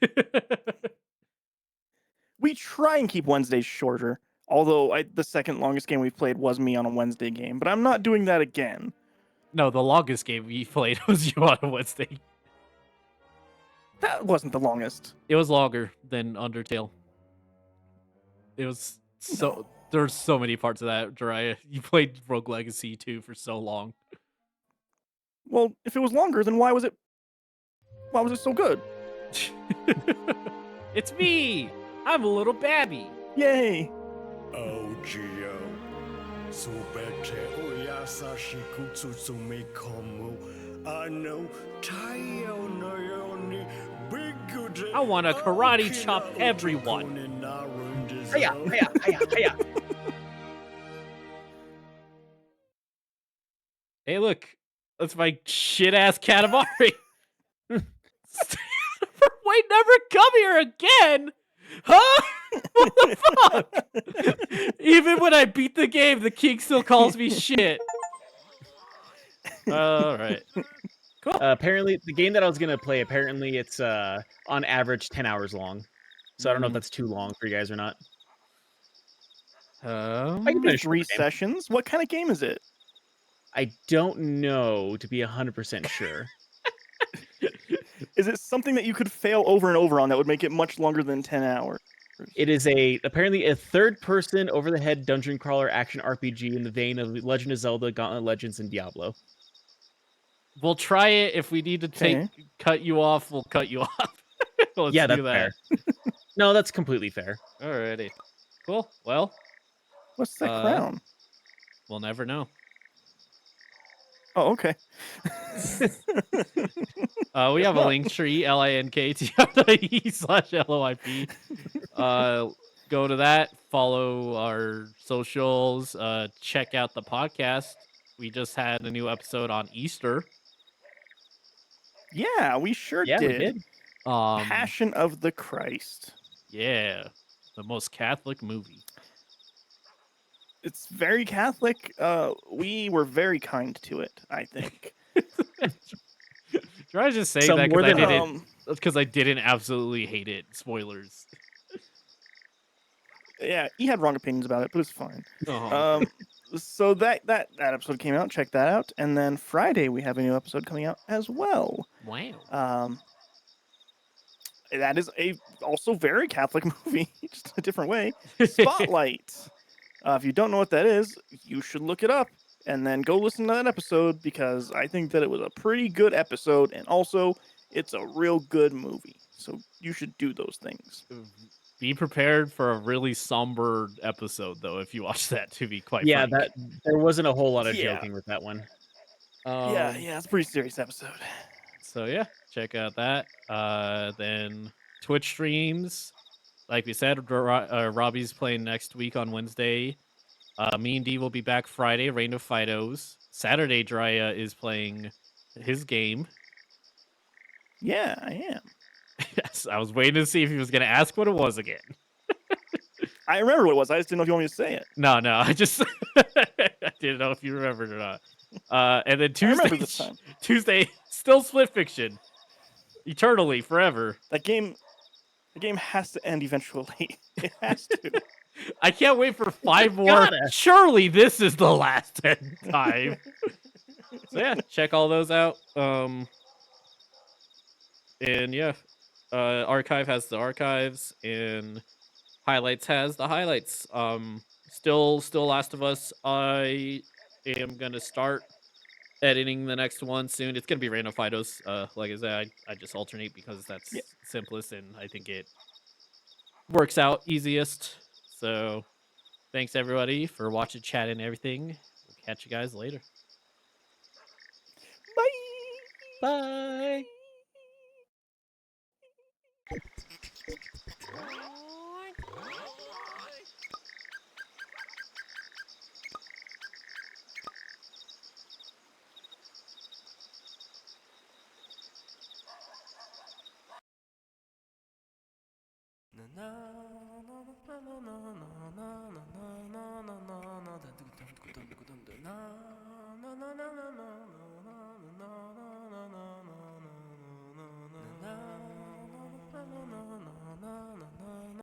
C: We try and keep Wednesdays shorter. Although the second longest game we've played was me on a Wednesday game, but I'm not doing that again.
A: No, the longest game we played was you on a Wednesday.
C: That wasn't the longest.
A: It was longer than Undertale. It was so
C: No.
A: there's so many parts of that, Jiraiya. You played Rogue Legacy 2 for so long.
C: Well, if it was longer, then why was it so good?
A: It's me! I'm a little babby.
C: Yay!
D: Ogio, subete oyasashi kutsutsumi komu. Ano tayo no yoni
A: I want to karate chop everyone.
B: Hiya, hiya, hiya, hiya.
A: Hey, look, that's my shit ass Katamari. Wait, never come here again, huh? What the fuck? Even when I beat the game, the king still calls me shit. All right. Cool.
B: Apparently, the game that I was gonna play, apparently it's on average 10 hours long. So I don't know if that's too long for you guys or not. I can finish the
C: 3
B: game.
C: sessions. What kind of game is it?
B: I don't know to be 100% sure.
C: Is it something that you could fail over and over on that would make it much longer than 10 hours?
B: It is apparently a third-person, over-the-head dungeon crawler action RPG in the vein of Legend of Zelda, Gauntlet Legends, and Diablo.
A: We'll try it. If we need to cut you off, we'll cut you off. Let's
B: Yeah,
A: do
B: that's
A: that.
B: fair. No, that's completely fair.
A: Alrighty. Cool. Well,
C: What's that crown?
A: we'll never know.
C: Oh, okay.
A: We have a link tree, linkt.e/LOIP. Go to that, follow our socials, check out the podcast. We just had a new episode on Easter.
C: Yeah, we sure
B: Yeah,
C: did.
B: we did.
C: Passion of the Christ.
A: Yeah, the most Catholic movie.
C: It's very Catholic. We were very kind to it, I think.
A: Try to just say
B: Some
A: that
B: more
A: because I didn't absolutely hate it. Spoilers.
C: Yeah, he had wrong opinions about it, but it's fine.
A: Oh.
C: So that episode came out. Check that out. And then Friday we have a new episode coming out as well.
A: Wow.
C: That is a also very Catholic movie, just a different way. Spotlight. If you don't know what that is, you should look it up and then go listen to that episode because I think that it was a pretty good episode and also it's a real good movie. So you should do those things.
A: Be prepared for a really somber episode, though, if you watch that, to be quite
B: Yeah,
A: frank.
B: there wasn't a whole lot of
C: Yeah.
B: joking with that one.
C: Yeah, it's a pretty serious episode.
A: So, yeah, check out that. Then Twitch streams. Like we said, Robbie's playing next week on Wednesday. Me and D will be back Friday, Reign of Fidos. Saturday, Drya is playing his game.
C: Yeah, I am.
A: Yes, I was waiting to see if he was going to ask what it was again.
C: I remember what it was. I just didn't know if you want me to say it.
A: No, I just I didn't know if you remembered or not. And then
C: I remember this time.
A: Tuesday, still Split Fiction, eternally, forever.
C: The game has to end eventually. It has to.
A: I can't wait for 5 more.
B: Gotta.
A: Surely this is the last time. So yeah, check all those out. And yeah, Archive has the archives, and Highlights has the highlights. Still Last of Us. I am gonna start editing the next one soon. It's gonna be random Fidos. Like I said, I just alternate because that's simplest, and I think it works out easiest. So, thanks everybody for watching, chat, and everything. We'll catch you guys later.
C: Bye.
A: Bye.
E: Na